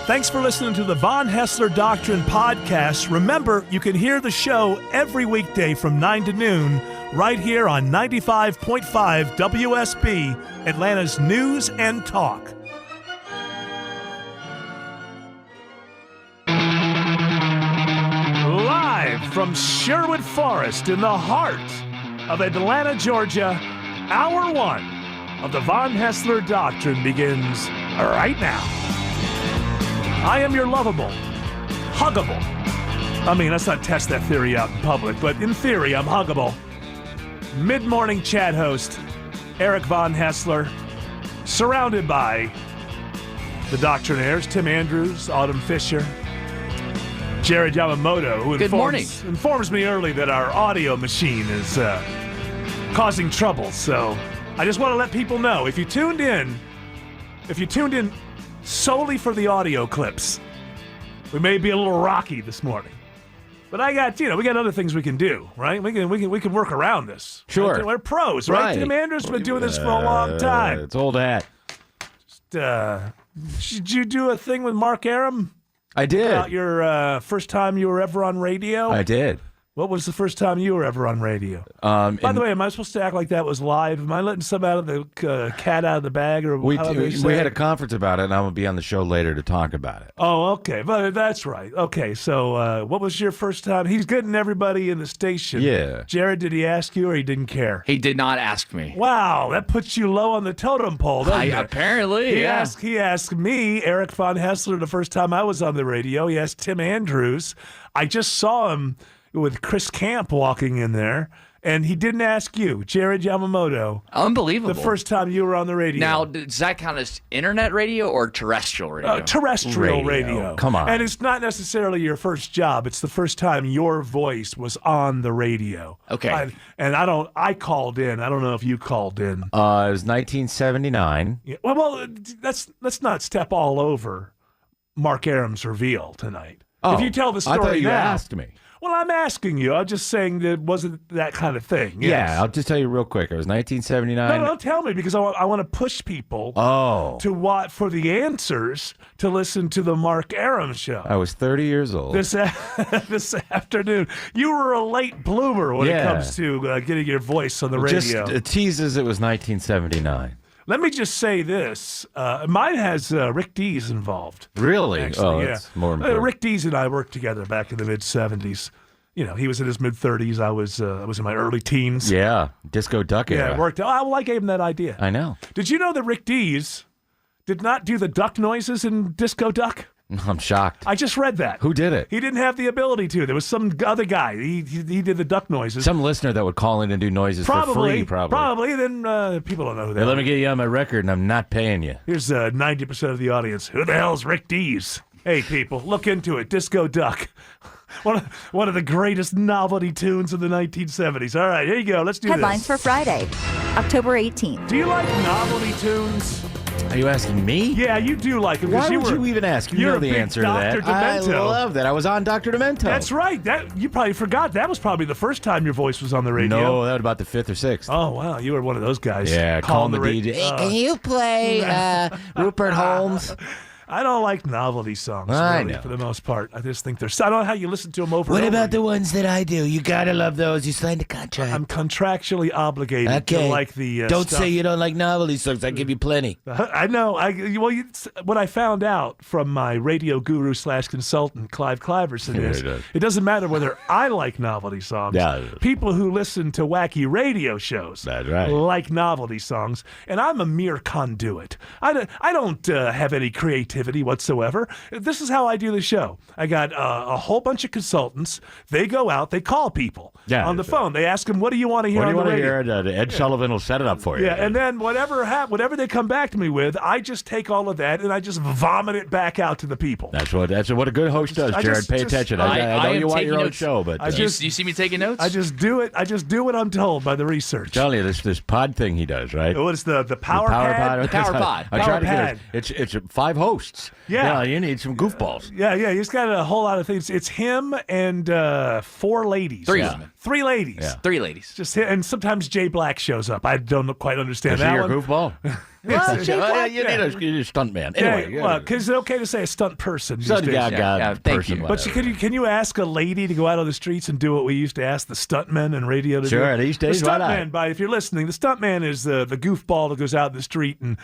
Thanks for listening to the Von Haessler Doctrine podcast. Remember, you can hear the show every weekday from 9 to noon right here on 95.5 WSB, Atlanta's News and Talk. Live from Sherwood Forest in the heart of Atlanta, Georgia, Hour 1 of the Von Haessler Doctrine begins right now. I am your lovable, huggable. I mean, let's not test that theory out in public, but in theory, I'm huggable. Mid-morning chat host, Eric Von Haessler, surrounded by the Doctrinaires, Tim Andrews, Autumn Fisher, Jared Yamamoto, who informs me early that our audio machine is causing trouble. So I just want to let people know, if you tuned in solely for the audio clips, we may be a little rocky this morning. But we got other things we can do, right? We can work around this. Sure. Right? We're pros, right? Tim Andrews has been doing this for a long time. It's old hat. Did you do a thing with Mark Aram? I did. About your first time you were ever on radio? I did. What was the first time you were ever on radio? By the way, am I supposed to act like that was live? Am I letting some out of the cat out of the bag? Or we had a conference about it, and I'm going to be on the show later to talk about it. Oh, okay. But that's right. Okay, so what was your first time? He's getting everybody in the station. Yeah. Jared, did he ask you or he didn't care? He did not ask me. Wow, that puts you low on the totem pole, doesn't it? Apparently, He asked me, Eric Von Haessler, the first time I was on the radio. He asked Tim Andrews. I just saw him with Chris Camp walking in there, and he didn't ask you, Jared Yamamoto. Unbelievable. The first time you were on the radio. Now, does that count as internet radio or terrestrial radio? Terrestrial radio. Come on. And it's not necessarily your first job. It's the first time your voice was on the radio. Okay. I called in. I don't know if you called in. It was 1979. Yeah. Well, let's not step all over Mark Aram's reveal tonight. Oh, if you tell the story I thought you now, asked me. Well, I'm asking you. I'm just saying that it wasn't that kind of thing. Yes. Yeah, I'll just tell you real quick. It was 1979. No, tell me, because I want to push people to what for the answers to listen to the Mark Aram show. I was 30 years old. This afternoon. You were a late bloomer when it comes to getting your voice on the radio. Just teases it was 1979. Let me just say this. Mine has Rick Dees involved. Really? Actually, That's more important. Rick Dees and I worked together back in the mid-'70s. You know, he was in his mid-30s. I was in my early teens. Yeah, Disco Duck era. Yeah, it worked. I gave him that idea. I know. Did you know that Rick Dees did not do the duck noises in Disco Duck? I'm shocked. I just read that. Who did it? He didn't have the ability to. There was some other guy. He did the duck noises. Some listener that would call in and do noises for free, probably. Probably. Then people don't know who that. Hey, let me get you on my record, and I'm not paying you. Here's 90% of the audience. Who the hell's Rick Dees? Hey, people, look into it. Disco Duck. One of the greatest novelty tunes of the 1970s. All right, here you go. Let's do Headlines this. for Friday, October 18th. Do you like novelty tunes? Are you asking me? Yeah, you do like them. Why would you even ask? You know the answer to that. Dr. Demento. I love that. I was on Dr. Demento. That's right. That you probably forgot. That was probably the first time your voice was on the radio. No, that was about the 5th or 6th. Oh, wow. You were one of those guys. Yeah, calling the DJ. Hey, can you play Rupert Holmes? I don't like novelty songs, really, for the most part. I just think I don't know how you listen to them over and over. What about the ones that I do? You gotta love those. You signed a contract. I'm contractually obligated to like the Don't stuff. say you don't like novelty songs. I give you plenty. I know. What I found out from my radio guru / consultant, Clive Cliverson, is it doesn't matter whether I like novelty songs. Yeah. People who listen to wacky radio shows like novelty songs, and I'm a mere conduit. I don't have any creativity whatsoever. This is how I do the show. I got a whole bunch of consultants. They go out, they call people on the phone. They ask them, what do you want to hear on the radio? What do you want to hear? Ed Sullivan will set it up for you. Yeah, and then whatever they come back to me with, I just take all of that and I just vomit it back out to the people. That's what a good host does, Jared. Pay attention. I know you want your own show, but you see me taking notes? I just do it. I just do what I'm told by the research. Tell you this pod thing he does, right? What is the power pad? Power pod. I try to get it. It's 5 hosts. Yeah. You need some goofballs. Yeah. He's got a whole lot of things. It's him and 4 ladies. 3 women. 3 ladies. Yeah. 3 ladies. And sometimes Jay Black shows up. I don't quite understand Is that he your one. goofball? You need a stunt man. Anyway, because it's okay to say a stunt person. Thank you. But can you ask a lady to go out on the streets and do what we used to ask the stuntmen in radio to do? Sure, these days, why not? The stuntman, if you're listening, the stuntman is the goofball that goes out in the street and,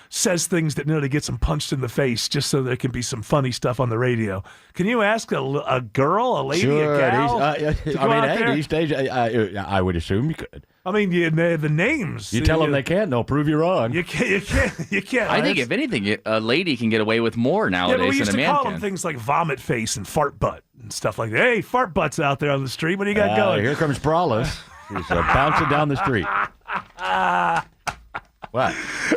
says things that nearly gets them punched in the face just so there can be some funny stuff on the radio. Can you ask a girl, a lady, a gal? These days, I would assume you could. I mean, the names. You tell them they can't, they'll prove you wrong. You can't. I think if anything, a lady can get away with more nowadays than a man can. We used to call them things like vomit face and fart butt and stuff like that. Hey, fart butt's out there on the street. What do you got going? Here comes Brawless. He's bouncing down the street. What?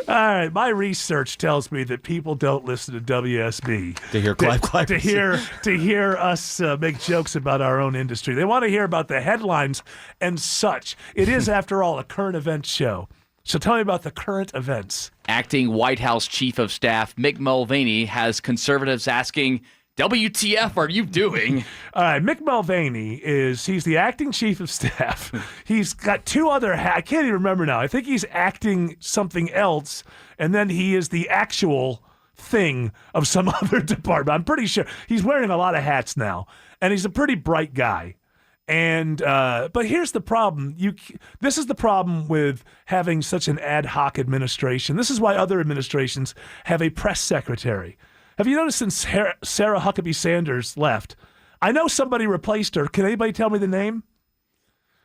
All right, my research tells me that people don't listen to WSB to hear clap, to hear us make jokes about our own industry. They want to hear about the headlines and such. It is, after all, a current events show. So tell me about the current events. Acting White House Chief of Staff Mick Mulvaney has conservatives asking, WTF are you doing? All right, Mick Mulvaney he's the acting chief of staff. He's got two other I can't even remember now. I think he's acting something else, and then he is the actual thing of some other department. I'm pretty sure. He's wearing a lot of hats now, and he's a pretty bright guy. And but here's the problem. This is the problem with having such an ad hoc administration. This is why other administrations have a press secretary. Have you noticed since Sarah Huckabee Sanders left, I know somebody replaced her. Can anybody tell me the name?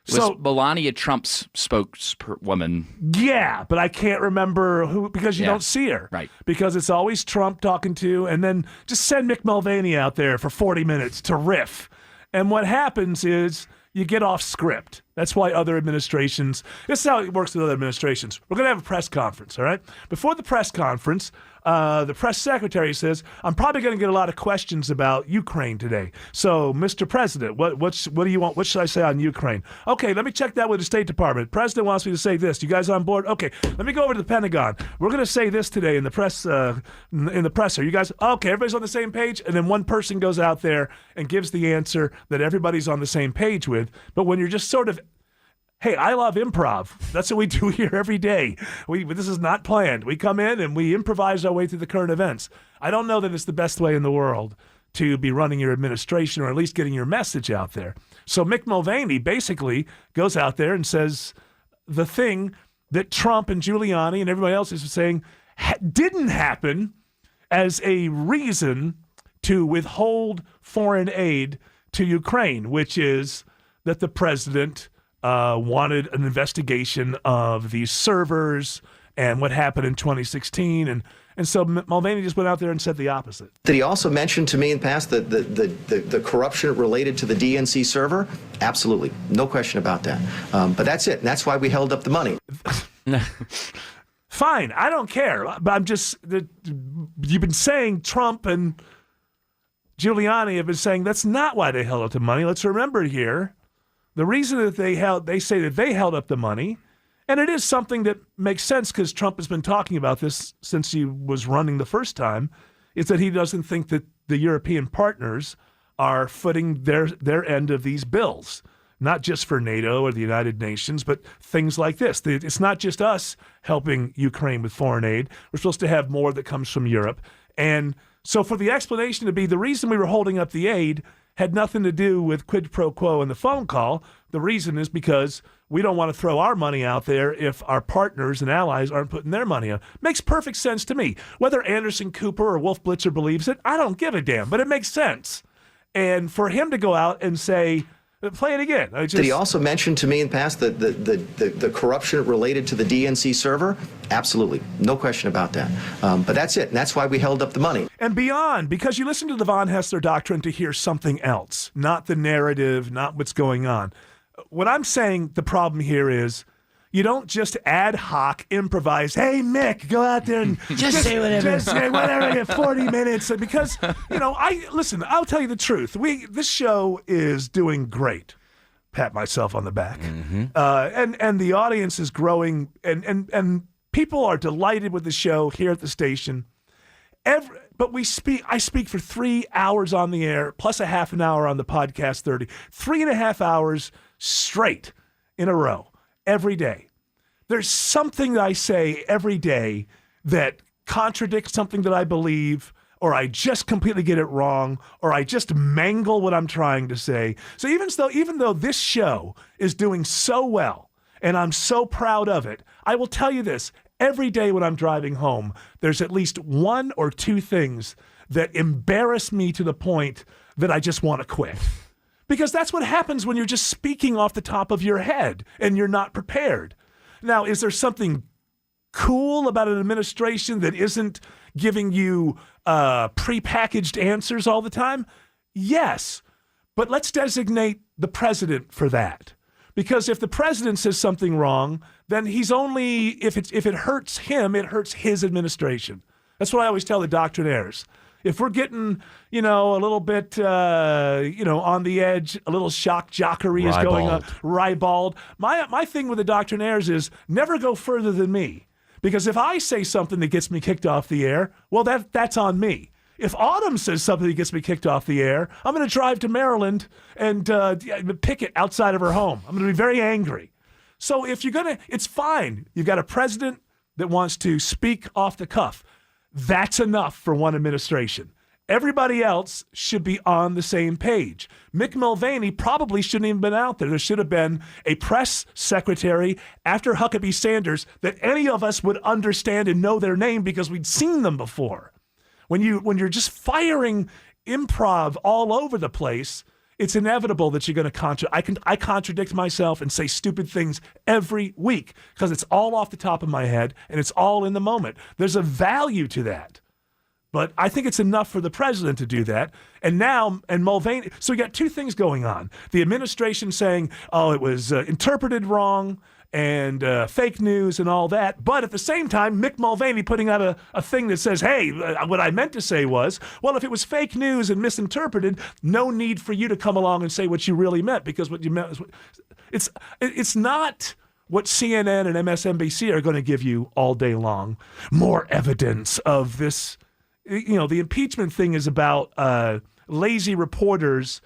Was Melania Trump's spokeswoman? Yeah, but I can't remember who because you don't see her. Right. Because it's always Trump talking to, and then just send Mick Mulvaney out there for 40 minutes to riff. And what happens is you get off script. That's why other administrations, this is how it works with other administrations. We're going to have a press conference, all right? Before the press conference, the press secretary says, I'm probably going to get a lot of questions about Ukraine today. So, Mr. President, what do you want? What should I say on Ukraine? Okay, let me check that with the State Department. President wants me to say this. You guys on board? Okay, let me go over to the Pentagon. We're going to say this today in the press, in the presser. You guys, okay, everybody's on the same page? And then one person goes out there and gives the answer that everybody's on the same page with. But when you're just sort of, hey, I love improv. That's what we do here every day. This is not planned. We come in and we improvise our way through the current events. I don't know that it's the best way in the world to be running your administration or at least getting your message out there. So Mick Mulvaney basically goes out there and says the thing that Trump and Giuliani and everybody else is saying didn't happen as a reason to withhold foreign aid to Ukraine, which is that the president wanted an investigation of these servers and what happened in 2016. And so Mulvaney just went out there and said the opposite. Did he also mention to me in the past the corruption related to the DNC server? Absolutely. No question about that. But that's it. And that's why we held up the money. Fine. I don't care. But I'm just, you've been saying Trump and Giuliani have been saying that's not why they held up the money. Let's remember here. The reason that they say that they held up the money, and it is something that makes sense because Trump has been talking about this since he was running the first time, is that he doesn't think that the European partners are footing their end of these bills, not just for NATO or the United Nations, but things like this. It's not just us helping Ukraine with foreign aid. We're supposed to have more that comes from Europe. And so for the explanation to be the reason we were holding up the aid had nothing to do with quid pro quo in the phone call. The reason is because we don't want to throw our money out there if our partners and allies aren't putting their money out. Makes perfect sense to me. Whether Anderson Cooper or Wolf Blitzer believes it, I don't give a damn, but it makes sense. And for him to go out and say, play it again. Did he also mention to me in the past the corruption related to the DNC server? Absolutely. No question about that. But that's it. And that's why we held up the money. And beyond, because you listen to the von Haessler Doctrine to hear something else, not the narrative, not what's going on. What I'm saying the problem here is you don't just ad hoc improvise, hey, Mick, go out there and just say whatever. Just say whatever in 40 minutes. Because, I'll tell you the truth. This show is doing great. Pat myself on the back. Mm-hmm. And the audience is growing, and people are delighted with the show here at the station. But I speak for 3 hours on the air, plus a half an hour on the podcast 30. 3.5 hours straight in a row. Every day. there's something that I say every day that contradicts something that I believe, or I just completely get it wrong, or I just mangle what I'm trying to say. So even though this show is doing so well, and I'm so proud of it, I will tell you this, every day when I'm driving home, there's at least one or two things that embarrass me to the point that I just want to quit. Because that's what happens when you're just speaking off the top of your head and you're not prepared. Now, is there something cool about an administration that isn't giving you prepackaged answers all the time? Yes, but let's designate the president for that. Because if the president says something wrong, then he's only, if it hurts him, it hurts his administration. That's what I always tell the Doctrinaires. If we're getting, a little bit, on the edge, a little shock jockery is going on, ribald. My thing with the Doctrinaires is never go further than me. Because if I say something that gets me kicked off the air, well, that's on me. If Autumn says something that gets me kicked off the air, I'm going to drive to Maryland and picket outside of her home. I'm going to be very angry. So if you're going to, it's fine. You've got a president that wants to speak off the cuff. That's enough for one administration. Everybody else should be on the same page. Mick Mulvaney probably shouldn't even been out there. There should have been a press secretary after Huckabee Sanders that any of us would understand and know their name because we'd seen them before. When you're just firing improv all over the place, it's inevitable that you're going to I contradict myself and say stupid things every week because it's all off the top of my head and it's all in the moment. There's a value to that. But I think it's enough for the president to do that. And Mulvaney, so we got two things going on. The administration saying, it was interpreted wrong and fake news and all that. But at the same time, Mick Mulvaney putting out a thing that says, hey, what I meant to say was, well, if it was fake news and misinterpreted, no need for you to come along and say what you really meant, because what you meant was, it's not what CNN and MSNBC are going to give you all day long. More evidence of this. The impeachment thing is about lazy reporters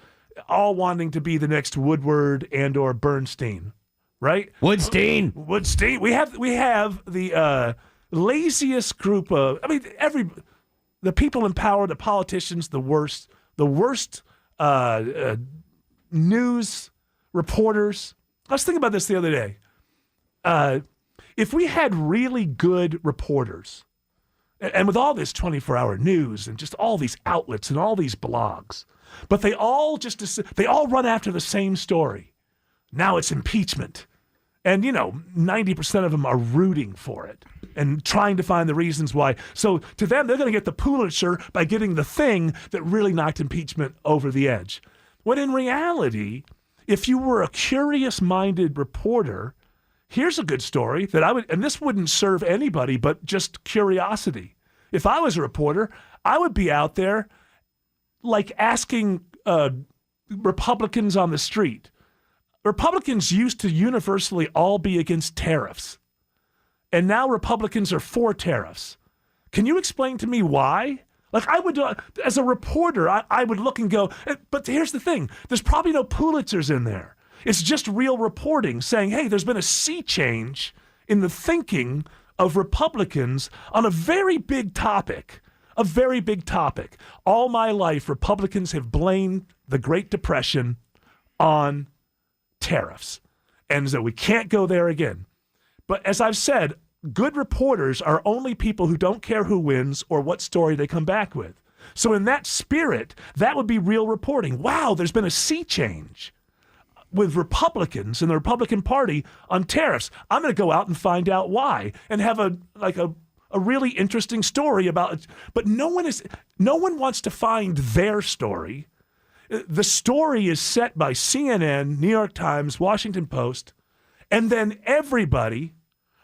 all wanting to be the next Woodward and or Bernstein, right? Woodstein. We have the laziest group of. The people in power, the politicians, the worst news reporters. I was thinking about this the other day. If we had really good reporters. And with all this 24-hour news and just all these outlets and all these blogs, but they all run after the same story. Now it's impeachment. And, 90% of them are rooting for it and trying to find the reasons why. So to them, they're going to get the Pulitzer by getting the thing that really knocked impeachment over the edge. When in reality, if you were a curious-minded reporter, here's a good story that and this wouldn't serve anybody but just curiosity. If I was a reporter, I would be out there like asking Republicans on the street. Republicans used to universally all be against tariffs. And now Republicans are for tariffs. Can you explain to me why? Like I would, as a reporter, I would look and go, but here's the thing. There's probably no Pulitzers in there. It's just real reporting saying, hey, there's been a sea change in the thinking of Republicans on a very big topic. A very big topic. All my life, Republicans have blamed the Great Depression on tariffs. And so we can't go there again. But as I've said, good reporters are only people who don't care who wins or what story they come back with. So in that spirit, that would be real reporting. Wow, there's been a sea change with Republicans and the Republican Party on tariffs. I'm going to go out and find out why and have a really interesting story about it. But no one wants to find their story. The story is set by CNN, New York Times, Washington Post, and then everybody,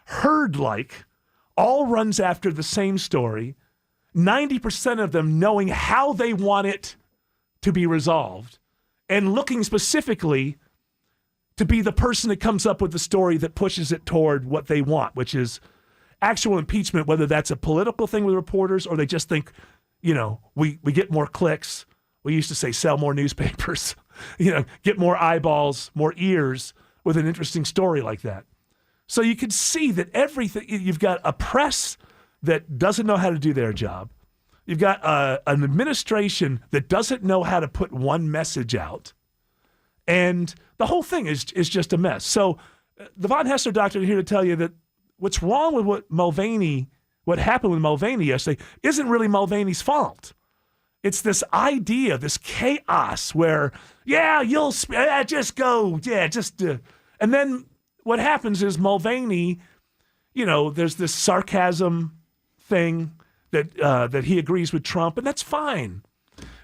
herd-like, all runs after the same story, 90% of them knowing how they want it to be resolved and looking specifically to be the person that comes up with the story that pushes it toward what they want, which is actual impeachment, whether that's a political thing with reporters or they just think, we get more clicks. We used to say sell more newspapers, get more eyeballs, more ears with an interesting story like that. So you can see that everything, you've got a press that doesn't know how to do their job. You've got an administration that doesn't know how to put one message out. And the whole thing is just a mess. So the Von Haessler Doctrine here to tell you that what's wrong with what happened with Mulvaney yesterday isn't really Mulvaney's fault. It's this idea, this chaos where, just go, and then what happens is Mulvaney, there's this sarcasm thing that he agrees with Trump, and that's fine.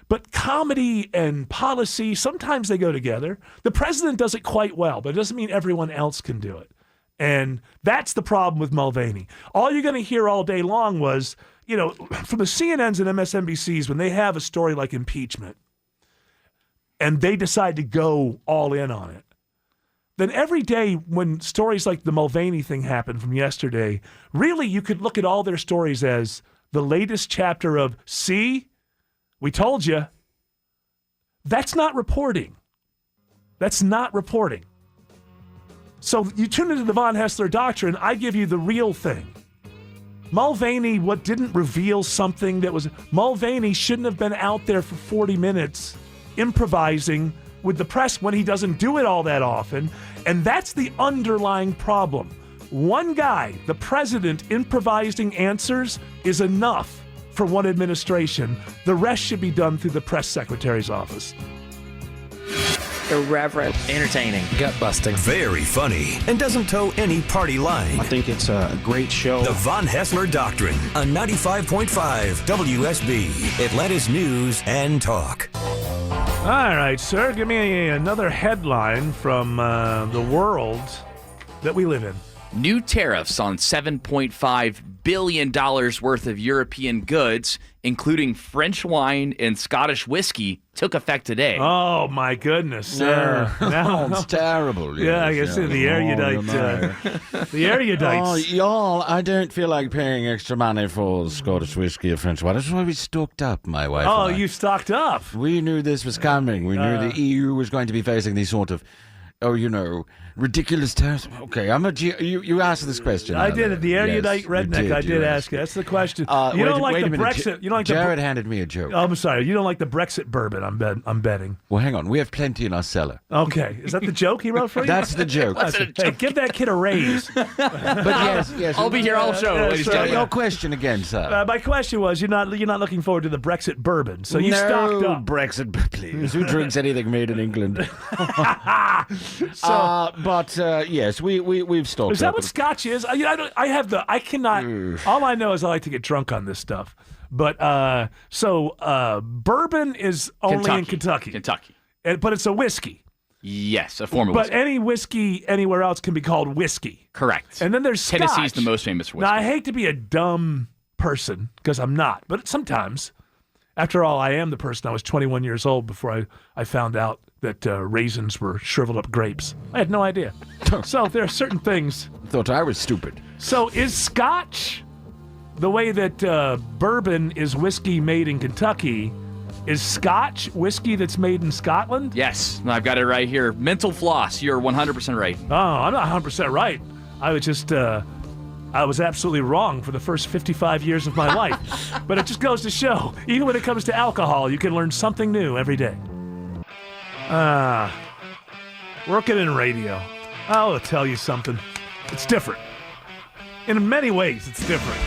But comedy and policy, sometimes they go together. The president does it quite well, but it doesn't mean everyone else can do it. And that's the problem with Mulvaney. All you're going to hear all day long was, from the CNNs and MSNBCs, when they have a story like impeachment and they decide to go all in on it, then every day when stories like the Mulvaney thing happened from yesterday, really you could look at all their stories as the latest chapter of, see, we told you. That's not reporting. That's not reporting. So you tune into the Von Haessler Doctrine, I give you the real thing. Mulvaney, didn't reveal something that was... Mulvaney shouldn't have been out there for 40 minutes improvising with the press when he doesn't do it all that often. And that's the underlying problem. One guy, the president, improvising answers is enough for one administration. The rest should be done through the press secretary's office. Irreverent. Entertaining. Gut-busting. Very funny. And doesn't toe any party line. I think it's a great show. The Von Haessler Doctrine on 95.5 WSB, Atlanta's News and Talk. All right, sir. Give me another headline from the world that we live in. New tariffs on $7.5 billion worth of European goods, including French wine and Scottish whiskey, took effect today. Oh, my goodness, sir. It's terrible. Yeah, I guess the erudite. The erudite. Oh, y'all, I don't feel like paying extra money for Scottish whiskey or French wine. That's why we stocked up, my wife. Oh, and I. you stocked up. We knew this was coming. We knew the EU was going to be facing these sort of, ridiculous tariffs. Okay, you asked this question. I did it. The erudite redneck. I did ask it. That's the question. You don't like the Brexit. You don't like Jared handed me a joke. Oh, I'm sorry. You don't like the Brexit bourbon. I'm betting. Well, hang on. We have plenty in our cellar. Okay, is that the joke he wrote for you? That's the joke. Hey, give that kid a raise. But yes. I'll be here all show, ladies and gentlemen. Your question again, sir. My question was, you're not looking forward to the Brexit bourbon, so you stocked up. Brexit, please. Who drinks anything made in England? But yes, we've stocked up. Is that what Scotch is? I cannot. All I know is I like to get drunk on this stuff. But bourbon is only in Kentucky. But it's a whiskey. Yes, a form of but whiskey. Any whiskey anywhere else can be called whiskey. Correct. And then there's Scotch. Tennessee's the most famous whiskey. Now, I hate to be a dumb person, because I'm not, but sometimes, after all, I am the person. I was 21 years old before I found out that raisins were shriveled up grapes. I had no idea. So there are certain things. Thought I was stupid. So is Scotch the way that bourbon is whiskey made in Kentucky? Is Scotch whiskey that's made in Scotland? Yes, I've got it right here. Mental floss, you're 100% right. Oh, I'm not 100% right. I was just, I was absolutely wrong for the first 55 years of my life. But it just goes to show, even when it comes to alcohol, you can learn something new every day. Working in radio, I'll tell you something. It's different. In many ways, it's different.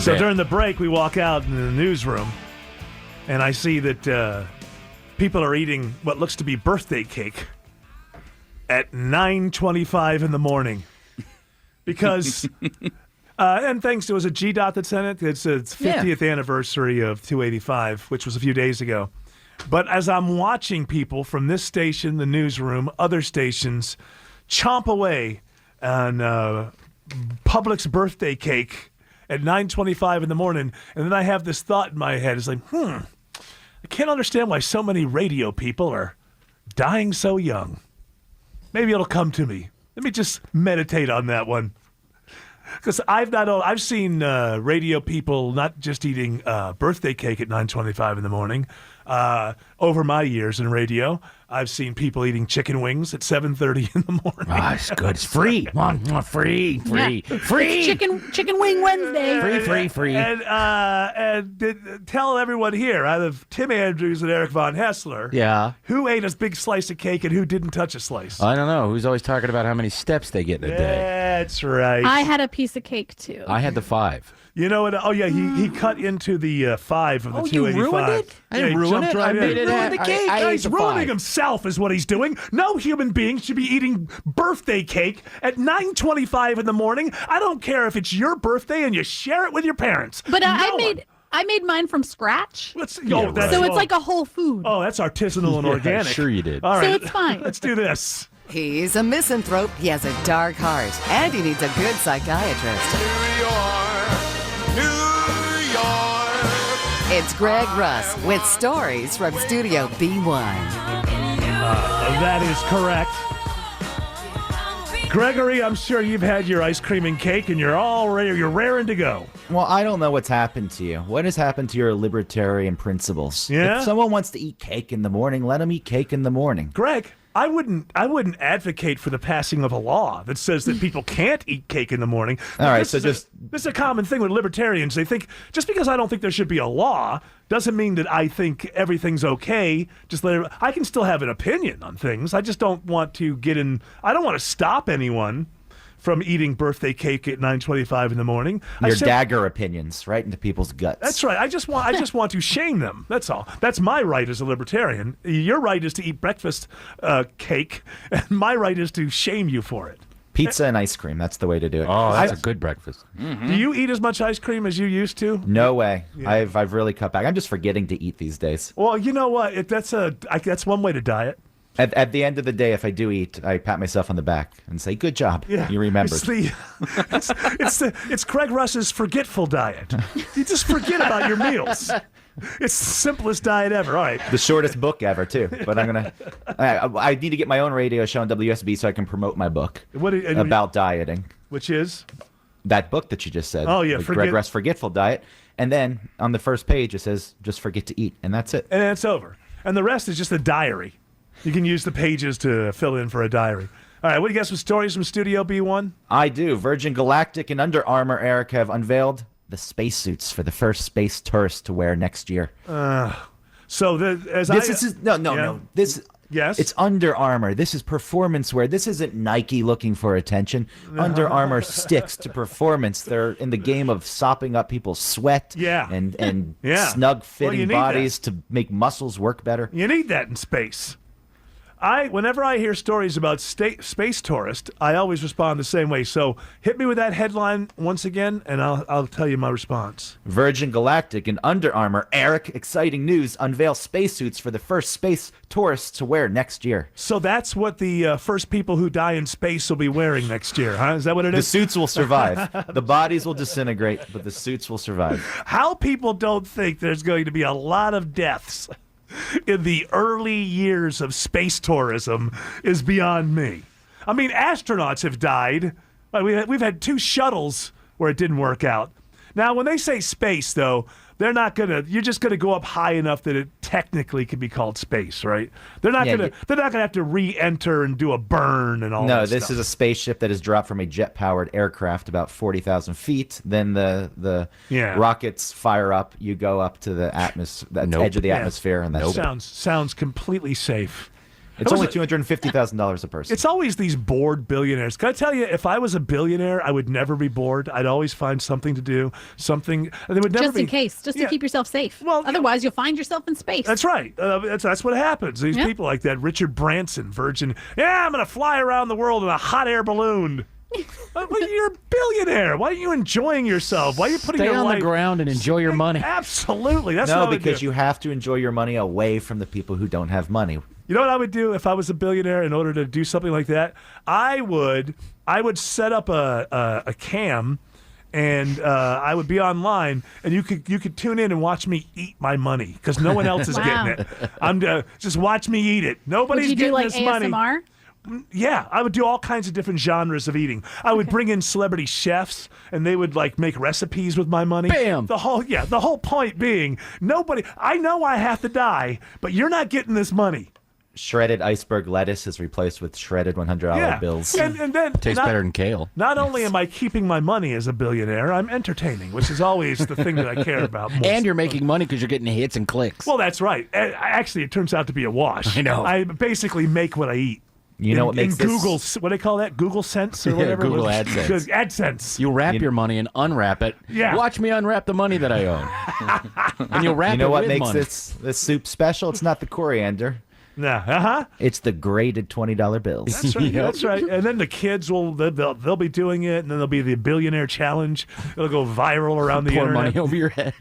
So during the break, we walk out in the newsroom, and I see that people are eating what looks to be birthday cake at 9:25 in the morning. Because, and thanks to, it was a GDOT that sent it. It's 50th anniversary of 285, which was a few days ago. But as I'm watching people from this station, the newsroom, other stations, chomp away on Publix's birthday cake at 9:25 in the morning, and then I have this thought in my head. It's like, I can't understand why so many radio people are dying so young. Maybe it'll come to me. Let me just meditate on that one. Because I've seen radio people not just eating birthday cake at 9:25 in the morning over my years in radio. I've seen people eating chicken wings at 7:30 in the morning. Ah, it's good. It's free. Free. It's chicken wing Wednesday. Free. And tell everyone here, out of Tim Andrews and Eric Von Haessler, Yeah. who ate a big slice of cake and who didn't touch a slice. I don't know. Who's always talking about how many steps they get in a day? That's right. I had a piece of cake too. I had the 5. You know what? Oh, yeah, he cut into the 5 of the 285. You ruined it? I didn't ruin jumped it. Right I made in. it Ruined the the cake. cake. I ate He's the ruining 5. himself is what he's doing. No human being should be eating birthday cake at 9:25 in the morning. I don't care if it's your birthday and you share it with your parents. But No I made mine from scratch. that's So it's like a whole food. Oh, that's artisanal and organic. Sure you did. All So right, it's fine. let's do this. He's a misanthrope, he has a dark heart, and he needs a good psychiatrist. It's Greg Russ with stories from Studio B1. That is correct. Gregory, I'm sure you've had your ice cream and cake and you're all ready, you're raring to go. Well, I don't know what's happened to you. What has happened to your libertarian principles? Yeah? If someone wants to eat cake in the morning, let them eat cake in the morning. Greg, I wouldn't advocate for the passing of a law that says that people can't eat cake in the morning. All right, This so is just- this is a common thing with libertarians. They think just because I don't think there should be a law doesn't mean that I think everything's okay. I can still have an opinion on things. I just don't want to I don't want to stop anyone from eating birthday cake at 9:25 in the morning. Your dagger opinions right into people's guts. That's right. I just want to shame them. That's all. That's my right as a libertarian. Your right is to eat breakfast cake, and my right is to shame you for it. Pizza and ice cream. That's the way to do it. Oh, that's a good breakfast. Do you eat as much ice cream as you used to? No way. I've really cut back. I'm just forgetting to eat these days. Well, you know what? That's one way to diet. At the end of the day, if I do eat, I pat myself on the back and say, "Good job, you remembered." It's Craig Russ's forgetful diet. You just forget about your meals. It's the simplest diet ever. All right. The shortest book ever, too. But I need to get my own radio show on WSB so I can promote my book about dieting. Which is? That book that you just said. Oh, yeah. The Greg Russ Forgetful Diet. And then on the first page, it says, just forget to eat. And that's it. And it's over. And the rest is just a diary. You can use the pages to fill in for a diary. All right, what do you got, some stories from Studio B1? I do. Virgin Galactic and Under Armour, Eric, have unveiled the spacesuits for the first space tourists to wear next year. Yes. It's Under Armour. This is performance wear. This isn't Nike looking for attention. Under Armour sticks to performance. They're in the game of sopping up people's sweat and snug fitting bodies to make muscles work better. You need that in space. Whenever I hear stories about space tourists, I always respond the same way. So hit me with that headline once again, and I'll tell you my response. Virgin Galactic and Under Armour, Eric, exciting news, unveil spacesuits for the first space tourists to wear next year. So that's what the first people who die in space will be wearing next year, huh? Is that what it is? The suits will survive. The bodies will disintegrate, but the suits will survive. How people don't think there's going to be a lot of deaths in the early years of space tourism is beyond me. I mean, astronauts have died. We've had 2 shuttles where it didn't work out. Now, when they say space, though, you're just gonna go up high enough that it technically can be called space, right? They're not gonna have to re-enter and do a burn and all that stuff. No, this is a spaceship that is dropped from a jet-powered aircraft about 40,000 feet. Then the rockets fire up. You go up to the edge of the atmosphere, and that's sounds completely safe. It's only $250,000 a person. It's always these bored billionaires. Can I tell you, if I was a billionaire, I would never be bored. I'd always find something to do, something. They would never just in case, just to keep yourself safe. Well, otherwise you'll find yourself in space. That's right. That's what happens. These people like that, Richard Branson, Virgin. Yeah, I'm going to fly around the world in a hot air balloon. But you're a billionaire. Why are you enjoying yourself? Why are you putting Stay your on life... the ground and enjoy your money. Absolutely. That's what I would because do. you have to enjoy your money away from the people who don't have money. You know what I would do if I was a billionaire in order to do something like that? I would set up a cam, and I would be online, and you could tune in and watch me eat my money because no one else is getting it. Just watch me eat it. Nobody's getting this money. Would you do like ASMR? Yeah, I would do all kinds of different genres of eating. I would bring in celebrity chefs, and they would make recipes with my money. Bam! The whole point being, I know I have to die, but you're not getting this money. shredded iceberg lettuce is replaced with shredded $100 bills. And then Tastes better than kale. Not only am I keeping my money as a billionaire, I'm entertaining, which is always the thing that I care about most. And you're making money because you're getting hits and clicks. Well, that's right. Actually, it turns out to be a wash. I know. I basically make what I eat. You know what makes in this... Google, what do they call that? Google Sense or whatever? Google AdSense. AdSense. You wrap your money and unwrap it. Yeah. Watch me unwrap the money that I own. And you'll wrap You know it what with makes money. this soup special? It's not the coriander. Yeah, It's the graded $20 bills. That's right. That's right. And then the kids they'll be doing it, and then there'll be the billionaire challenge. It'll go viral around the Pour internet. money over your head.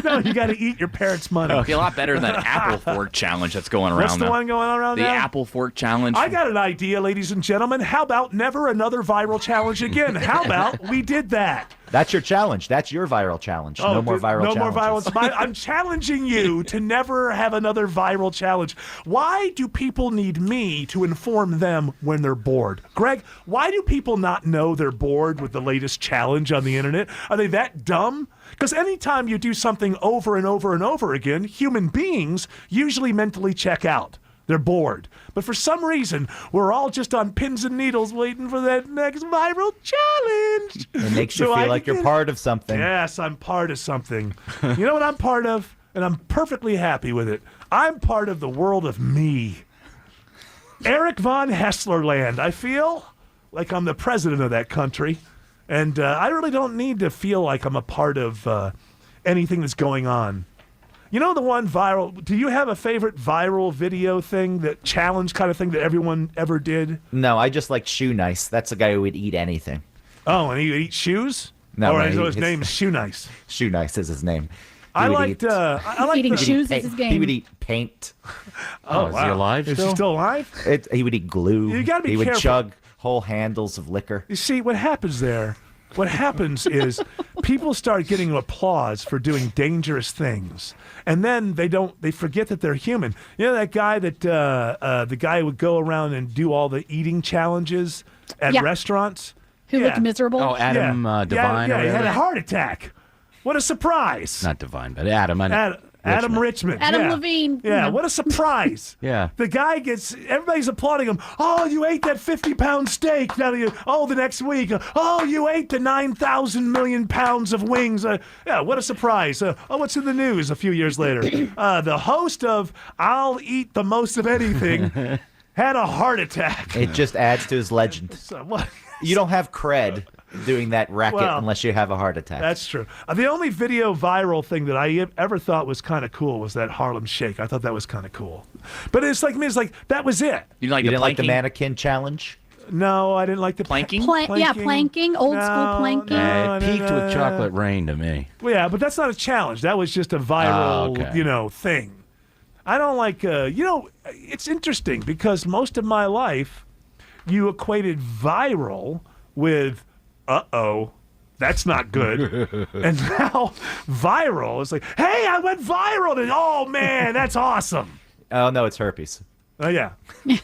No, you got to eat your parents' money. It'd be a lot better than that apple fork challenge that's going around. What's the one going on around The now? apple fork challenge. I got an idea, ladies and gentlemen. How about never another viral challenge again? How about we did that? That's your challenge. That's your viral challenge. No more viral No challenges. more viral. I'm challenging you to never have another viral challenge. Why do people need me to inform them when they're bored? Greg, why do people not know they're bored with the latest challenge on the internet? Are they that dumb? Because anytime you do something over and over and over again, human beings usually mentally check out. They're bored. But for some reason, we're all just on pins and needles waiting for that next viral challenge. It makes you feel like you're part of something. Yes, I'm part of something. You know what I'm part of? And I'm perfectly happy with it. I'm part of the world of me. Eric von Haessler land. I feel like I'm the president of that country. And I really don't need to feel like I'm a part of anything that's going on. You know the one viral, do you have a favorite viral video thing, that challenge kind of thing that everyone ever did? No, I just like Shoe Nice. That's the guy who would eat anything. Oh, and he would eat shoes? No, or no, his name is Shoe Nice. Shoe Nice is his name. I liked Eating shoes is his game. He would eat paint. Oh, is he alive Is still? he still alive? He would eat glue. You gotta be He would careful. chug whole handles of liquor. You see, what happens is people start getting applause for doing dangerous things. And then they forget that they're human. You know that guy the guy who would go around and do all the eating challenges at restaurants? Who looked miserable. Oh, Adam Devine. Yeah, or he had whatever. a heart attack. What a surprise. Not Devine, but Adam. Adam Richmond. Adam Levine. Yeah, No. what a surprise. Yeah. The guy everybody's applauding him. Oh, you ate that 50-pound steak. Now the next week. Oh, you ate the 9,000 million pounds of wings. Yeah, what a surprise. What's in the news a few years later? The host of I'll Eat the Most of Anything had a heart attack. It just adds to his legend. So, what? You don't have cred doing that racket Well, unless you have a heart attack. That's true. The only video viral thing that I ever thought was kind of cool was that Harlem Shake. I thought that was kind of cool. But it's like that was it. You like You the didn't like the planking? mannequin challenge? No, I didn't like the Planking? Planking, old school planking. No, It peaked with chocolate rain to me. Well, yeah, but that's not a challenge. That was just a viral, okay. thing. I don't like, it's interesting because most of my life, you equated viral with, that's not good. And now viral is like, hey, I went viral. And, oh, man, that's awesome. Oh, no, it's herpes. Oh, yeah.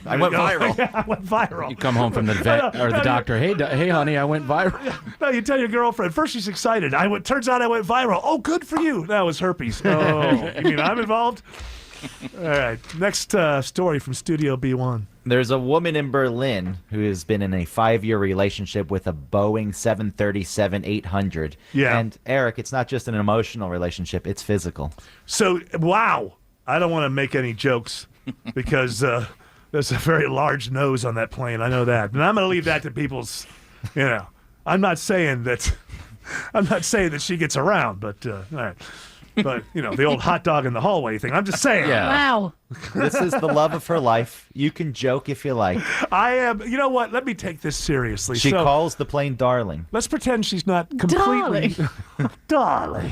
I went viral. Yeah, I went viral. You come home from the vet or the doctor. Hey, honey, I went viral. No, you tell your girlfriend. First, she's excited. Turns out I went viral. Oh, good for you. That was herpes. Oh, you mean I'm involved? All right. Next story from Studio B1. There's a woman in Berlin who has been in a 5-year relationship with a Boeing 737-800. Yeah. And, Eric, it's not just an emotional relationship, it's physical. So, wow. I don't want to make any jokes because there's a very large nose on that plane. I know that. And I'm going to leave that to people's, I'm not saying that she gets around, but, all right. But, the old hot dog in the hallway thing. I'm just saying. Yeah. Wow. This is the love of her life. You can joke if you like. I am, you know what? Let me take this seriously. She calls the plane darling. Let's pretend she's not completely. Darling.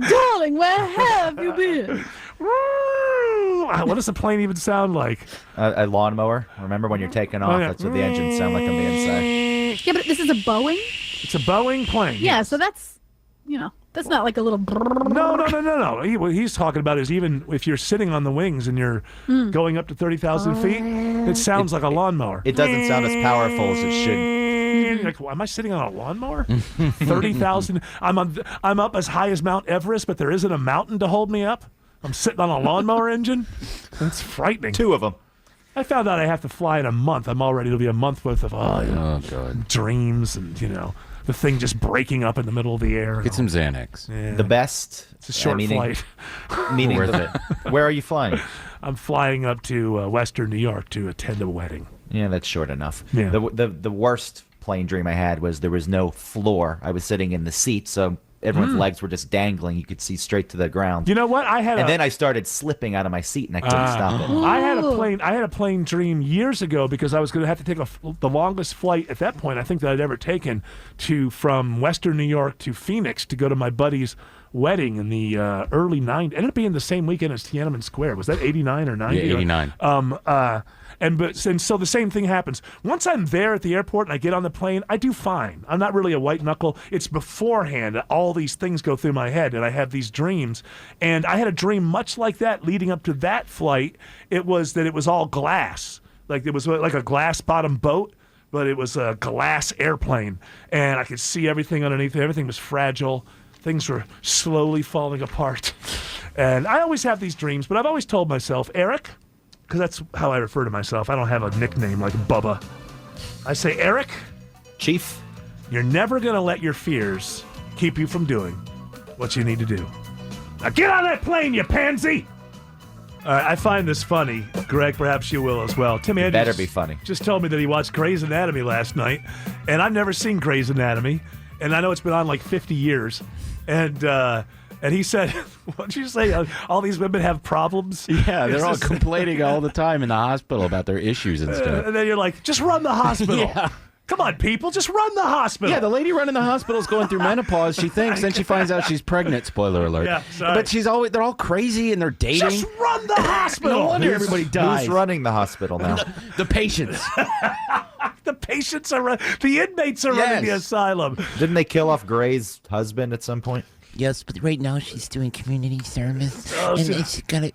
Darling, where have you been? What does the plane even sound like? A lawnmower. Remember when you're taking off? yeah. That's what the engines sound like on the inside. Yeah, but this is a Boeing? It's a Boeing plane. Yeah, so that's, that's not like a little... No. What he's talking about is even if you're sitting on the wings and you're going up to 30,000 feet, it sounds like a lawnmower. It doesn't sound as powerful as it should. Like, am I sitting on a lawnmower? 30,000. I'm up as high as Mount Everest, but there isn't a mountain to hold me up. I'm sitting on a lawnmower engine. That's frightening. 2 of them. I found out I have to fly in a month. I'm already, it'll be a month worth of God. dreams and, the thing just breaking up in the middle of the air. Get some Xanax. Yeah. The best. It's a short flight. Meaning Worth it. Where are you flying? I'm flying up to Western New York to attend a wedding. Yeah, that's short enough. Yeah. The worst plane dream I had was there was no floor. I was sitting in the seat, so everyone's legs were just dangling. You could see straight to the ground. You know what? Then I started slipping out of my seat, and I couldn't stop it. I had a plane dream years ago because I was going to have to take the longest flight at that point I think that I'd ever taken from Western New York to Phoenix to go to my buddy's wedding in the early 90s. Ended up being the same weekend as Tiananmen Square. Was that 89 or 90? Yeah, 89. And so the same thing happens. Once I'm there at the airport and I get on the plane, I do fine. I'm not really a white knuckle. It's beforehand that all these things go through my head and I have these dreams. And I had a dream much like that leading up to that flight. It was that it was all glass. Like it was like a glass bottom boat, but it was a glass airplane. And I could see everything underneath it. Everything was fragile. Things were slowly falling apart. And I always have these dreams, but I've always told myself, Eric, because that's how I refer to myself. I don't have a nickname like Bubba. I say, Eric, Chief, you're never going to let your fears keep you from doing what you need to do. Now get on that plane, you pansy! All right, I find this funny. Greg, perhaps you will as well. Tim Andrews better be funny. Just told me that he watched Grey's Anatomy last night, and I've never seen Grey's Anatomy, and I know it's been on like 50 years, and he said, what did you say? All these women have problems? Yeah, they're all complaining all the time in the hospital about their issues and stuff. And then you're like, just run the hospital. Yeah. Come on, people, just run the hospital. Yeah, the lady running the hospital is going through menopause, she thinks, then she finds out she's pregnant, spoiler alert. Yeah, sorry. But they're all crazy and they're dating. Just run the hospital. No wonder everybody dies. Who's running the hospital now? The patients. The patients are the inmates are running the asylum. Didn't they kill off Gray's husband at some point? Yes, but right now she's doing community service. Who's running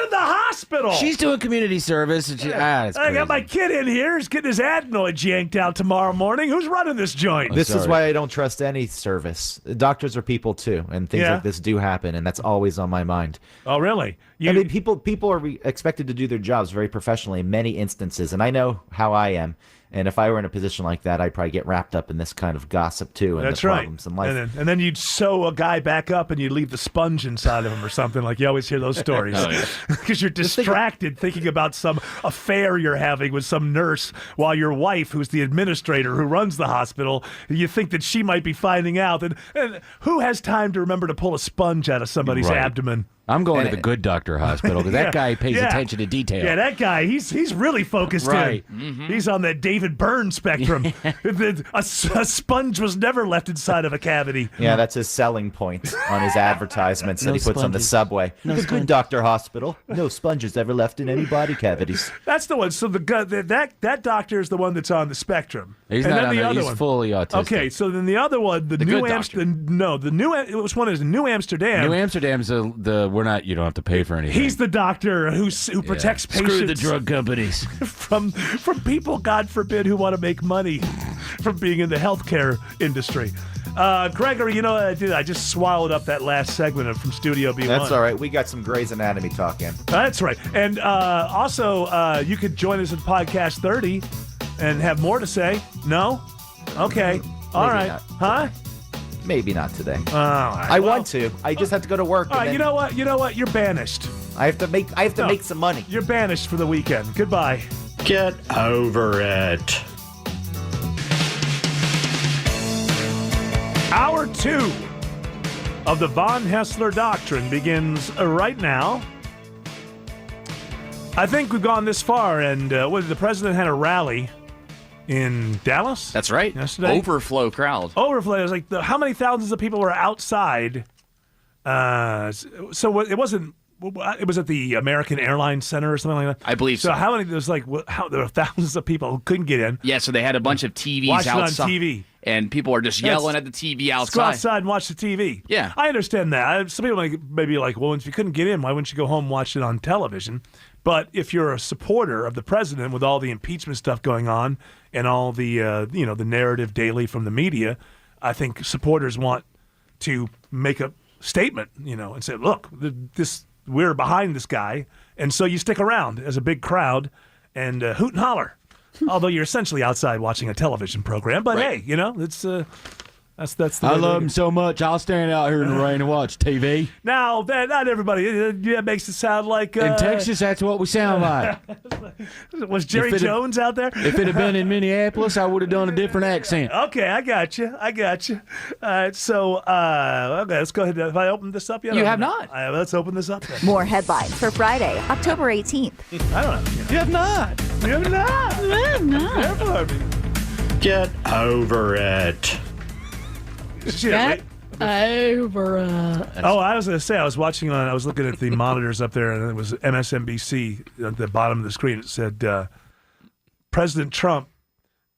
the hospital? She's doing community service. And I got my kid in here. He's getting his adenoids yanked out tomorrow morning. Who's running this joint? This is why I don't trust any service. Doctors are people too, and things like this do happen, and that's always on my mind. Oh, really? I mean, people are expected to do their jobs very professionally in many instances, and I know how I am. And if I were in a position like that, I'd probably get wrapped up in this kind of gossip too, and That's the problems in life. And then you'd sew a guy back up, and you'd leave the sponge inside of him or something. Like you always hear those stories, because you're distracted thinking about some affair you're having with some nurse, while your wife, who's the administrator who runs the hospital, you think that she might be finding out. And who has time to remember to pull a sponge out of somebody's abdomen? I'm going to the Good Doctor Hospital because that guy pays attention to detail. Yeah, that guy, he's really focused in. Mm-hmm. He's on that David Byrne spectrum. a sponge was never left inside of a cavity. Yeah, that's his selling point on his advertisements that he puts on the subway. The Good Doctor Hospital. No sponges ever left in any body cavities. That's the one. So that doctor is the one that's on the spectrum. He's and not then on the other he's one. fully autistic. Okay, so then the other one, the New Amsterdam. Which one is New Amsterdam? New Amsterdam's the you don't have to pay for anything. He's the doctor who protects patients. Screw the drug companies. from people, God forbid, who want to make money from being in the healthcare industry. Gregory, you know what I did? I just swallowed up that last segment from Studio B1. That's all right. We got some Grey's Anatomy talk in. That's right. And also, you could join us at Podcast 30 and have more to say. No? Okay. All right. Not. Huh? Maybe not today. All right. I want to. I just have to go to work. All right. You know what? You're banished. I have to make some money. You're banished for the weekend. Goodbye. Get over it. Hour 2 of the Von Haessler Doctrine begins right now. I think we've gone this far, and the president had a rally in Dallas. That's right. Yesterday. Overflow crowd. Overflow. It was like how many thousands of people were outside? So it wasn't. It was at the American Airlines Center or something like that. I believe so. So how many? There was there were thousands of people who couldn't get in. Yeah. So they had a bunch of TVs watching outside. on TV. And people are just yelling at the TV outside. Let's go outside and watch the TV. Yeah. I understand that. Some people may be like, well, if you couldn't get in, why wouldn't you go home and watch it on television? But if you're a supporter of the president with all the impeachment stuff going on and all the the narrative daily from the media, I think supporters want to make a statement, and say, look, this we're behind this guy, and so you stick around as a big crowd and hoot and holler. Although you're essentially outside watching a television program, but hey, it's that's. I love him so much. I'll stand out here in the rain and watch TV. Now, not everybody. That makes it sound like in Texas. That's what we sound like. Was Jerry Jones out there? If it had been in Minneapolis, I would have done a different accent. Okay, I got you. So let's go ahead. Have I opened this up yet? You have not. Let's open this up then. More headlines for Friday, October 18th. I don't know. You have not. You have not. You have not. Get over it. Get over it. Oh, I was going to say, I was looking at the monitors up there, and it was MSNBC at the bottom of the screen. It said, President Trump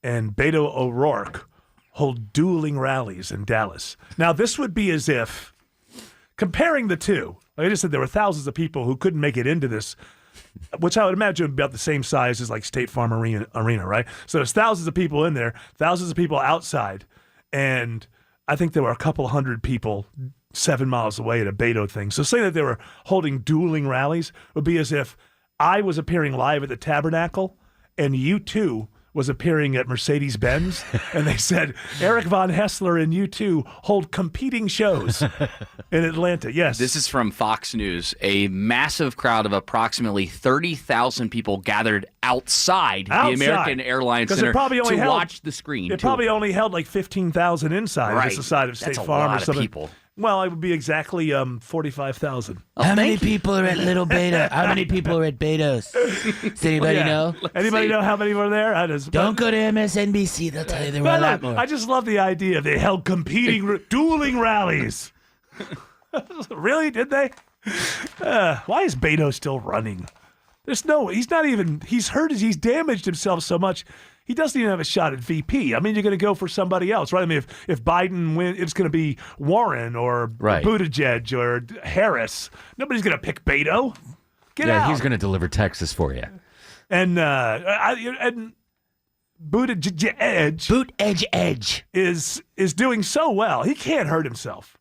and Beto O'Rourke hold dueling rallies in Dallas. Now, this would be as if, comparing the two, like I just said, there were thousands of people who couldn't make it into this, which I would imagine would be about the same size as like State Farm Arena, right? So there's thousands of people in there, thousands of people outside, and I think there were a couple hundred people 7 miles away at a Beto thing. So saying that they were holding dueling rallies would be as if I was appearing live at the Tabernacle and U2 was appearing at Mercedes-Benz, and they said, Eric Von Haessler and U2 hold competing shows in Atlanta. Yes. This is from Fox News. A massive crowd of approximately 30,000 people gathered outside the American Airlines Center to watch the screen. It probably only held like 15,000 inside, right. Just the side of State That's Farm a lot or something. Of people. Well, it would be exactly 45,000. How many people are at Little Beta? How many people are at Betos? Does anybody know? Anybody know how many were there? Don't go to MSNBC. They'll tell you there were a lot more. I just love the idea. They held competing, dueling rallies. Really? Did they? Why is Beto still running? He's he's damaged himself so much. He doesn't even have a shot at VP. I mean, you're going to go for somebody else, right? I mean, if Biden wins, it's going to be Warren or Buttigieg or Harris. Nobody's going to pick Beto. Get out. Yeah, he's going to deliver Texas for you. And Buttigieg is doing so well. He can't hurt himself.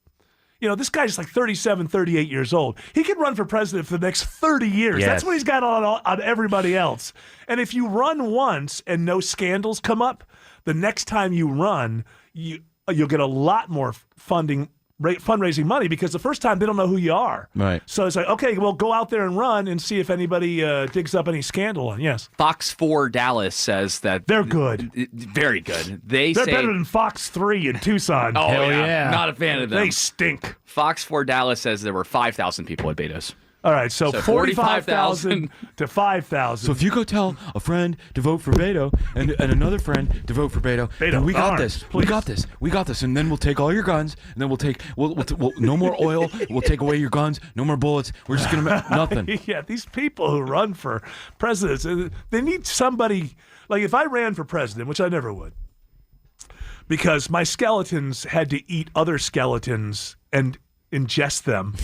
This guy's like 37, 38 years old. He could run for president for the next 30 years. Yes. That's what he's got on everybody else. And if you run once and no scandals come up, the next time you run, you'll get a lot more fundraising money because the first time they don't know who you are. Right. So it's like, okay, well, go out there and run and see if anybody digs up any scandal. Yes. Fox 4 Dallas says that they're good. Very good. They're better than Fox 3 in Tucson. Oh, hell yeah. Not a fan of them. They stink. Fox 4 Dallas says there were 5,000 people at Betos. All right, so 45,000 to 5,000. So if you go tell a friend to vote for Beto and another friend to vote for Beto, then we got this. We got this. We got this. And then we'll take all your guns, and then we'll no more oil. We'll take away your guns. No more bullets. We're just going to make nothing. Yeah, these people who run for presidents, they need somebody. Like if I ran for president, which I never would, because my skeletons had to eat other skeletons and ingest them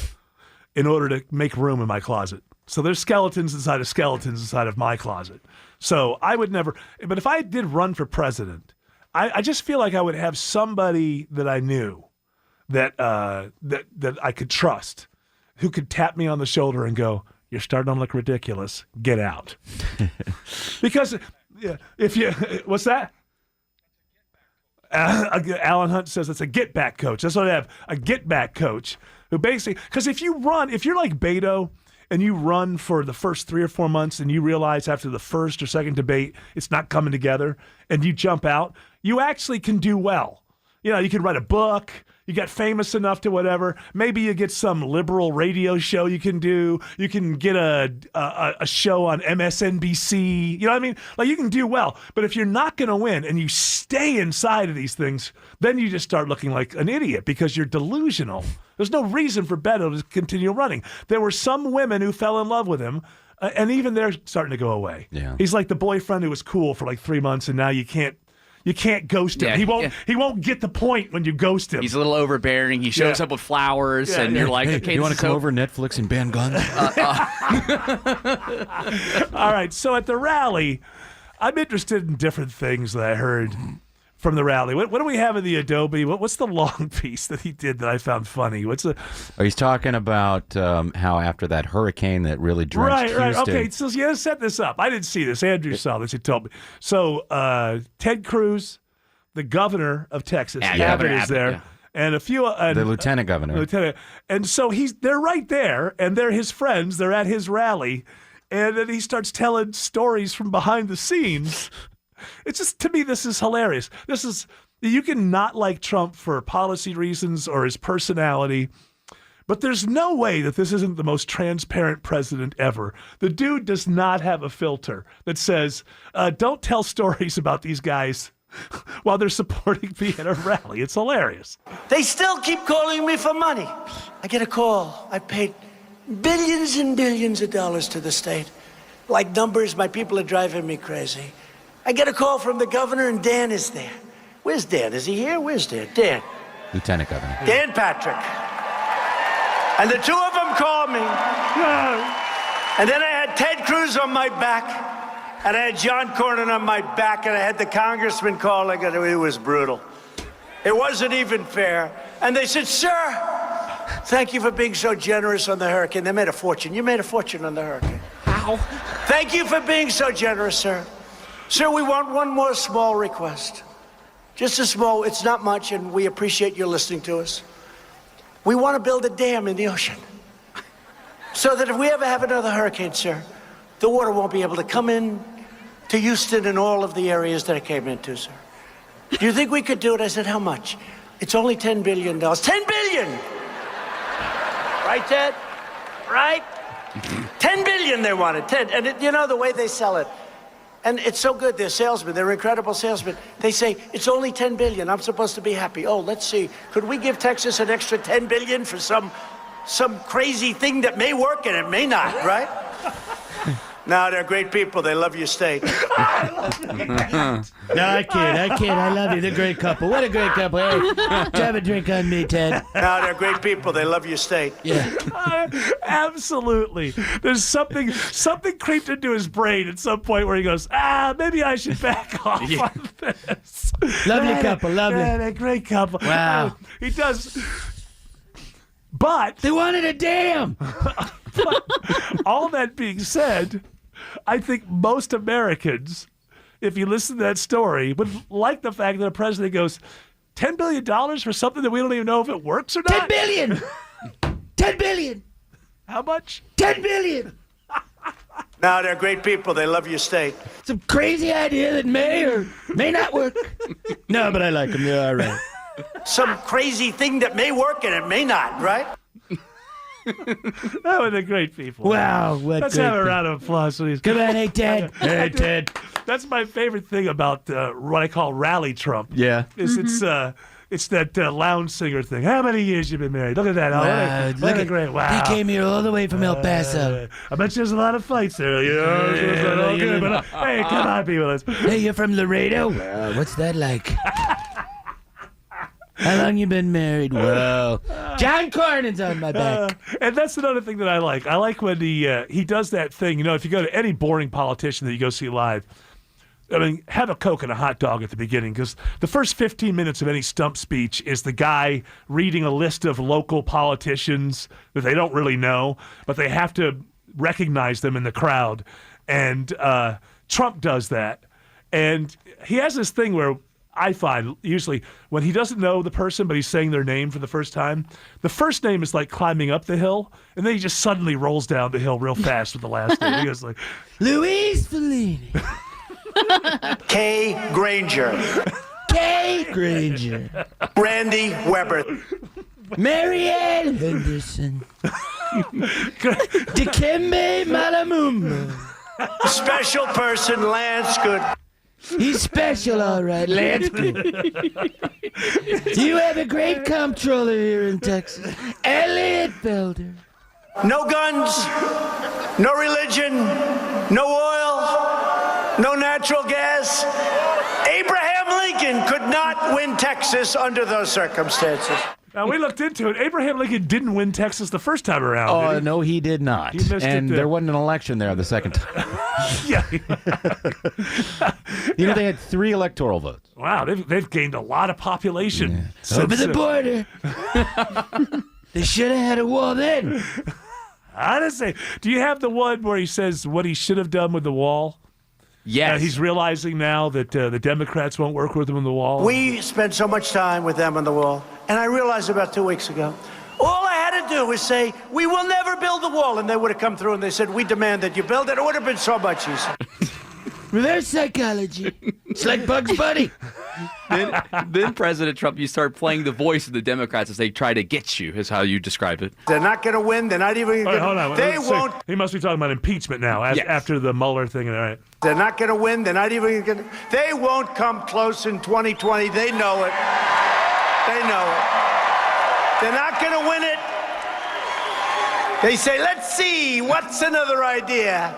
in order to make room in my closet. So there's skeletons inside of my closet. So I would never, but if I did run for president, I just feel like I would have somebody that I knew that I could trust, who could tap me on the shoulder and go, "You're starting to look ridiculous. Get out." Because if you, what's that? Alan Hunt says it's a get back coach. That's what I have, a get back coach. Who basically, because if you're like Beto and you run for the first 3 or 4 months and you realize after the first or second debate it's not coming together and you jump out, you actually can do well. You can write a book. You get famous enough to whatever. Maybe you get some liberal radio show you can do. You can get a show on MSNBC. You know what I mean? Like you can do well. But if you're not going to win and you stay inside of these things, then you just start looking like an idiot because you're delusional. There's no reason for Beto to continue running. There were some women who fell in love with him, and even they're starting to go away. Yeah. He's like the boyfriend who was cool for like 3 months, and now you can't ghost him. He won't get the point when you ghost him. He's a little overbearing. He shows up with flowers, and you're like, okay, you want to come over Netflix and ban guns? All right. So at the rally, I'm interested in different things that I heard from the rally. What do we have in the Adobe? What's the long piece that he did that I found funny? He's talking about how after that hurricane that really drenched Houston. Right. Okay, so you set this up. I didn't see this. Andrew saw this. He told me. So Ted Cruz, the governor of Texas, Abbott is there. Yeah. And a few the lieutenant governor. And so they're right there, and they're his friends. They're at his rally, and then he starts telling stories from behind the scenes. It's just, to me, this is hilarious. You can not like Trump for policy reasons or his personality, but there's no way that this isn't the most transparent president ever. The dude does not have a filter that says, don't tell stories about these guys while they're supporting me at a rally. It's hilarious. They still keep calling me for money. I get a call. I paid billions and billions of dollars to the state. Like numbers, my people are driving me crazy. I get a call from the governor, and Dan is there. Where's Dan? Is he here? Where's Dan? Dan. Lieutenant Governor. Dan Patrick. And the two of them called me. And then I had Ted Cruz on my back, and I had John Cornyn on my back, and I had the congressman calling, and it was brutal. It wasn't even fair. And they said, sir, thank you for being so generous on the hurricane. They made a fortune. You made a fortune on the hurricane. How? Thank you for being so generous, sir. Sir, we want one more small request. Just a small, it's not much, and we appreciate you listening to us. We want to build a dam in the ocean so that if we ever have another hurricane, sir, the water won't be able to come in to Houston and all of the areas that it came into, sir. Do you think we could do it? I said, how much? It's only $10 billion. $10 billion! Right, Ted? Right? 10 billion they wanted, 10. And you know the way they sell it. And it's so good, they're salesmen, they're incredible salesmen. They say, it's only 10 billion, I'm supposed to be happy. Oh, let's see, could we give Texas an extra 10 billion for some crazy thing that may work and it may not, right? No, they're great people, they love your state. No, I kid, I love you, they're a great couple. What a great couple, hey, have a drink on me, Ted. No, they're great people, they love your state. Yeah. Absolutely. There's something creeped into his brain at some point where he goes, maybe I should back off on this. Lovely couple, lovely. A great couple. Wow. He does. But they wanted a dam. All that being said, I think most Americans, if you listen to that story, would like the fact that a president goes, $10 billion for something that we don't even know if it works or not? 10 billion! 10 billion! How much? 10 billion! No, they're great people. They love your state. Some crazy idea that may or may not work. No, but I like them. They're all right. Some crazy thing that may work and it may not, right? That was the great people. Wow, what Let's have a round of applause, please. Come on, hey, Ted. Hey, Ted. That's my favorite thing about what I call Rally Trump. Yeah. It's that lounge singer thing. How many years you been married? Look at that. Wow, what a great. Wow. He came here all the way from El Paso. I bet there's a lot of fights there. Hey, come on, people. Hey, you're from Laredo? Wow, what's that like? How long you been married? Well, John Cornyn's on my back. And that's another thing that I like. I like when he does that thing. You know, if you go to any boring politician that you go see live, I mean, have a Coke and a hot dog at the beginning, because the first 15 minutes of any stump speech is the guy reading a list of local politicians that they don't really know, but they have to recognize them in the crowd. And Trump does that. And he has this thing where I find usually when he doesn't know the person, but he's saying their name for the first time, the first name is like climbing up the hill, and then he just suddenly rolls down the hill real fast with the last name. He goes like, Louise Fellini. Kay Granger. Kay Granger. Randy Weber. Marianne Henderson. Dikembe Malamumba. Special person, Lance Good. He's special, all right, Lance Good. You have a great comptroller here in Texas, Elliot Felder. No guns, no religion, no oil, no natural gas. Abraham Lincoln could not win Texas under those circumstances. Now, we looked into it. Abraham Lincoln didn't win Texas the first time around. Oh, no, he did not. He missed and it. There wasn't an election there the second time. Yeah. You know, they had 3 electoral votes. Wow, they've gained a lot of population. Over the border. They should have had a wall then. Honestly, do you have the one where he says what he should have done with the wall? Yes. He's realizing now that the Democrats won't work with him on the wall. We spent so much time with them on the wall, and I realized about 2 weeks ago, all I had to do was say, we will never build the wall, and they would have come through and they said, we demand that you build it. It would have been so much easier. Reverse psychology. It's like Bugs Bunny. Then President Trump, you start playing the voice of the Democrats as they try to get you, is how you describe it. They're not going to win. They're not even going to. Hold on. They won't. He must be talking about impeachment now after the Mueller thing. All right. They're not going to win. They're not even going to. They won't come close in 2020. They know it. They know it. They're not going to win it. They say, let's see, what's another idea?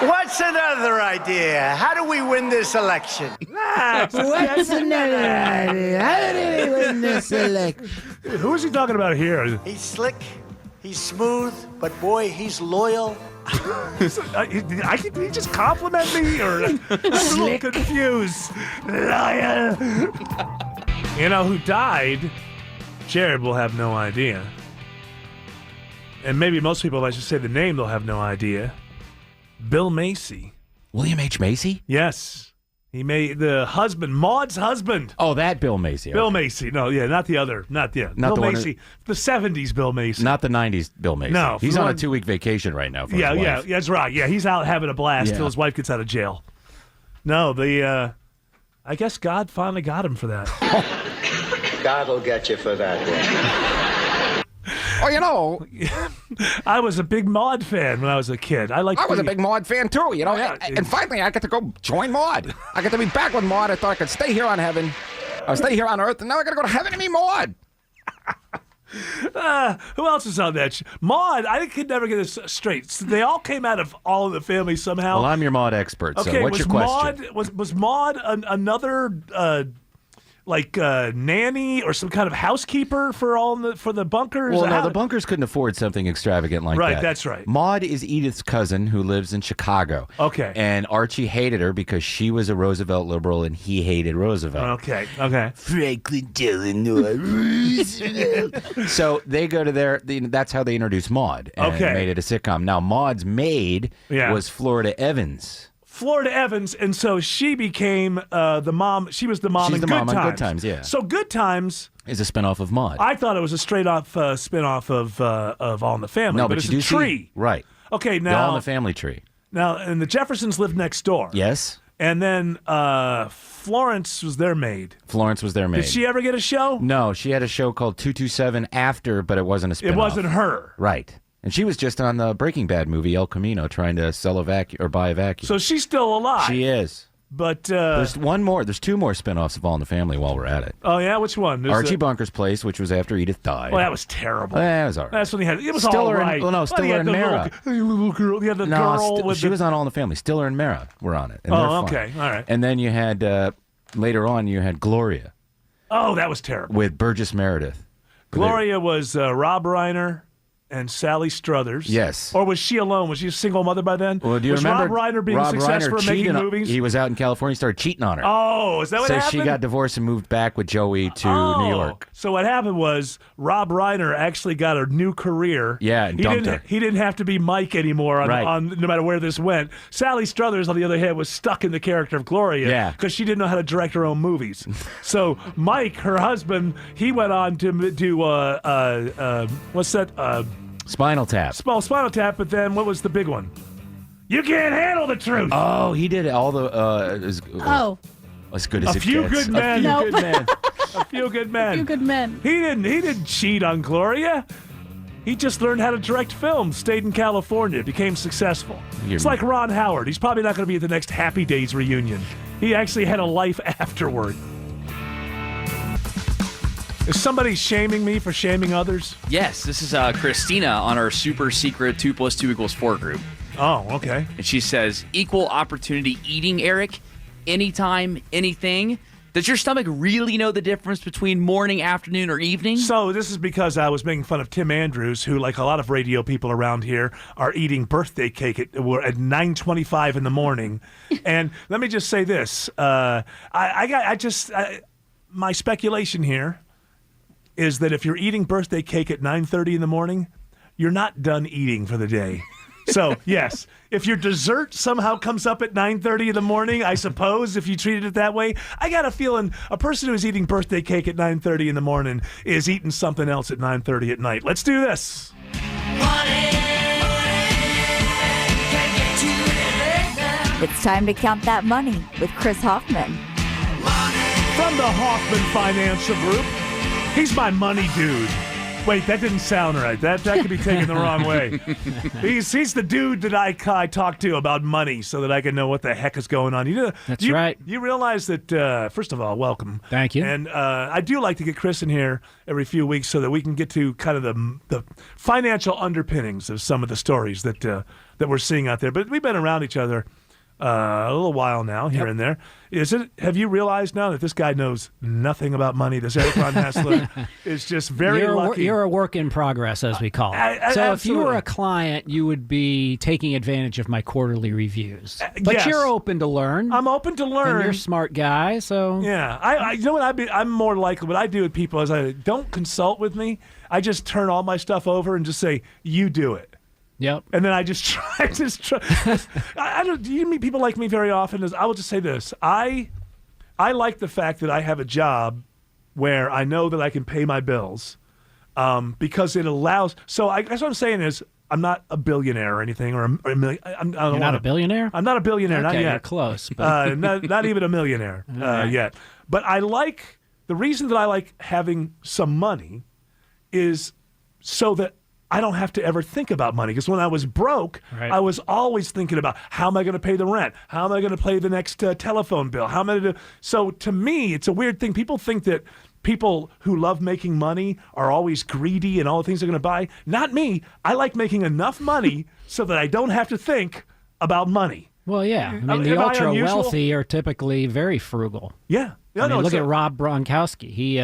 What's another idea? How do we win this election? What's another idea? How do we win this election? Who is he talking about here? He's slick, he's smooth, but boy, he's loyal. Did he just compliment me? Or I'm a little confused. Liar. You know who died? Jared will have no idea. And maybe most people, if I should say the name, they'll have no idea. Bill Macy. William H. Macy? Yes. He made the husband, Maud's husband. Oh, that Bill Macy. Bill Macy. No, not the other. Not Bill the Macy. The 70s Bill Macy. Not the 90s Bill Macy. No. He's on a 2-week vacation right now. For his wife. That's right. Yeah, he's out having a blast till his wife gets out of jail. No, I guess God finally got him for that. God will get you for that one. Oh, you know, I was a big Maude fan when I was a kid. I was a big Maude fan too, you know. And finally, I get to go join Maude. I get to be back with Maude. I thought I could stay here on heaven, or stay here on earth, and now I got to go to heaven and meet Maude. Who else is on that? Maude, I could never get this straight. So they all came out of All in the Family somehow. Well, I'm your Maude expert. So what's your question? Was Maude another? Nanny or some kind of housekeeper for the bunkers? Well, no, the bunkers couldn't afford something extravagant like that. Right, that's right. Maude is Edith's cousin who lives in Chicago. Okay. And Archie hated her because she was a Roosevelt liberal and he hated Roosevelt. Okay. Franklin Delano Roosevelt. So they go to that's how they introduced Maude and made it a sitcom. Now, Maude's maid was Florida Evans. And so she became the mom. She was the mom in Good Times. On Good Times, yeah. So Good Times is a spinoff of Maude. I thought it was a straight-off spinoff of All in the Family. No, but it's a tree. Right. Okay, now the All in the Family tree. Now, and the Jeffersons lived next door. Yes. And then Florence was their maid. Florence was their maid. Did she ever get a show? No, she had a show called 227 after, but it wasn't a spinoff. It wasn't her. Right. And she was just on the Breaking Bad movie El Camino trying to sell a vacuum or buy a vacuum. So she's still alive. She is. But there's one more. There's 2 more spinoffs of All in the Family while we're at it. Oh, yeah? Which one? Archie Bunker's Place, which was after Edith died. Well, that was terrible. That was all right. That's when he had. It was Stiller all right. Stiller and Mara. Little girl. He had the girl. She was on All in the Family. Stiller and Mara were on it. And okay. All right. And then you had, later on, you had Gloria. Oh, that was terrible. With Burgess Meredith. Gloria was Rob Reiner and Sally Struthers. Yes. Or was she alone? Was she a single mother by then? Well, do you remember Rob Reiner being successful at making movies? He was out in California. He started cheating on her. Oh, is that what happened? So she got divorced and moved back with Joey to New York. So what happened was Rob Reiner actually got a new career. Yeah, and dumped her. He didn't have to be Mike anymore on no matter where this went. Sally Struthers, on the other hand, was stuck in the character of Gloria because she didn't know how to direct her own movies. So Mike, her husband, he went on to do what's that? Spinal Tap. Spinal Tap, but then what was the big one? You Can't Handle the Truth. Oh, he did all the. As good as A Few Good Men. No. A Few Good Men. A Few Good Men. He didn't cheat on Gloria. He just learned how to direct films, stayed in California, became successful. It's like Ron Howard. He's probably not going to be at the next Happy Days reunion. He actually had a life afterward. Is somebody shaming me for shaming others? Yes, this is Christina on our super secret 2 + 2 = 4 group. Oh, okay. And she says, equal opportunity eating, Eric. Anytime, anything. Does your stomach really know the difference between morning, afternoon, or evening? So this is because I was making fun of Tim Andrews, who, like a lot of radio people around here, are eating birthday cake at 9:25 in the morning. And let me just say this: my speculation here is that if you're eating birthday cake at 9:30 in the morning, you're not done eating for the day. So, yes, if your dessert somehow comes up at 9:30 in the morning, I suppose, if you treated it that way, I got a feeling a person who's eating birthday cake at 9:30 in the morning is eating something else at 9:30 at night. Let's do this. It's time to count that money with Chris Hoffman. From the Hoffman Financial Group, he's my money dude. Wait, that didn't sound right. That could be taken the wrong way. He's the dude that I talk to about money so that I can know what the heck is going on. That's right. You realize that, first of all, welcome. Thank you. And I do like to get Chris in here every few weeks so that we can get to kind of the financial underpinnings of some of the stories that we're seeing out there. But we've been around each other a little while now, here and there. Have you realized now that this guy knows nothing about money? This Eric Von Haessler is just very lucky. You're a work in progress, as we call it. So if you were a client, you would be taking advantage of my quarterly reviews. But yes. You're open to learn. I'm open to learn. And you're a smart guy, so... Yeah. You know what? I'm more likely, what I do with people is I don't consult with me. I just turn all my stuff over and just say, you do it. Yep. And then I just try. I don't. Do you meet people like me very often? I will just say this: I like the fact that I have a job where I know that I can pay my bills, because it allows. So I guess what I'm saying is I'm not a billionaire or anything, or a million. You're not a billionaire? I'm not a billionaire. Okay, not yet. You're close. But... not even a millionaire yet. But the reason that I like having some money is so that I don't have to ever think about money, because when I was broke, I was always thinking about how am I going to pay the rent? How am I going to pay the next telephone bill? How am I going to? So to me, it's a weird thing. People think that people who love making money are always greedy and all the things they're going to buy. Not me. I like making enough money so that I don't have to think about money. Well, yeah. I mean, the ultra wealthy are typically very frugal. Yeah. I mean, look at Rob Gronkowski. He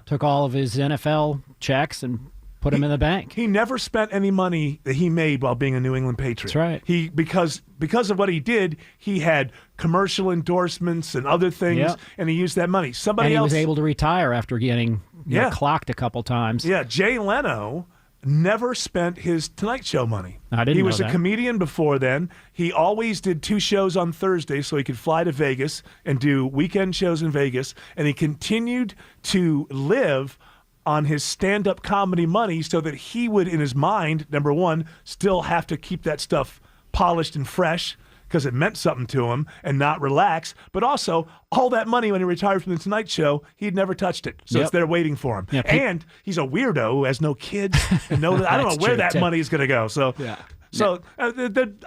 took all of his NFL checks and put him in the bank. He never spent any money that he made while being a New England Patriot. That's right. Because of what he did, he had commercial endorsements and other things, and he used that money. He was able to retire after getting clocked a couple times. Yeah, Jay Leno never spent his Tonight Show money. I didn't know that. He was a comedian before then. He always did 2 shows on Thursday so he could fly to Vegas and do weekend shows in Vegas, and he continued to live on his stand-up comedy money so that he would, in his mind, number one, still have to keep that stuff polished and fresh because it meant something to him, and not relax. But also, all that money when he retired from the Tonight Show, he'd never touched it. So it's there waiting for him. And he's a weirdo who has no kids. And I don't know where that money is going to go. So,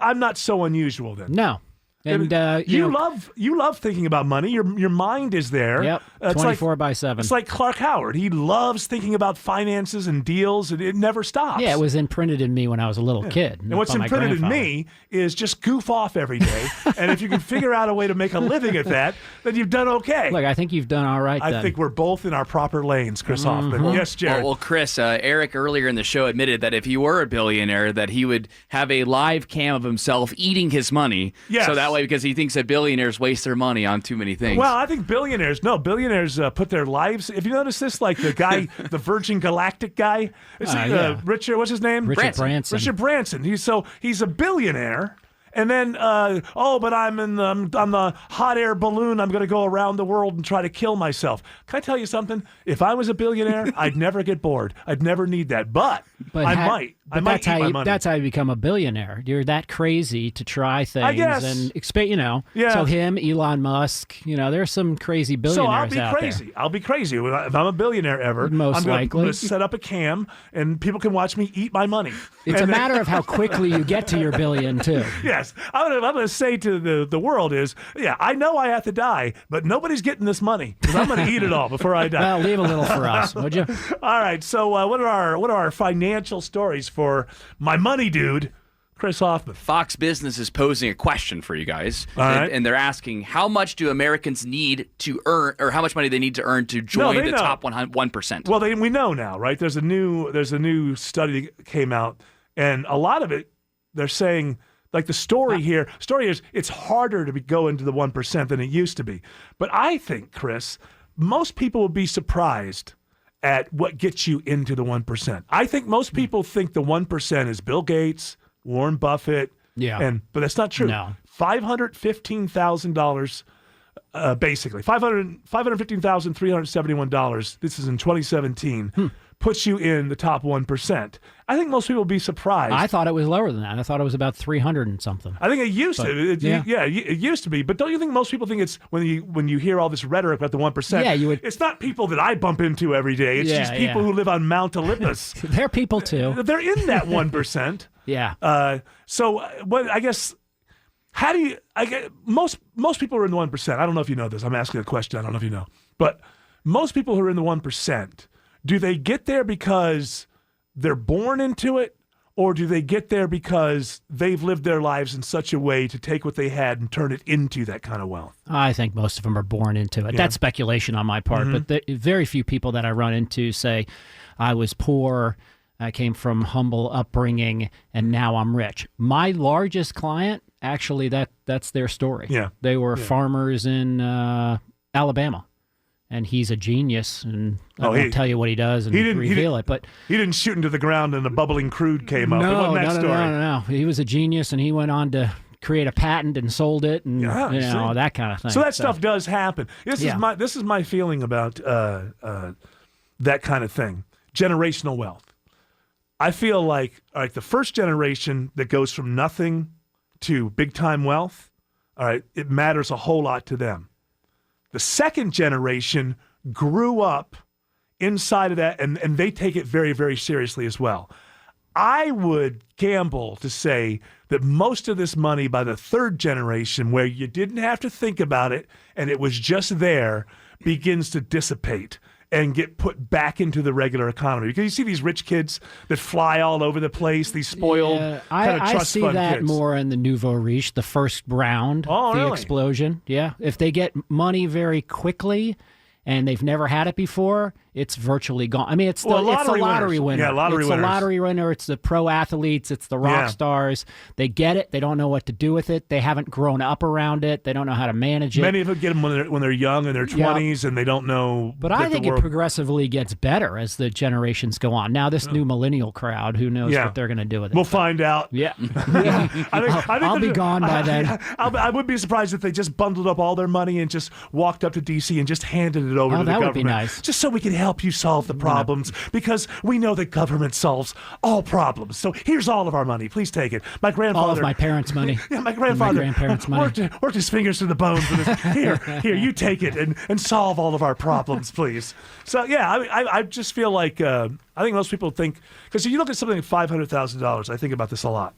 I'm not so unusual then. No. And you love thinking about money. Your mind is there. Yep. 24/7. It's like Clark Howard. He loves thinking about finances and deals, and it never stops. Yeah, it was imprinted in me when I was a little kid. And what's imprinted in me is just goof off every day. And if you can figure out a way to make a living at that, then you've done okay. Look, I think you've done all right. I think we're both in our proper lanes, Chris Hoffman. Yes, Jared. Well, Chris, Eric earlier in the show admitted that if he were a billionaire, that he would have a live cam of himself eating his money. Yes. So that way, because he thinks that billionaires waste their money on too many things. Well, I think billionaires put their lives. If you notice this, like the guy, the Virgin Galactic guy, Richard, what's his name? Richard Branson. Richard Branson. He's a billionaire. And then, but I'm the hot air balloon. I'm going to go around the world and try to kill myself. Can I tell you something? If I was a billionaire, I'd never get bored. I'd never need that. But I might. But that's how you become a billionaire. You're that crazy to try things. I guess. And expect, So him, Elon Musk, there's some crazy billionaires out there. I'll be crazy. If I'm a billionaire ever, Most likely. I'm going to set up a cam and people can watch me eat my money. It's a matter of how quickly you get to your billion, too. Yes. I'm going to say to the world is, I know I have to die, but nobody's getting this money because I'm going to eat it all before I die. Well, leave a little for us, would you? All right. So what are our financial stories for my money dude, Chris Hoffman. Fox Business is posing a question for you guys. All right. And they're asking, how much do Americans need to earn, or how much money they need to earn to join the top 1%? Well, we know now, right? There's a new study that came out, and a lot of it, they're saying, like the story is it's harder to go into the 1% than it used to be. But I think, Chris, most people will be surprised at what gets you into the 1%. I think most people think the 1% is Bill Gates, Warren Buffett, but that's not true. No. $515,000, basically $515,371. This is in 2017. Puts you in the top 1%. I think most people will be surprised. I thought it was lower than that. I thought it was about 300 and something. I think it used to. It used to be. But don't you think most people think it's when you hear all this rhetoric about the 1%? Yeah, It's not people that I bump into every day. It's just people who live on Mount Olympus. They're people too. They're in that 1%. Yeah. So what I guess. How do you? Most people are in the 1%. I don't know if you know this. I'm asking a question. I don't know if you know. But most people who are in the 1%. Do they get there because they're born into it, or do they get there because they've lived their lives in such a way to take what they had and turn it into that kind of wealth? I think most of them are born into it. Yeah. That's speculation on my part, but very few people that I run into say, I was poor, I came from humble upbringing, and now I'm rich. My largest client, actually, that's their story. Yeah. They were farmers in Alabama. And he's a genius, and I won't tell you what he does and reveal it. But he didn't shoot into the ground and a bubbling crude came up. No. He was a genius, and he went on to create a patent and sold it, and that kind of thing. So that stuff does happen. This is my feeling about that kind of thing. Generational wealth. I feel like the first generation that goes from nothing to big time wealth, it matters a whole lot to them. The second generation grew up inside of that, and they take it very, very seriously as well. I would gamble to say that most of this money by the third generation, where you didn't have to think about it and it was just there, begins to dissipate and get put back into the regular economy. Because you see these rich kids that fly all over the place, these spoiled kind of trust fund kids. I see that more in the nouveau riche, the first round, the explosion. Yeah. If they get money very quickly and they've never had it before, it's virtually gone. I mean, it's the lottery winner. Yeah, lottery winners. It's the lottery winner. It's the pro athletes. It's the rock stars. They get it. They don't know what to do with it. They haven't grown up around it. They don't know how to manage it. Many of them get them when they're young, in their 20s, and they don't know. But I think it progressively gets better as the generations go on. Now, this new millennial crowd, who knows what they're going to do with it? We'll find out. Yeah. I'll be gone by then. I would be surprised if they just bundled up all their money and just walked up to D.C. and just handed it over to the government. That would be nice. Just so we can help you solve the problems, because we know that government solves all problems. So here's all of our money. Please take it. My grandfather. All of my parents' money. Yeah, my grandfather. My grandparents' money. Worked his fingers to the bone for this. Here, you take it and solve all of our problems, please. So, I just feel like I think most people think, because if you look at something like $500,000, I think about this a lot.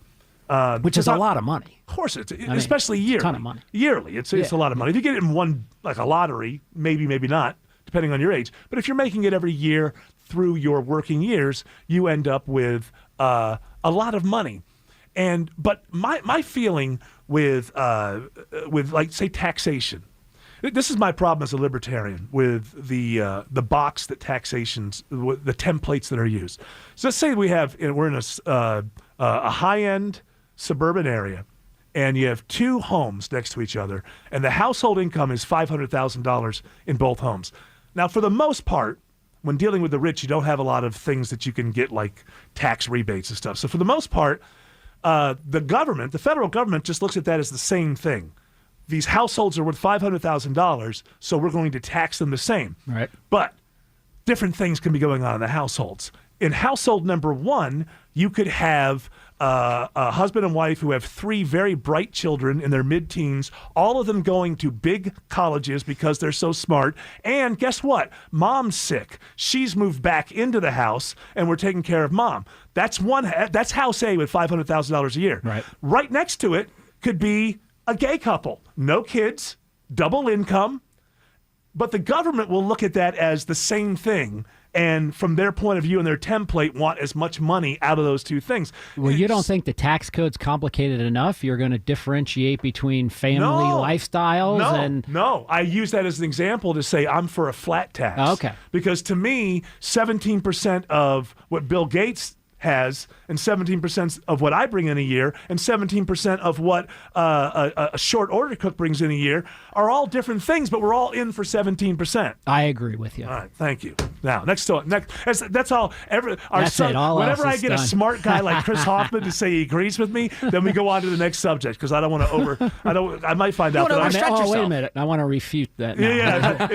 Which is a lot of money. Of course, especially yearly. It's a ton of money. Yearly, it's a lot of money. If you get it in one, like a lottery, maybe not, depending on your age. But if you're making it every year through your working years, you end up with a lot of money. But my feeling with like, say, taxation. This is my problem as a libertarian with the box that taxations, the templates that are used. So let's say we're in a high-end suburban area, and you have two homes next to each other, and the household income is $500,000 in both homes. Now, for the most part, when dealing with the rich, you don't have a lot of things that you can get, like tax rebates and stuff. So for the most part, the federal government just looks at that as the same thing. These households are worth $500,000, so we're going to tax them the same. Right. But different things can be going on in the households. In household number one, you could have a husband and wife who have three very bright children in their mid-teens, all of them going to big colleges because they're so smart. And guess what? Mom's sick. She's moved back into the house, and we're taking care of mom. That's house A with $500,000 a year. Right. Right next to it could be a gay couple. No kids, double income. But the government will look at that as the same thing and from their point of view and their template want as much money out of those two things. Well, you don't think the tax code's complicated enough? You're going to differentiate between family lifestyles and... No, I use that as an example to say I'm for a flat tax. Okay. Because to me, 17% of what Bill Gates has, and 17% of what I bring in a year, and 17% of what a short order cook brings in a year are all different things, but we're all in for 17%. I agree with you. All right, thank you. Now, that's all. That's all. Whenever I get a smart guy like Chris Hoffman to say he agrees with me, then we go on to the next subject because I don't want to I might find out that wait a minute. I want to refute that. Now. Yeah.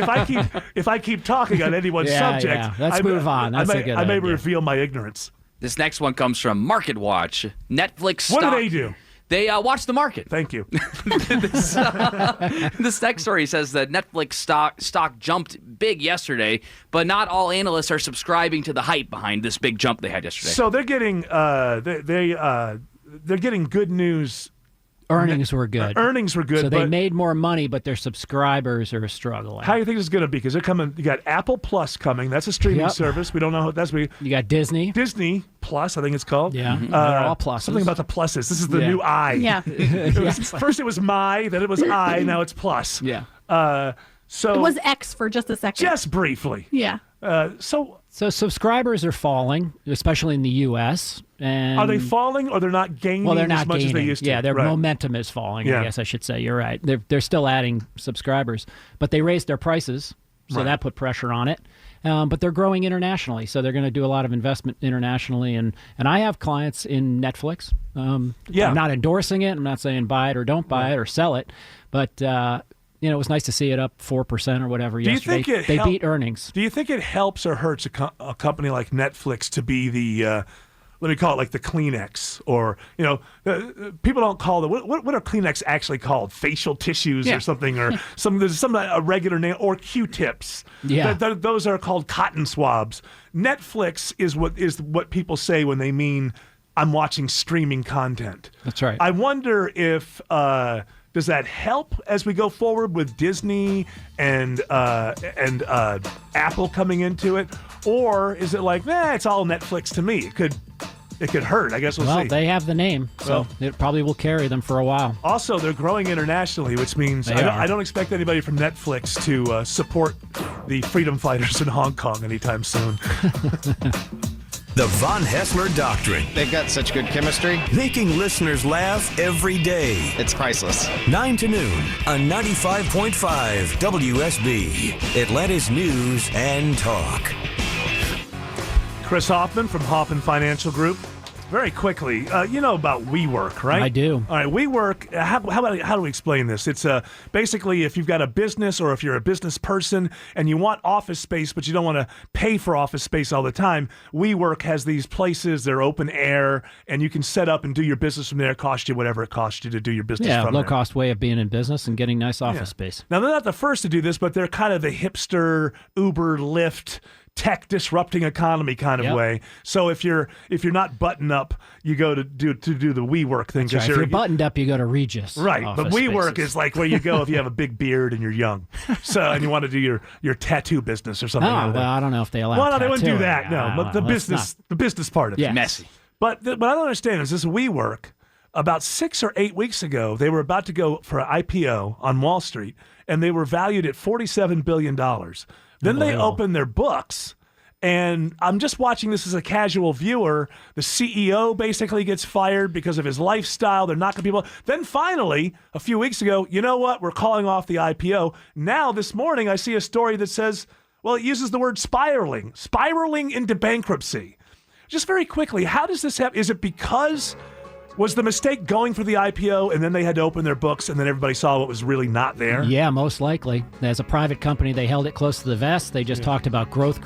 If I keep talking on any one subject, let's move on. I may reveal my ignorance. This next one comes from Market Watch. Netflix stock. What do they do? They watch the market. Thank you. This next story says that Netflix stock jumped big yesterday, but not all analysts are subscribing to the hype behind this big jump they had yesterday. So they're getting they're getting good news. Earnings were good. So they made more money, but their subscribers are struggling. How do you think it's going to be? Because they're coming. You got Apple Plus coming. That's a streaming service. We don't know what that's. You got Disney. Disney Plus, I think it's called. Yeah, they're all pluses. Something about the pluses. This is the new I. Yeah. First it was my, then it was I, now it's plus. Yeah. So it was X for just a second. Just briefly. Yeah. So subscribers are falling, especially in the U.S. And are they falling, or they're not gaining as much as they used to? Yeah, their momentum is falling. I guess I should say. You're right. They're still adding subscribers, but they raised their prices, so that put pressure on it. But they're growing internationally, so they're going to do a lot of investment internationally. And I have clients in Netflix. I'm not endorsing it. I'm not saying buy it or don't buy it or sell it, but. It was nice to see it up 4% or whatever yesterday. They beat earnings. Do you think it helps or hurts a company like Netflix to be the, let me call it like the Kleenex, or, people don't call them, what are Kleenex actually called? Facial tissues or something, or there's a regular name, or Q-tips. Yeah. Those are called cotton swabs. Netflix is what people say when they mean I'm watching streaming content. That's right. I wonder if... does that help as we go forward with Disney and Apple coming into it, or is it like, it's all Netflix to me? It could hurt. I guess we'll see. Well, they have the name, so it probably will carry them for a while. Also, they're growing internationally, which means I don't expect anybody from Netflix to support the freedom fighters in Hong Kong anytime soon. The Von Haessler Doctrine. They've got such good chemistry. Making listeners laugh every day. It's priceless. 9 to noon on 95.5 WSB. Atlanta's News and Talk. Chris Hoffman from Hoffman Financial Group. Very quickly, you know about WeWork, right? I do. All right, WeWork, how do we explain this? It's basically if you've got a business or if you're a business person and you want office space but you don't want to pay for office space all the time, WeWork has these places, they're open air, and you can set up and do your business from there. It costs you whatever it costs you to do your business from there. Low-cost way of being in business and getting nice office space. Now, they're not the first to do this, but they're kind of the hipster, Uber, Lyft, tech disrupting economy kind of way. So if you're not buttoned up, you go to do the WeWork thing. Right. If you're buttoned up, you go to Regis. Right, but WeWork is like where you go if you have a big beard and you're young, and you want to do your tattoo business or something. Well, I don't know if they allow. Well, no, they wouldn't do that. No, but the business part of it. Messy. But what I don't understand is this WeWork. About 6 or 8 weeks ago, they were about to go for an IPO on Wall Street, and they were valued at $47 billion. Then they opened their books, and I'm just watching this as a casual viewer. The CEO basically gets fired because of his lifestyle. They're knocking people. Then finally, a few weeks ago, you know what? We're calling off the IPO. Now, this morning, I see a story that says, well, it uses the word spiraling into bankruptcy. Just very quickly, how does this happen? Is it because... Was the mistake going for the IPO and then they had to open their books and then everybody saw what was really not there? Yeah, most likely. As a private company, they held it close to the vest. They just talked about growth,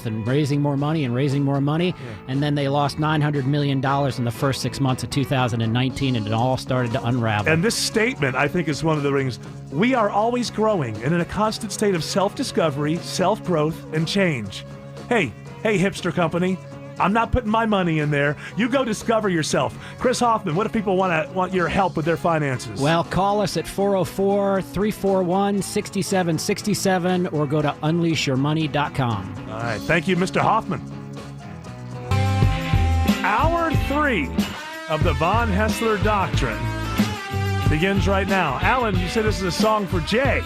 and raising more money. And then they lost $900 million in the first 6 months of 2019, and it all started to unravel. And this statement, I think, is one of the rings. We are always growing and in a constant state of self-discovery, self-growth, and change. Hey, hipster company. I'm not putting my money in there. You go discover yourself. Chris Hoffman, what if people want your help with their finances? Well, call us at 404-341-6767 or go to unleashyourmoney.com. All right. Thank you, Mr. Hoffman. Hour 3 of the Von Haessler Doctrine begins right now. Alan, you said this is a song for Jay.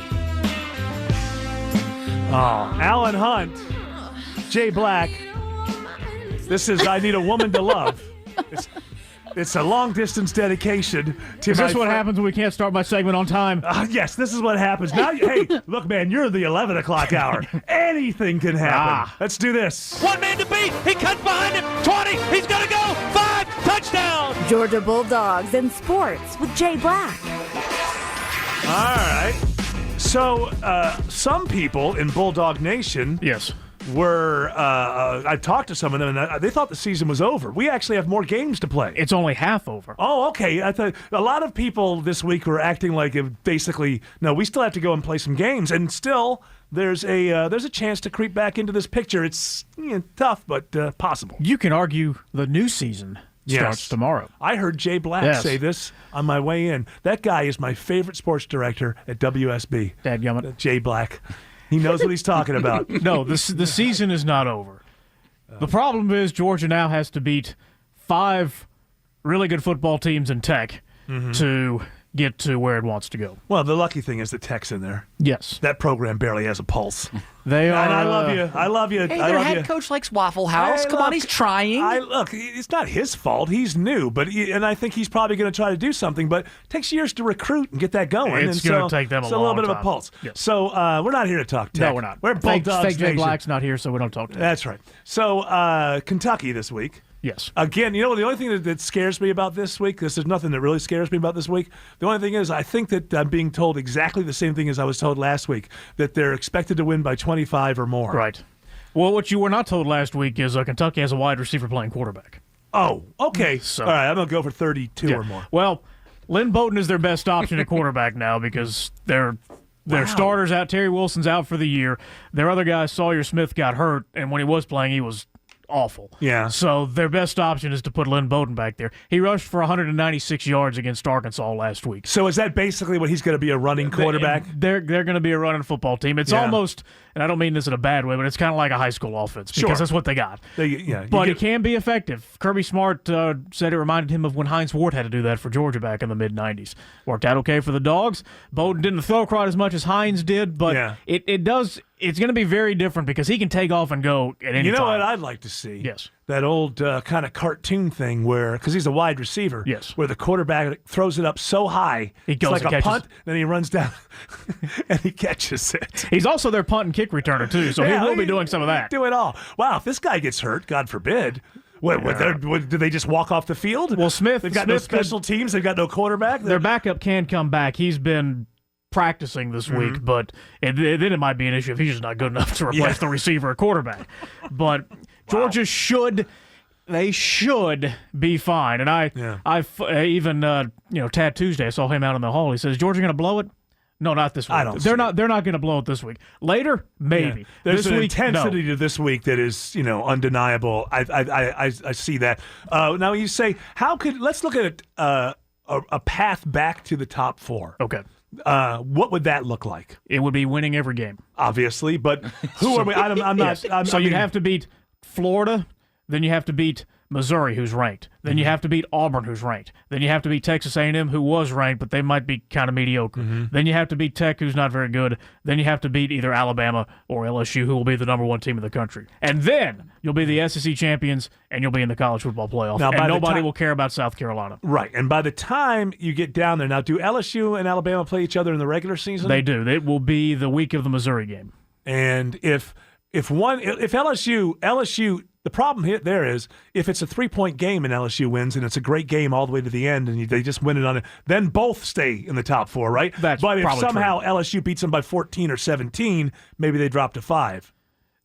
Oh, Alan Hunt, Jay Black. This is I Need a Woman to Love. It's a long-distance dedication to. Is this what happens when we can't start my segment on time? Yes, this is what happens. Now, hey, look, man, you're the 11 o'clock hour. Anything can happen. Let's do this. One man to beat. He cuts behind him. 20. He's going to go. 5. Touchdown. Georgia Bulldogs and sports with Jay Black. All right. So, some people in Bulldog Nation. Yes. I talked to some of them, and they thought the season was over. We actually have more games to play. It's only half over. Oh, okay. I thought a lot of people this week were acting like basically, no, we still have to go and play some games, and still there's a chance to creep back into this picture. It's tough, but possible. You can argue the new season starts tomorrow. I heard Jay Black say this on my way in. That guy is my favorite sports director at WSB. Dadgummit. Jay Black. He knows what he's talking about. No, the season is not over. The problem is Georgia now has to beat 5 really good football teams in Tech to get to where it wants to go. Well, the lucky thing is the Tech's in there. Yes. That program barely has a pulse. They are. And I love you. I love you. Hey, their head coach likes Waffle House. Come on, he's trying. Look, it's not his fault. He's new, and I think he's probably going to try to do something. But it takes years to recruit and get that going. It's going to take them a long time. So a little bit of a pulse. Yes. So we're not here to talk Tech. No, we're not. We're Bulldogs Fake Jay Nation. Black's not here, so we don't talk to him. That's right. So Kentucky this week. Yes. Again, the only thing that scares me about this week, there's nothing that really scares me about this week. The only thing is I think that I'm being told exactly the same thing as I was told last week, that they're expected to win by 25 or more. Right. Well, what you were not told last week is Kentucky has a wide receiver playing quarterback. Oh, okay. So, all right, I'm going to go for 32 or more. Well, Lynn Bowden is their best option at quarterback now because their starter's out. Terry Wilson's out for the year. Their other guy, Sawyer Smith, got hurt, and when he was playing, he was awful. Yeah. So their best option is to put Lynn Bowden back there. He rushed for 196 yards against Arkansas last week. So is that basically what he's going to be, a running quarterback? They're going to be a running football team. It's almost, and I don't mean this in a bad way, but it's kind of like a high school offense because that's what they got. But it can be effective. Kirby Smart said it reminded him of when Heinz Ward had to do that for Georgia back in the mid-'90s. Worked out okay for the Dogs. Bowden didn't throw quite as much as Heinz did, but it does. It's going to be very different because he can take off and go at any time. You know what I'd like to see? Yes. That old kind of cartoon thing because he's a wide receiver. Yes. Where the quarterback throws it up so high, he goes it's like and a catches. punt, then he runs down and he catches it. He's also their punt and kick returner, too, so he will be doing some of that. Do it all. Wow, if this guy gets hurt, God forbid, do they just walk off the field? Well, They've got no special teams. They've got no quarterback. Their backup can come back. He's been practicing this week, but then it might be an issue if he's just not good enough to replace the receiver or quarterback. But Georgia should be fine. And I even Tad Tuesday, I saw him out in the hall. He says, "Georgia going to blow it?" No, not this week. They're not going to blow it this week. Later, maybe. Yeah. There's this an week, intensity to this week that is, undeniable. I see that. Now you say, let's look at a path back to the top 4. Okay. What would that look like? It would be winning every game, obviously. But who are we? I'm not. You'd have to beat Florida, then you have to beat Missouri, who's ranked. Then you have to beat Auburn, who's ranked. Then you have to beat Texas A&M, who was ranked, but they might be kind of mediocre. Then you have to beat Tech, who's not very good. Then you have to beat either Alabama or LSU, who will be the number 1 team in the country. And then you'll be the SEC champions, and you'll be in the college football playoff. Now, and nobody will care about South Carolina. Right. And by the time you get down there, now, do LSU and Alabama play each other in the regular season? They do. It will be the week of the Missouri game. And if LSU, the problem there is if it's a 3-point game and LSU wins and it's a great game all the way to the end and they just win it on it, then both stay in the top 4, right? But if somehow LSU beats them by 14 or 17, maybe they drop to 5.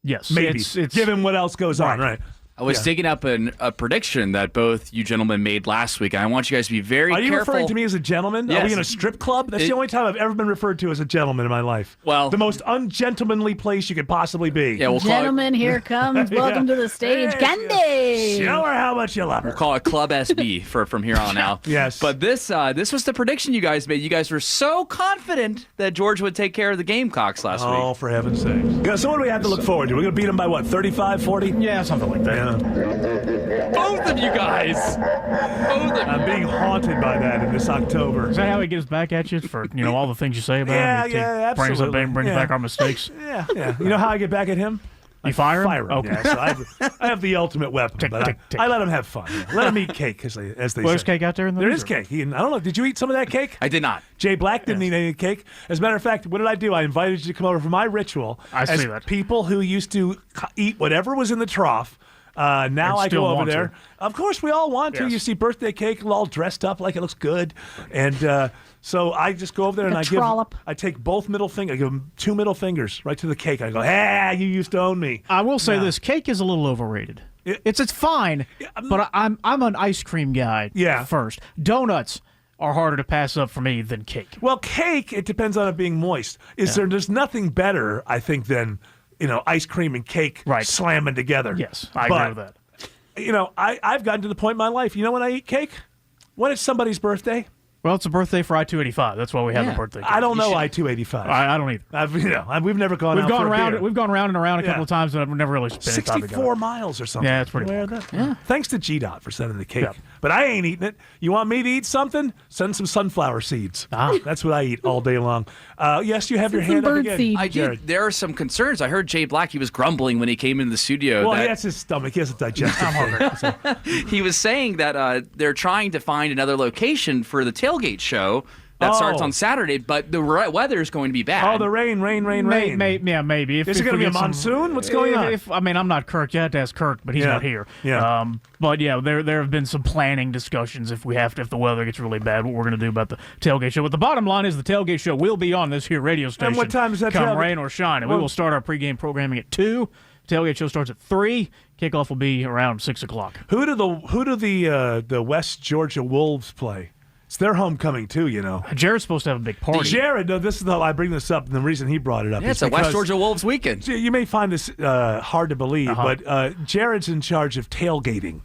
Yes. Maybe. It's given what else goes on, right? I was digging up a prediction that both you gentlemen made last week, and I want you guys to be very careful. Are you referring to me as a gentleman? Yes. Are we in a strip club? That's the only time I've ever been referred to as a gentleman in my life. Well, the most ungentlemanly place you could possibly be. Yeah, Gentlemen, here comes. Welcome to the stage, Candy. Show her how much you love her. We'll call it Club SB from here on out. Yes. But this was the prediction you guys made. You guys were so confident that Georgia would take care of the Gamecocks last week. Oh, for heaven's sakes. Yeah, so what do we have to look forward to? We're going to beat them by what, 35, 40? Yeah, something like that. Yeah. Both of you guys. Both of you. I'm being haunted by that in this October. Is that how he gets back at you for all the things you say about him? Yeah, absolutely. Brings back our mistakes. Yeah. You know how I get back at him? You fire him? Fire him. Okay. Yeah, so I have the ultimate weapon, but I let him have fun. Yeah. Let him eat cake, as they say. There's cake out there in the There is cake. I don't know. Did you eat some of that cake? I did not. Jay Black didn't eat any cake. As a matter of fact, what did I do? I invited you to come over for my ritual. I see that. People who used to eat whatever was in the trough. Now I go over there. Of course, we all want to. Yes. You see birthday cake all dressed up like it looks good. And so I just go over there and I take both middle fingers. I give them 2 middle fingers right to the cake. I go, you used to own me. I will say this. Cake is a little overrated. It's fine, but I'm an ice cream guy first. Donuts are harder to pass up for me than cake. Well, cake, it depends on it being moist. There's nothing better, I think, than ice cream and cake slamming together. Yes, I agree with that. I've gotten to the point in my life, when I eat cake? When it's somebody's birthday. Well, it's a birthday for I-285. That's why we have the birthday cake. I don't know I-285. I don't either. We've never gone out for a beer. We've gone round and around a couple of times, but I've never really spent time together. 64 miles or something. Yeah, it's pretty long. Yeah. Thanks to GDOT for sending the cake. Yeah. But I ain't eating it. You want me to eat something? Send some sunflower seeds. That's what I eat all day long. Yes, you have your hand up again. I do. There are some concerns. I heard Jay Black, he was grumbling when he came into the studio. Well, that's his stomach. He has a digestive thing. He was saying that they're trying to find another location for the tailgate show that starts on Saturday, but the weather is going to be bad. Oh, the rain. Maybe. Is it going to be a monsoon? What's going on? I'm not Kirk. You have to ask Kirk, but he's not here. Yeah. But there have been some planning discussions if the weather gets really bad, what we're going to do about the tailgate show. But the bottom line is the tailgate show will be on this here radio station. And what time is that? Come rain or shine. And we will start our pregame programming at 2. Tailgate show starts at 3. Kickoff will be around 6 o'clock. Who do the West Georgia Wolves play? It's their homecoming too, Jared's supposed to have a big party. Jared, no, this is I bring this up, and the reason he brought it up. Yeah, it's a West Georgia Wolves weekend. You may find this hard to believe, but Jared's in charge of tailgating.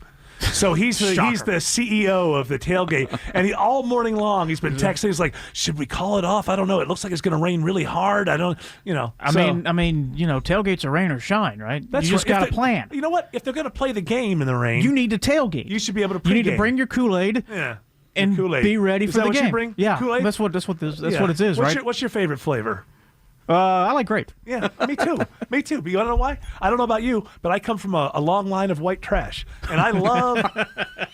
So he's the CEO of the tailgate, and all morning long he's been texting. He's like, "Should we call it off? I don't know. It looks like it's going to rain really hard. I don't, I mean, tailgates are rain or shine, right? That's you just got to plan. You know what? If they're going to play the game in the rain, you need to tailgate. You should be able to. Pregame. You need to bring your Kool-Aid. Yeah. And Kool-Aid. be ready for the game. What you bring? Yeah, Kool-Aid? that's what it is, right? What's your favorite flavor? I like grape. Yeah, me too. Me too. But you want to know why? I don't know about you, but I come from a long line of white trash, and I love.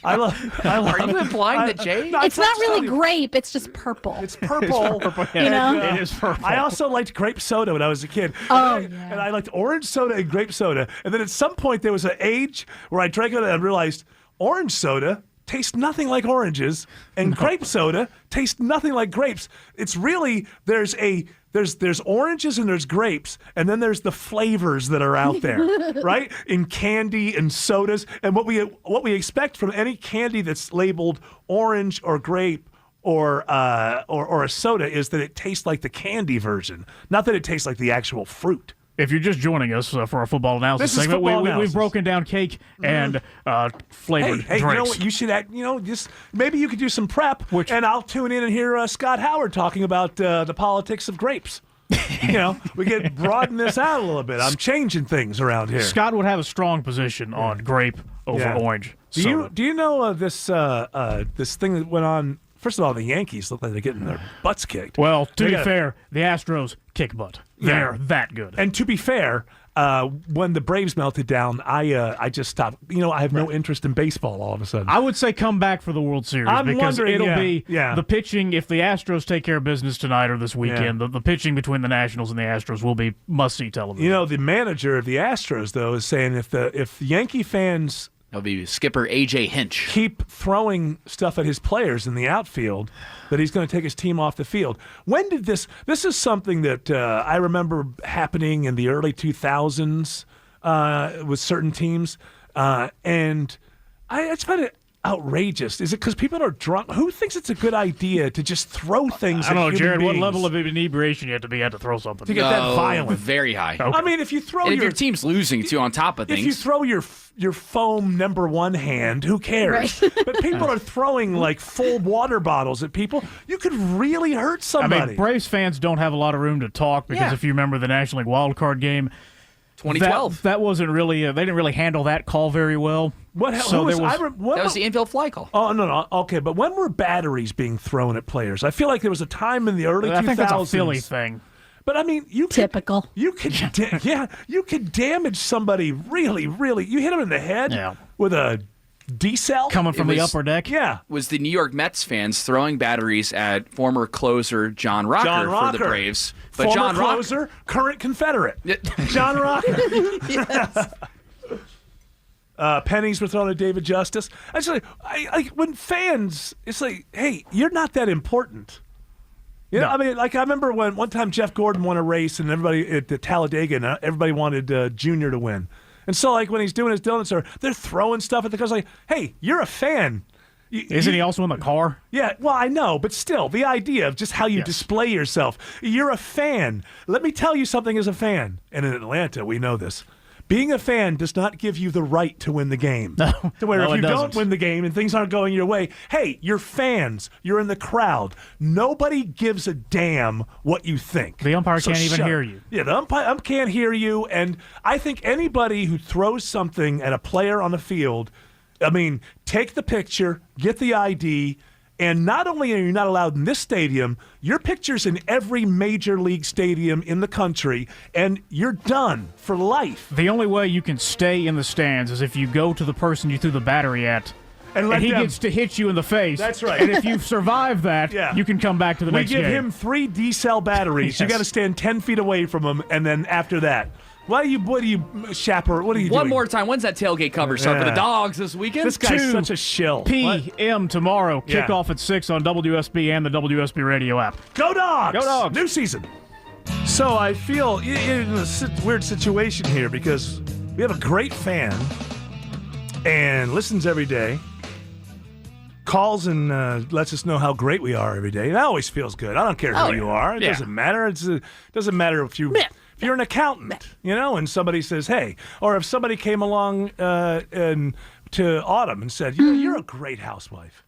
Are you implying that Jay? No, it's not really grape. It's just purple. It's purple. It is purple. I also liked grape soda when I was a kid. And I liked orange soda and grape soda. And then at some point there was an age where I drank it and I realized orange soda tastes nothing like oranges, and grape soda tastes nothing like grapes. It's really there's oranges and there's grapes, and then there's the flavors that are out there, right? In candy and sodas, and what we expect from any candy that's labeled orange or grape or a soda is that it tastes like the candy version, not that it tastes like the actual fruit. If you're just joining us for our football analysis segment, we've broken down cake and flavored drinks. You know what? You should act, just maybe you could do some prep, and I'll tune in and hear Scott Howard talking about the politics of grapes. We could broaden this out a little bit. I'm changing things around here. Scott would have a strong position on grape over orange. Do you know this thing that went on? First of all, the Yankees look like they're getting their butts kicked. Well, to be fair, the Astros kick butt. They're that good. And to be fair, when the Braves melted down, I just stopped. I have no interest in baseball all of a sudden. I would say come back for the World Series because it'll be the pitching. If the Astros take care of business tonight or this weekend, the pitching between the Nationals and the Astros will be must-see television. The manager of the Astros, though, is saying if Yankee fans... That'll be skipper A.J. Hinch. Keep throwing stuff at his players in the outfield, that he's going to take his team off the field. When did this is something that I remember happening in the early 2000s with certain teams. And I just find it outrageous. Is it because people are drunk? Who thinks it's a good idea to just throw things? I don't know, Jared. Beings? What level of inebriation you have to be at to throw something to get that violent? Very high. Okay. I mean, if you throw if your team's losing too, on top of things, if you throw your foam number one hand, who cares? Right. But people are throwing like full water bottles at people. You could really hurt somebody. I mean, Braves fans don't have a lot of room to talk because if you remember the National League wild card game. 2012. That wasn't really. They didn't really handle that call very well. That was the infield fly call. Oh no, okay. But when were batteries being thrown at players? I feel like there was a time in the early 2000s. I think that's a Philly thing. But I mean, you could damage somebody really, really. You hit them in the head with a D-cell coming from the upper deck. Yeah, was the New York Mets fans throwing batteries at former closer John Rocker for the Braves? But former closer, current Confederate, John Rocker. Yes. Pennies were thrown at David Justice. Actually, when fans, it's like, hey, you're not that important. You know, I mean, like I remember when one time Jeff Gordon won a race and everybody at the Talladega, and everybody wanted Junior to win. And so, like, when he's doing his donuts, they're throwing stuff at the car. Like, hey, you're a fan. Isn't he also in the car? Yeah, well, I know, but still, the idea of just how you display yourself. You're a fan. Let me tell you something as a fan. And in Atlanta, we know this. Being a fan does not give you the right to win the game. No, to where if you don't win the game and things aren't going your way, hey, you're fans. You're in the crowd. Nobody gives a damn what you think. The umpire can't even hear you. Yeah, the umpire can't hear you. And I think anybody who throws something at a player on the field, I mean, take the picture, get the ID, and not only are you not allowed in this stadium, your picture's in every major league stadium in the country, and you're done for life. The only way you can stay in the stands is if you go to the person you threw the battery at, and he gets to hit you in the face. That's right. And if you survive that, you can come back to the next game. We give him 3 D-cell batteries. Yes. You got to stand 10 feet away from him, and then after that. What are you chaperone? What are you doing? One more time. When's that tailgate cover start for the Dogs this weekend? This guy's such a shill. p.m. tomorrow. Kickoff at 6 on WSB and the WSB radio app. Go Dogs! Go Dogs! New season. So I feel in a weird situation here because we have a great fan and listens every day, calls and lets us know how great we are every day. That always feels good. I don't care who you are. It doesn't matter. It doesn't matter if you... If you're an accountant, and somebody says, hey, or if somebody came along to Autumn and said, you're a great housewife.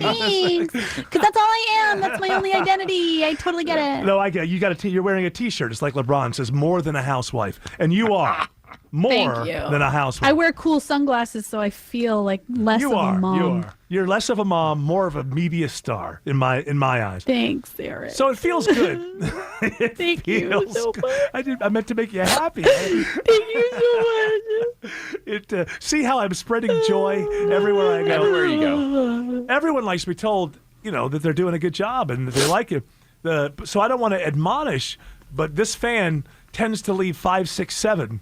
Thanks. Because that's all I am. That's my only identity. I totally get it. No, I get it. You got you're wearing a T-shirt. It's like LeBron says, more than a housewife. And you are. More than a housewife. I wear cool sunglasses, so I feel like less of a mom. You are. You're less of a mom, more of a media star in my eyes. Thanks, Eric. So it feels good. Thank you so much. I meant to make you happy. Thank you so much. See how I'm spreading joy everywhere I go. Everywhere you go. Everyone likes to be told, that they're doing a good job and that they like it. So I don't want to admonish, but this fan tends to leave 5, 6, 7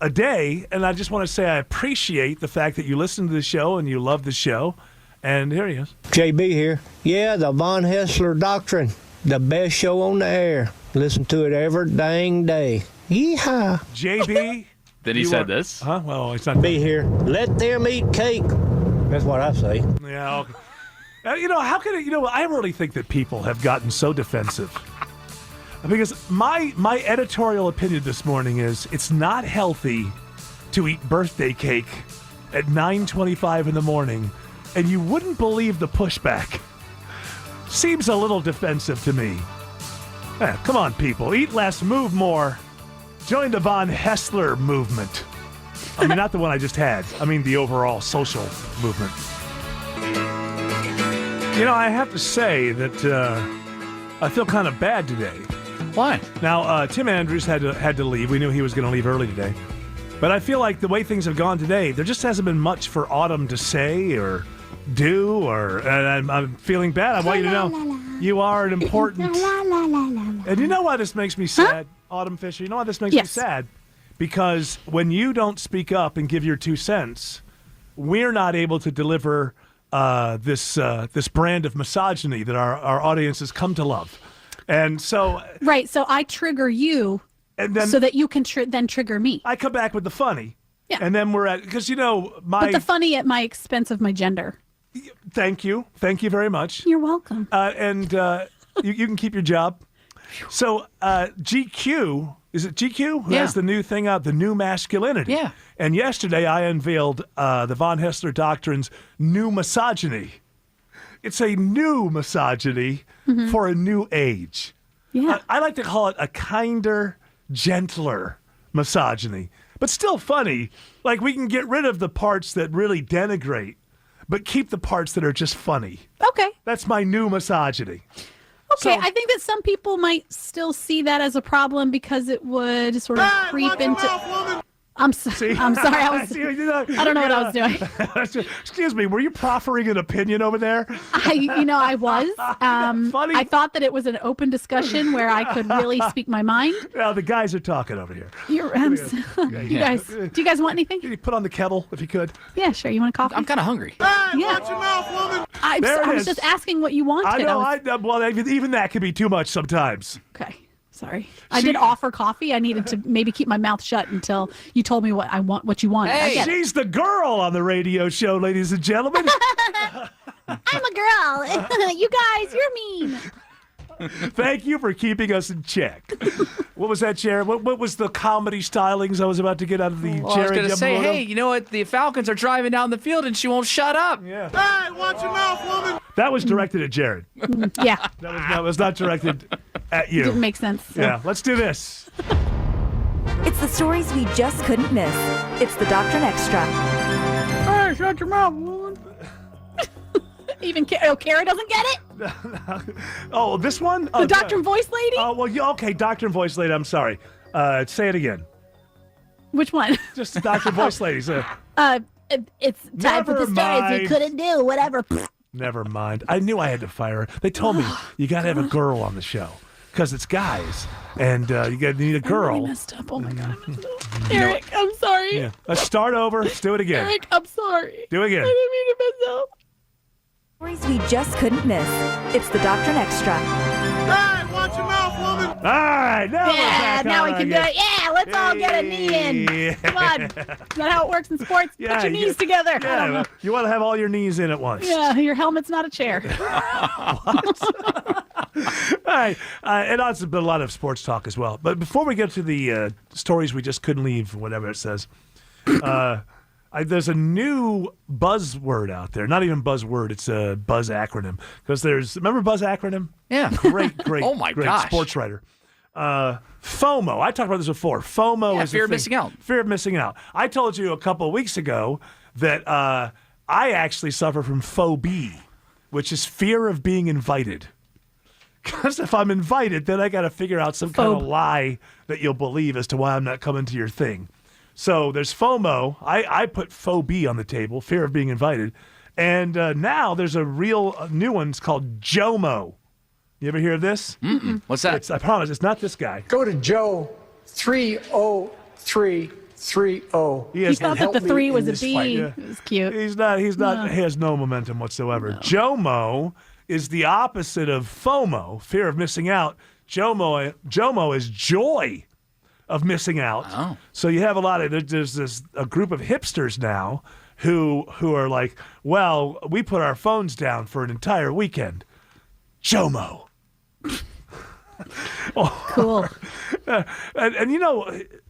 a day, and I just want to say I appreciate the fact that you listen to the show and you love the show. And here he is. JB here. Yeah, the Von Haessler Doctrine, the best show on the air. Listen to it every dang day. Yeehaw. JB. Then he said this. Huh? Well, it's not. Be here. Let them eat cake. That's what I say. Yeah. Okay. How can it? I really think that people have gotten so defensive. Because my editorial opinion this morning is it's not healthy to eat birthday cake at 9:25 in the morning, and you wouldn't believe the pushback. Seems a little defensive to me. Come on, people. Eat less, move more. Join the Von Haessler movement. I mean, not the one I just had. I mean the overall social movement. I have to say that I feel kind of bad today. Why? Now, Tim Andrews had to leave. We knew he was going to leave early today. But I feel like the way things have gone today, there just hasn't been much for Autumn to say or do. And I'm feeling bad. I want you to know you are an important... And you know why this makes me sad, Autumn Fisher? You know why this makes me sad? Because when you don't speak up and give your 2 cents, we're not able to deliver this brand of misogyny that our audience has come to love. And so... Right, so I trigger you and then, so that you can then trigger me. I come back with the funny, Yeah. And then we're at, because, But the funny at my expense of my gender. Thank you. Thank you very much. You're welcome. And you can keep your job. So GQ, is it GQ? Who has the new thing out, the new masculinity. Yeah. And yesterday I unveiled the von Haessler Doctrine's new misogyny. It's a new misogyny for a new age. Yeah. I like to call it a kinder, gentler misogyny, but still funny. Like, we can get rid of the parts that really denigrate, but keep the parts that are just funny. Okay. That's my new misogyny. Okay, I think that some people might still see that as a problem because it would sort of creep into. I'm sorry. I don't know what I was doing. Excuse me. Were you proffering an opinion over there? I was. Funny. I thought that it was an open discussion where I could really speak my mind. Well, the guys are talking over here. You guys, do you guys want anything? Can you put on the kettle if you could? Yeah, sure. You want a coffee? I'm kind of hungry. Yeah. Watch your mouth, woman. I was just asking what you wanted. I know. Well, even that can be too much sometimes. Okay. Sorry. I did offer coffee. I needed to maybe keep my mouth shut until you told me what you wanted. Hey, she's the girl on the radio show, ladies and gentlemen. I'm a girl. You guys, you're mean. Thank you for keeping us in check. What was that, Jared? What was the comedy stylings I was about to get out of the Jared? I was going to say, hey, you know what? The Falcons are driving down the field and she won't shut up. Yeah. Hey, watch your mouth, woman. That was directed at Jared. Yeah. That was not directed at you. Didn't make sense. So. Yeah, let's do this. It's the stories we just couldn't miss. It's the Doctrine Extra. Hey, shut your mouth, woman. Even Kara doesn't get it? Oh, this one? The Doctrine Voice Lady? Oh, well, yeah, okay, Doctrine Voice Lady. I'm sorry. Say it again. Which one? Just Doctrine Voice Lady. It's time for the stories we couldn't do. Whatever. Never mind. I knew I had to fire her. They told me you got to have a girl on the show because it's guys, and you need a girl. I really messed up. Oh my God. Eric, I'm sorry. Yeah. Let's start over. Let's do it again. Eric, I'm sorry. Do it again. I didn't mean to mess up. Stories we just couldn't miss. It's the Doctrine Extra. Hey, watch your mouth, woman. All right, now we can do it. Yeah, let's all get a knee in. Come on. Is that how it works in sports? Put your knees together. I don't know. You want to have all your knees in at once. Yeah, your helmet's not a chair. All right, and it's been a lot of sports talk as well. But before we get to the stories we just couldn't leave, whatever it says, there's a new buzzword out there. Not even buzzword, it's a buzz acronym. Because remember buzz acronym? Yeah. Great, Oh my great gosh. sports writer. FOMO. I talked about this before. FOMO is fear of missing out. Fear of missing out. I told you a couple of weeks ago that I actually suffer from phobia, which is fear of being invited. Because if I'm invited, then I got to figure out some kind of lie that you'll believe as to why I'm not coming to your thing. So there's FOMO. I put phobia on the table, fear of being invited. And now there's a real new one. It's called JOMO. You ever hear of this? Mm-mm. What's that? I promise it's not this guy. Go to Joe 30330. He thought that the 3 was a B. It was cute. He has no momentum whatsoever. No. JOMO is the opposite of FOMO, fear of missing out. JOMO is joy of missing out. Oh. So you have there's a group of hipsters now who are like, well, we put our phones down for an entire weekend. JOMO. Cool. And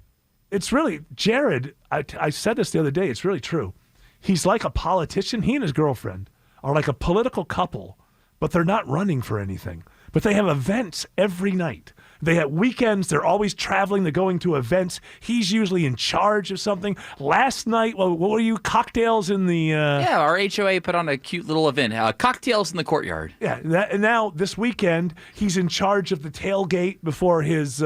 it's really, Jared, I said this the other day, it's really true. He's like a politician. He and his girlfriend are like a political couple, but they're not running for anything. But they have events every night. They have weekends. They're always traveling. They're going to events. He's usually in charge of something. Last night, what were you? Cocktails in the... Yeah, our HOA put on a cute little event. Cocktails in the courtyard. Yeah, and now this weekend, he's in charge of the tailgate before his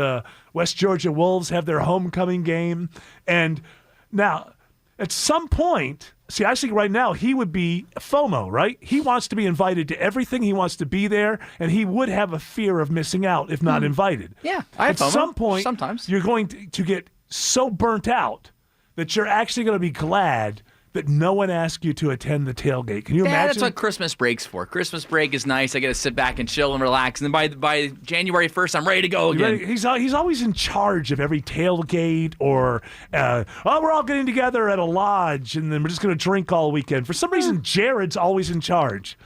West Georgia Wolves have their homecoming game. And now, at some point... See, I think right now he would be FOMO, right? He wants to be invited to everything. He wants to be there, and he would have a fear of missing out if not invited. Yeah, I have FOMO. At some point, sometimes you're going to get so burnt out that you're actually going to be glad that no one asked you to attend the tailgate. Can you imagine? That's what Christmas break's for. Christmas break is nice. I get to sit back and chill and relax. And then by January 1st, I'm ready to go again. He's always in charge of every tailgate or, we're all getting together at a lodge and then we're just going to drink all weekend. For some reason, Jared's always in charge.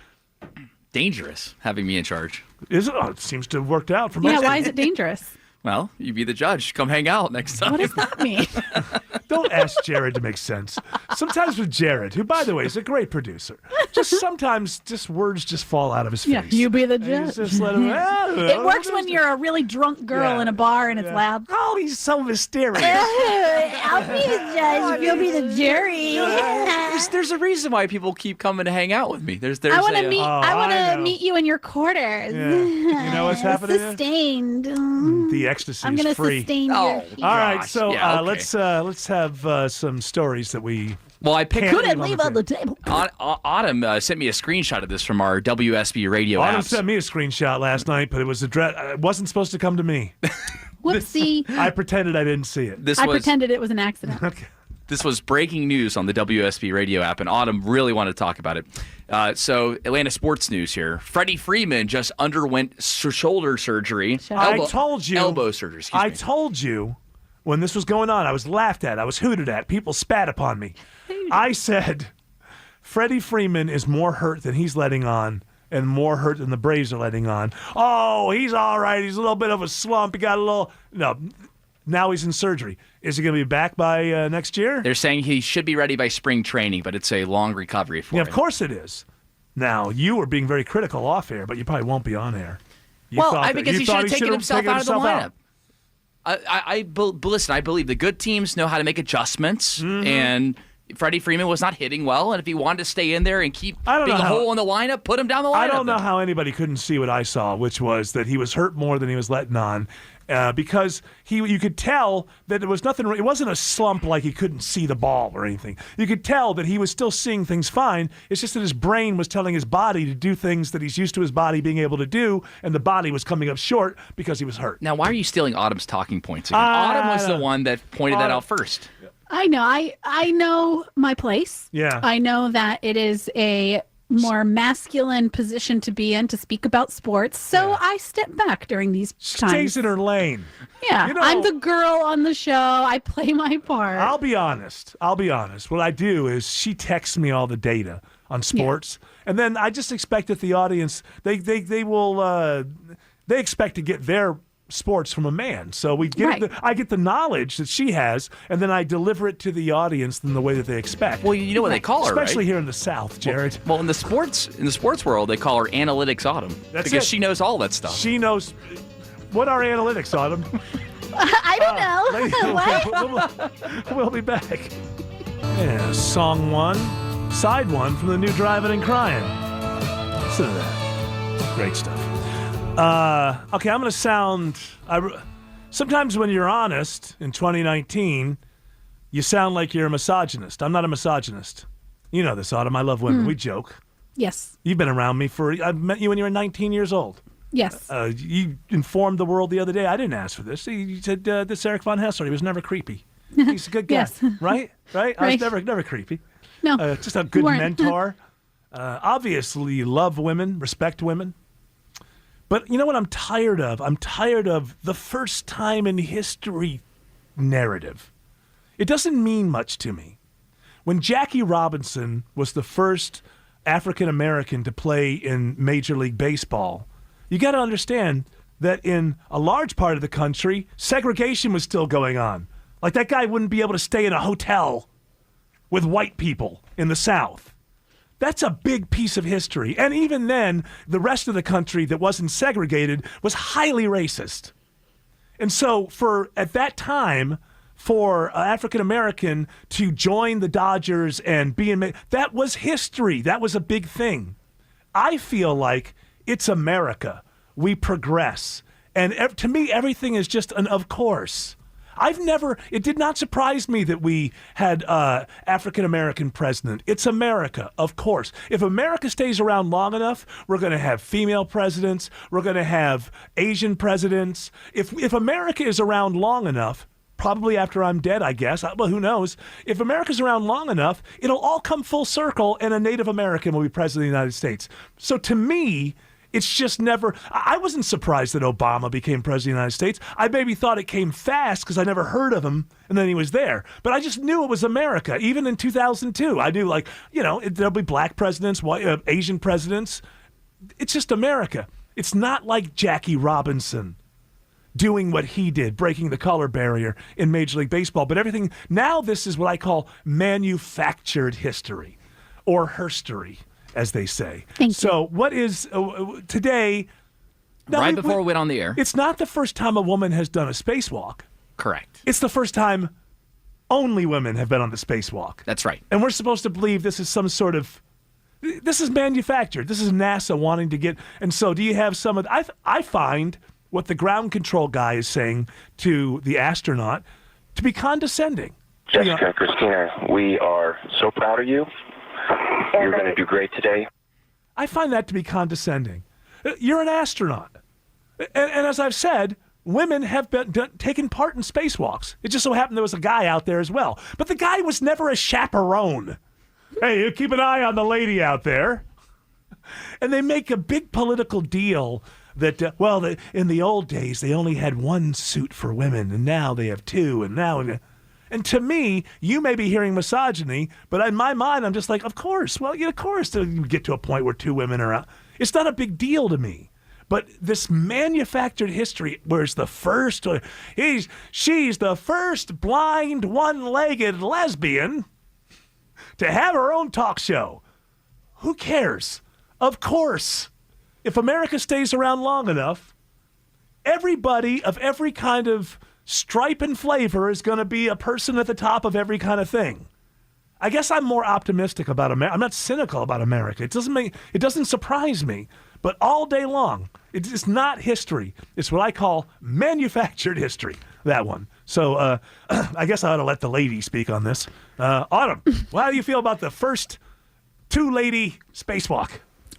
Dangerous having me in charge. Is it? Oh, it seems to have worked out for most. Yeah, why is it dangerous? Well, you be the judge. Come hang out next time. What does that mean? Don't ask Jared to make sense. Sometimes with Jared, who, by the way, is a great producer, sometimes words just fall out of his face. Yeah, you be the judge. Just let him, It works when you're a really drunk girl in a bar and it's loud. Oh, he's so mysterious. I'll be the judge if you'll be the jury. There's a reason why people keep coming to hang out with me. I want to meet you in your quarters. Yeah. You know what's happening? Sustained. The ecstasy I'm is gonna free. sustain your All right, so let's have some stories that we. Well, I picked. Couldn't leave on the table. Autumn sent me a screenshot of this from our WSB radio Autumn apps. sent me a screenshot last night, but it was it wasn't supposed to come to me. Whoopsie. I pretended I didn't see it. I pretended it was an accident. Okay. This was breaking news on the WSB radio app, and Autumn really wanted to talk about it. So, Atlanta sports news here. Freddie Freeman just underwent shoulder surgery. I told you. Elbow surgery, excuse I me. told you when this was going on, I was laughed at. I was hooted at. People spat upon me. I said, Freddie Freeman is more hurt than he's letting on and more hurt than the Braves are letting on. Oh, he's all right. He's a little bit of a slump. He got a little... No, now he's in surgery. Is he going to be back by next year? They're saying he should be ready by spring training, but it's a long recovery for him. Of course it is. Now, you were being very critical off air, but you probably won't be on air. Because he should have taken himself out of the lineup. Listen, I believe the good teams know how to make adjustments, and Freddie Freeman was not hitting well, and if he wanted to stay in there and keep being a hole in the lineup, put him down the lineup. I don't know how anybody couldn't see what I saw, which was that he was hurt more than he was letting on, because you could tell that there was nothing. It wasn't a slump like he couldn't see the ball or anything. You could tell that he was still seeing things fine. It's just that his brain was telling his body to do things that he's used to his body being able to do, and the body was coming up short because he was hurt. Now, why are you stealing Autumn's talking points again? Autumn was the one that pointed that out first. I know. I know my place. Yeah. I know that it is a more masculine position to be in to speak about sports. So I step back during these times. Stays in her lane. Yeah. I'm the girl on the show. I play my part. I'll be honest. What I do is she texts me all the data on sports, and then I just expect that the audience they expect to get their sports from a man. So I get the knowledge that she has, and then I deliver it to the audience in the way that they expect. Well, you know what they call her, especially right? here in the South, Jared. Well, in the sports world, they call her Analytics Autumn because she knows all that stuff. She knows. What are analytics, Autumn? I don't know. What? We'll be back. Yeah, song one, side one from the new Driving and Crying. Listen to that. Great stuff. Okay, I'm going to sound... sometimes when you're honest in 2019, you sound like you're a misogynist. I'm not a misogynist. You know this, Autumn. I love women. We joke. Yes. You've been around me I met you when you were 19 years old. Yes. You informed the world the other day. I didn't ask for this. You said this Eric von Haessler. He was never creepy. He's a good guy. Yes. Right? I was never creepy. No. Just a good mentor. Obviously, you love women, respect women. But you know what I'm tired of? I'm tired of the first time in history narrative. It doesn't mean much to me. When Jackie Robinson was the first African American to play in Major League Baseball, you got to understand that in a large part of the country, segregation was still going on. Like that guy wouldn't be able to stay in a hotel with white people in the South. That's a big piece of history. And even then, the rest of the country that wasn't segregated was highly racist. And so at that time, for African American to join the Dodgers and that was history. That was a big thing. I feel like it's America. We progress. And to me, everything is just an of course. It did not surprise me that we had African-American president. It's America, of course. If America stays around long enough, we're going to have female presidents. We're going to have Asian presidents. If America is around long enough, probably after I'm dead, I guess. Well, who knows? If America's around long enough, it'll all come full circle and a Native American will be president of the United States. So to me, it's just never... I wasn't surprised that Obama became president of the United States. I maybe thought it came fast because I never heard of him, and then he was there. But I just knew it was America, even in 2002. I knew, there'll be black presidents, white, Asian presidents. It's just America. It's not like Jackie Robinson doing what he did, breaking the color barrier in Major League Baseball. But everything... Now this is what I call manufactured history, or herstory, as they say. So what is today... Right before we went on the air. It's not the first time a woman has done a spacewalk. Correct. It's the first time only women have been on the spacewalk. That's right. And we're supposed to believe this is some sort of... This is manufactured. This is NASA wanting to get... And so do you have some of... I find what the ground control guy is saying to the astronaut to be condescending. Jessica and Christina, we are so proud of you. You're going to do great today. I find that to be condescending. You're an astronaut. And as I've said, women have taken part in spacewalks. It just so happened there was a guy out there as well. But the guy was never a chaperone. Hey, you keep an eye on the lady out there. And they make a big political deal that, in the old days, they only had one suit for women, and now they have two, and now... And to me, you may be hearing misogyny, but in my mind, I'm just like, of course. Well, of course, you get to a point where two women are out. It's not a big deal to me. But this manufactured history, where it's the first, she's the first blind, one-legged lesbian to have her own talk show. Who cares? Of course. If America stays around long enough, everybody of every kind of stripe and flavor is going to be a person at the top of every kind of thing. I guess I'm more optimistic about America. I'm not cynical about America. It doesn't surprise me. But all day long, it's not history. It's what I call manufactured history, that one. So I guess I ought to let the lady speak on this. Autumn, how do you feel about the first two-lady spacewalk?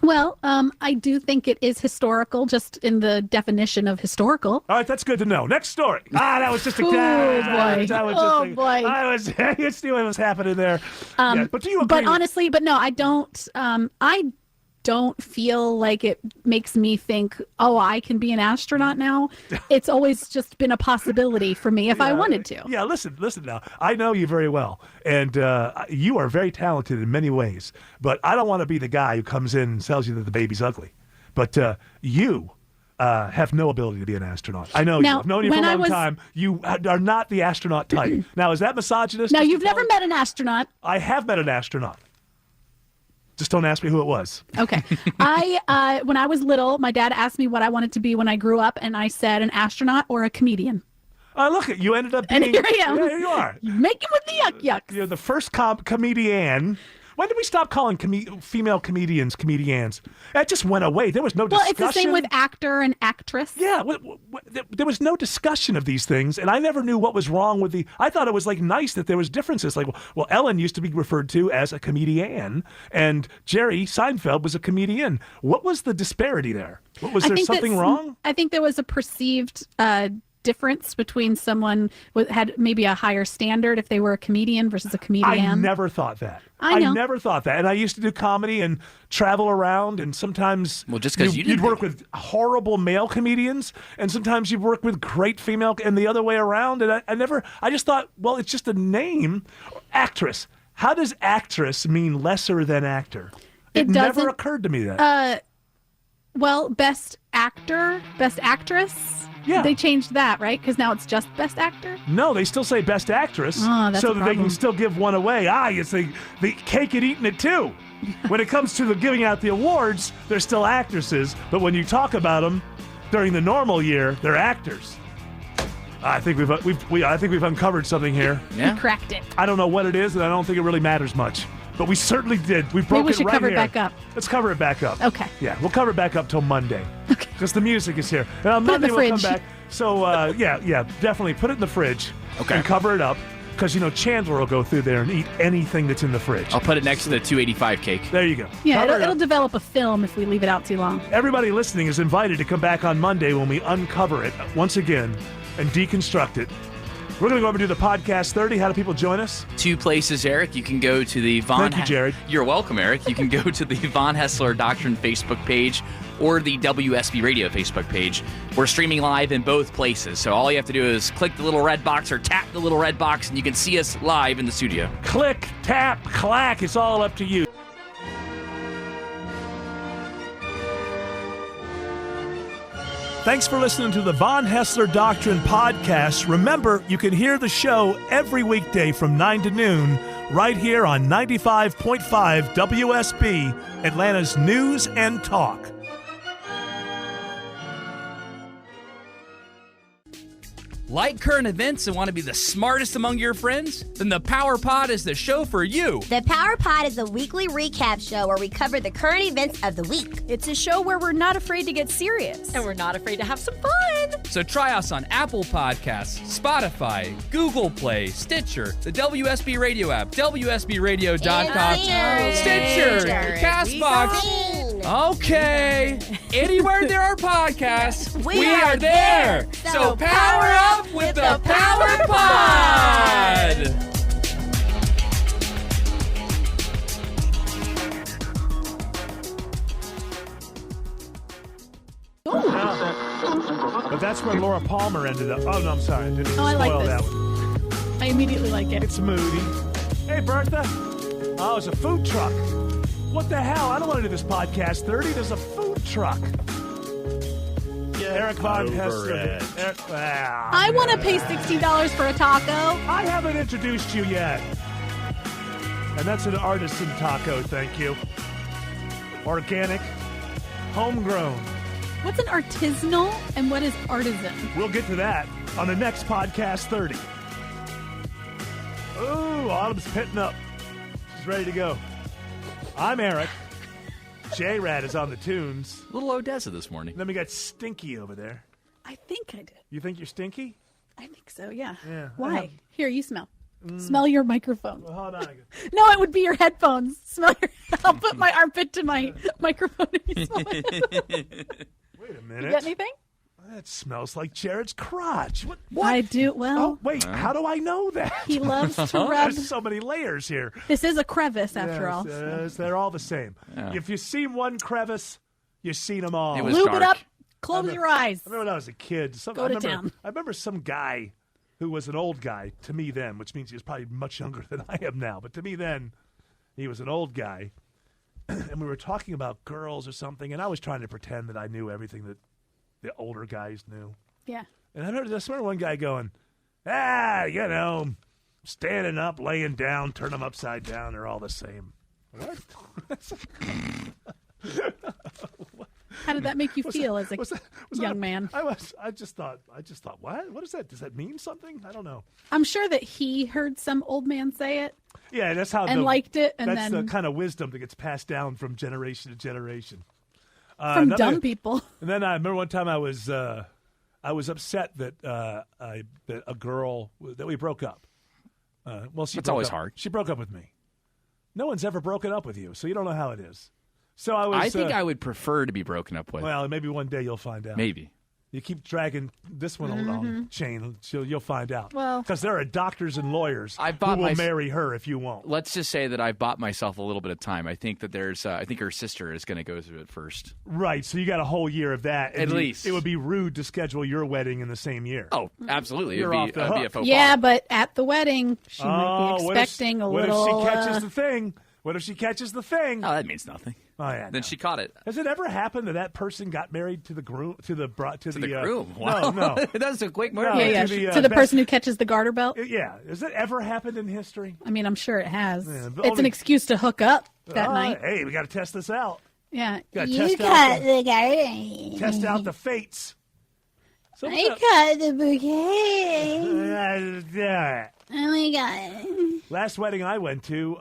Well, I do think it is historical, just in the definition of historical. All right, that's good to know. Next story. That was just a... boy. You see what was happening there. But do you agree? But honestly, I don't... I don't feel like it makes me think, I can be an astronaut now. It's always just been a possibility for me if I wanted to. Yeah, listen now. I know you very well, and you are very talented in many ways, but I don't want to be the guy who comes in and tells you that the baby's ugly. But you have no ability to be an astronaut. I know now, you. I've known you for a long time. You are not the astronaut type. Now, is that misogynist? Now, you've never met an astronaut. I have met an astronaut. Just don't ask me who it was. Okay. When I was little, my dad asked me what I wanted to be when I grew up, and I said an astronaut or a comedian. Look, you ended up being... And here I am. Yeah, here you are. Making with the yuck-yucks. You're the first comedian. When did we stop calling female comedians comedians? That just went away. There was no discussion. Well, it's the same with actor and actress. Yeah, there was no discussion of these things, and I never knew what was wrong with the... I thought it was nice that there was differences. Ellen used to be referred to as a comedian, and Jerry Seinfeld was a comedian. What was the disparity there? Was there something wrong? I think there was a perceived... difference between someone who had maybe a higher standard if they were a comedian versus a comedian. I never thought that. I know. I never thought that. And I used to do comedy and travel around, and sometimes just because you'd work with horrible male comedians, and sometimes you'd work with great female, and the other way around. And I just thought, it's just a name. Actress. How does actress mean lesser than actor? It never occurred to me that. Best actor, best actress. Yeah. They changed that, right? Because now it's just Best Actor? No, they still say Best Actress so that they can still give one away. It's the cake and eating it too. When it comes to giving out the awards, they're still actresses, but when you talk about them during the normal year, they're actors. I think we've uncovered something here. Yeah. We cracked it. I don't know what it is, and I don't think it really matters much. But we certainly did. We broke it right here. Maybe we should cover it back up. Let's cover it back up. Okay. Yeah, we'll cover it back up till Monday. Okay. Because the music is here. And on Monday we'll come back. So, definitely put it in the fridge. Okay. And cover it up. Because, Chandler will go through there and eat anything that's in the fridge. I'll put it next to the 285 cake. There you go. Yeah, it'll develop a film if we leave it out too long. Everybody listening is invited to come back on Monday when we uncover it once again and deconstruct it. We're going to go over to the Podcast 30. How do people join us? 2 places, Eric. You can go to the Von... Thank you, Jared. You're welcome, Eric. You can go to the Von Haessler Doctrine Facebook page or the WSB Radio Facebook page. We're streaming live in both places, so all you have to do is click the little red box or tap the little red box, and you can see us live in the studio. Click, tap, clack. It's all up to you. Thanks for listening to the Von Haessler Doctrine podcast. Remember, you can hear the show every weekday from 9 to noon right here on 95.5 WSB, Atlanta's News and Talk. Like current events and want to be the smartest among your friends? Then the Power Pod is the show for you. The Power Pod is a weekly recap show where we cover the current events of the week. It's a show where we're not afraid to get serious. And we're not afraid to have some fun. So try us on Apple Podcasts, Spotify, Google Play, Stitcher, the WSB Radio app, WSBRadio.com, Stitcher, CastBox. Okay. Anywhere there are podcasts, we are there. So power up with the Power Pod. But that's where Laura Palmer ended up. Oh, no, I'm sorry. I didn't spoil I like this. that one. I immediately like it. It's moody. Hey, Bertha. Oh, it's a food truck. What the hell? I don't want to do this podcast 30. There's a food truck. Eric Von Haessler. I want to pay $60 for a taco. I haven't introduced you yet. And that's an artisan taco, thank you. Organic, homegrown. What's an artisanal and what is artisan? We'll get to that on the next Podcast 30. Ooh, Autumn's pitting up. She's ready to go. I'm Eric. J-Rad is on the tunes. Little Odessa this morning. Then we got Stinky over there. I think I did. You think you're stinky? I think so, yeah. Yeah. Why? Here, you smell. Smell your microphone. Well, hold on. No, it would be your headphones. Smell your... I'll put my armpit to my microphone and you smell it. Wait a minute. You got anything? That smells like Jared's crotch. What? I do. Well. Oh, wait. How do I know that? He loves to rub. There's so many layers here. This is a crevice, after all. Yes, they're all the same. Yeah. If you've seen one crevice, you've seen them all. Lube it up. Close your eyes. I remember when I was a kid. Go to town. I remember some guy who was an old guy to me then, which means he was probably much younger than I am now. But to me then, he was an old guy. And we were talking about girls or something, and I was trying to pretend that I knew everything that the older guys knew. Yeah. And I remember one guy going, standing up, laying down, turn them upside down, they're all the same. What? How did that make you feel as a young man? I just thought, what? What is that? Does that mean something? I don't know. I'm sure that he heard some old man say it. Yeah, that's how. Liked it, and that's then the kind of wisdom that gets passed down from generation to generation. From dumb people. And then I remember one time I was upset that that a girl that we broke up. That's always hard. She broke up with me. No one's ever broken up with you, so you don't know how it is. So I think I would prefer to be broken up with. Well, maybe one day you'll find out. Maybe. You keep dragging this one along, chain, you'll find out. Well, because there are doctors and lawyers who will marry her if you won't. Let's just say that I bought myself a little bit of time. I think that there's. I think her sister is going to go through it first. Right. So you got a whole year of that. At least it would be rude to schedule your wedding in the same year. Oh, absolutely. You're off the hook. Be a faux yeah, pas. but at the wedding, she might be expecting a little. What if she catches the thing? What if she catches the thing? Oh, that means nothing. Oh yeah. Then she caught it. Has it ever happened that person got married to the groom to the groom? Wow. No. That was a quick move. To the person who catches the garter belt. Yeah. Has it ever happened in history? I mean, I'm sure it has. Yeah, it's an excuse to hook up that night. Hey, we got to test this out. Yeah. You cut the garter. Test out the fates. I cut the bouquet. Yeah. Oh my god! Last wedding I went to,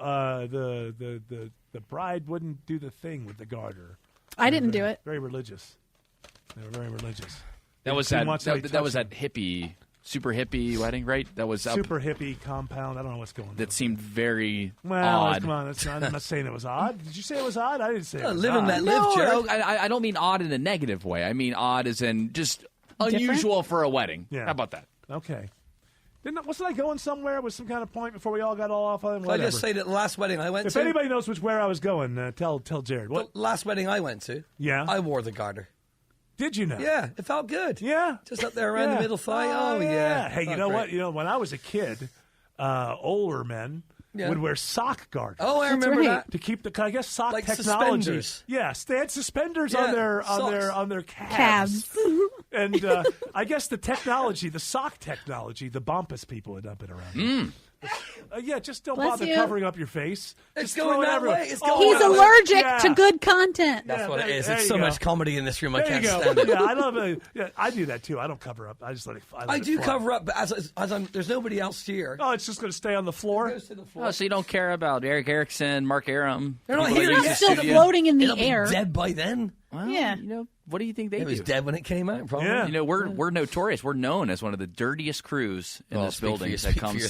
the bride wouldn't do the thing with the garter. I didn't do it. Very religious. They were very religious. That was that hippie, super hippie wedding, right? That was super hippie compound. I don't know what's going on. That seemed very odd. Come on, I'm not saying it was odd. Did you say it was odd? I didn't say it was living odd. that live, Joe. I don't mean odd in a negative way. I mean odd as in just unusual for a wedding. Yeah. How about that? Okay. Wasn't I going somewhere with some kind of point before we all got all off on? I just say that the last wedding I went if to. If anybody knows where I was going, tell Jared. What? The last wedding I went to, I wore the garter. Did you know? Yeah, it felt good. Yeah. Just up there around the middle thigh. Oh, yeah. Hey, you know what? When I was a kid, older men would wear sock garters. Oh, I remember that. To keep sock like technology. Suspenders. Yeah, they had suspenders on their calves. And I guess the technology, the sock technology, the Bumpus people had not been around. Just don't bother covering up your face. It's Just going that way. He's allergic to good content. That's what it is. It's so much comedy in this room. I can't go. stand it. Yeah, I love it. Yeah, I do that too. I don't cover up. I just let it. I do fly. cover up, but as there's nobody else here. Oh, it's just going to stay on the floor. It goes to the floor. Oh, so you don't care about Eric Erickson, Mark Arum? They're not here It's yet. still floating in the It'll air. Be dead by then. Well, yeah. What do you think they do? It was dead when it came out, probably. Yeah. We're notorious. We're known as one of the dirtiest crews in this building that comes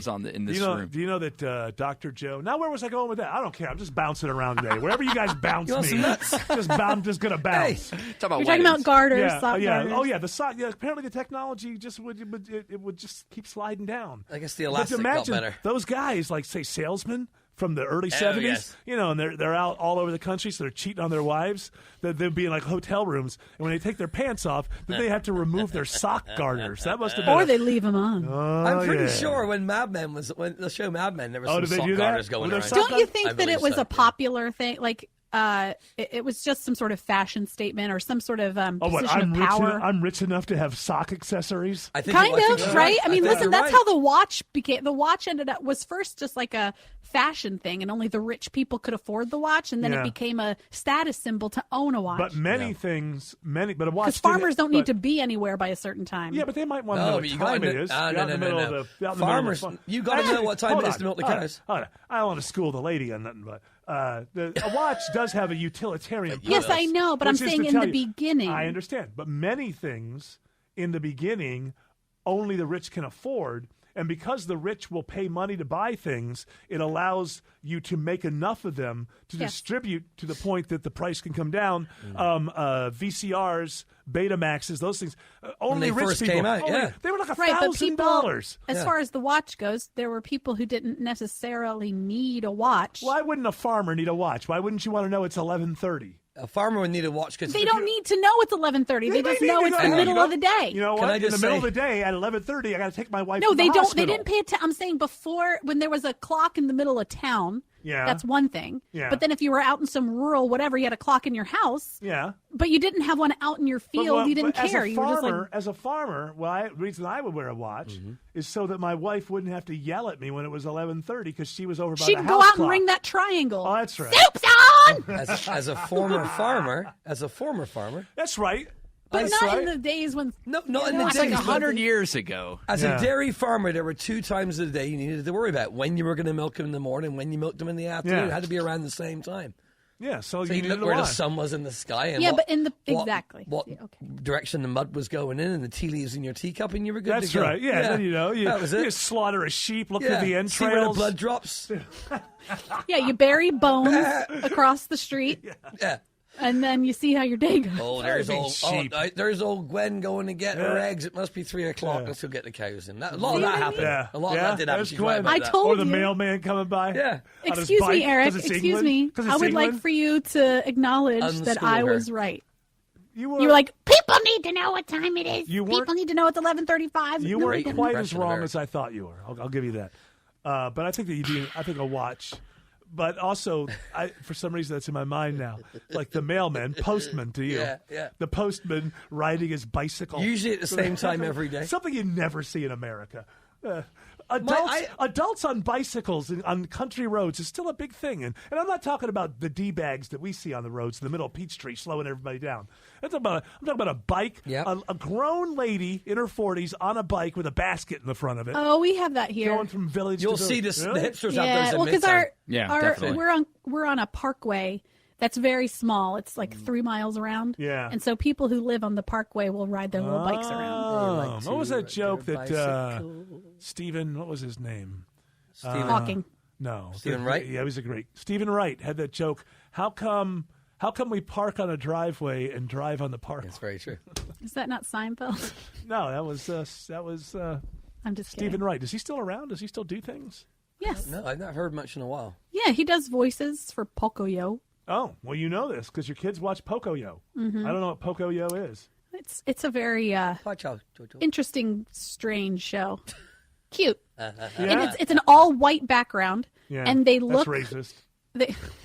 in this room. Do you know that Dr. Joe? Now, where was I going with that? I don't care. I'm just bouncing around today. Wherever you guys bounce me, I'm just going to bounce. You're talking about garters, sock garters. Oh, yeah. The sock. Yeah, apparently the technology just would just keep sliding down. I guess the elastic got better. Those guys, like say salesmen from the early 70s, yes. And they're out all over the country, so they're cheating on their wives. They'd be in like hotel rooms, and when they take their pants off, then they have to remove their sock garters. That must have been. Or they leave them on. I'm pretty sure when the show Mad Men, there was some sock garters going around. Don't you think that it was a popular thing? Like, it was just some sort of fashion statement or some sort of position of power. I'm rich enough to have sock accessories. I think right? I mean, listen, that's how the watch became. The watch was first just like a fashion thing, and only the rich people could afford the watch, and then it became a status symbol to own a watch. But but a watch. Because farmers don't need to be anywhere by a certain time. Yeah, but they might want to know what time it is. No. Farmers, you got to know what time it is to milk the cows. I don't want to school the lady on nothing, but a watch does have a utilitarian purpose. Yes, I know, but I'm saying in the beginning. I understand, but many things in the beginning only the rich can afford. And because the rich will pay money to buy things, it allows you to make enough of them to distribute to the point that the price can come down. VCRs, Betamaxes, those things. Only rich first people came out, they were like $1,000. As far as the watch goes, there were people who didn't necessarily need a watch. Why wouldn't a farmer need a watch? Why wouldn't you want to know it's 11:30? A farmer would need a watch because they don't need to know it's 11:30. They just know it's the middle of the day. You know what? In the middle of the day at 11:30, I got to take my wife. No, to the they don't. hospital. They didn't pay attention. I'm saying before, when there was a clock in the middle of town. Yeah, that's one thing. Yeah. But then if you were out in some rural whatever, you had a clock in your house. Yeah. But you didn't have one out in your field. You didn't care. You were just like, as a farmer, the reason I would wear a watch is so that my wife wouldn't have to yell at me when it was 11:30 because she was over by the house clock. She'd go out and ring that triangle. Oh, that's right. Soup's on. As a former farmer, that's right. But not in the days when. No, not in the days. Like 100 years ago. As a dairy farmer, there were 2 times a day you needed to worry about when you were going to milk them in the morning, when you milked them in the afternoon. It had to be around the same time. Yeah, so you look where the sun was in the sky and but in the exactly what direction the mud was going in, and the tea leaves in your teacup, and you were good to go. That's right. Yeah, then that was it. You slaughter a sheep, look through the entrails, see where the blood drops. Yeah, you bury bones across the street. Yeah. And then you see how your day goes. Oh, there's old Gwen going to get her eggs. It must be 3 o'clock. Let's go get the cows in. A lot of that happened. Yeah. A lot of that did happen. She's right about I that. told Or the you. mailman coming by. Yeah. Excuse me, Eric. Excuse me. I would like for you to acknowledge that I was right. You were like, people need to know what time it is. People need to know it's 11:35. You weren't quite as wrong as I thought you were. I'll give you that. But I think that you do. I think a watch. But also, for some reason, that's in my mind now. Like the mailman, postman to you. Yeah. The postman riding his bicycle. Usually at the same time every day. Something you never see in America. Adults on bicycles on country roads is still a big thing. And I'm not talking about the D-bags that we see on the roads in the middle of Peachtree slowing everybody down. I'm talking about a bike, a grown lady in her 40s on a bike with a basket in the front of it. Oh, we have that here. Going from village You'll to see village. the hipsters yeah, out there. Because we're on a parkway that's very small. It's like 3 miles around. Yeah. And so people who live on the parkway will ride their little bikes around. What was that joke that Stephen, what was his name? Hawking. No. Stephen Wright? Yeah, he was a great. Stephen Wright had that joke. How come we park on a driveway and drive on the parkway? That's very true. Is that not Seinfeld? No, that was I'm just kidding. Stephen Wright. Is he still around? Does he still do things? Yes. No, I've not heard much in a while. Yeah, he does voices for Pocoyo. Oh, well, you know this because your kids watch Pocoyo. Mhm. I don't know what Pocoyo is. It's a very interesting, strange show. Cute. And it's an all white background, and they look That's racist.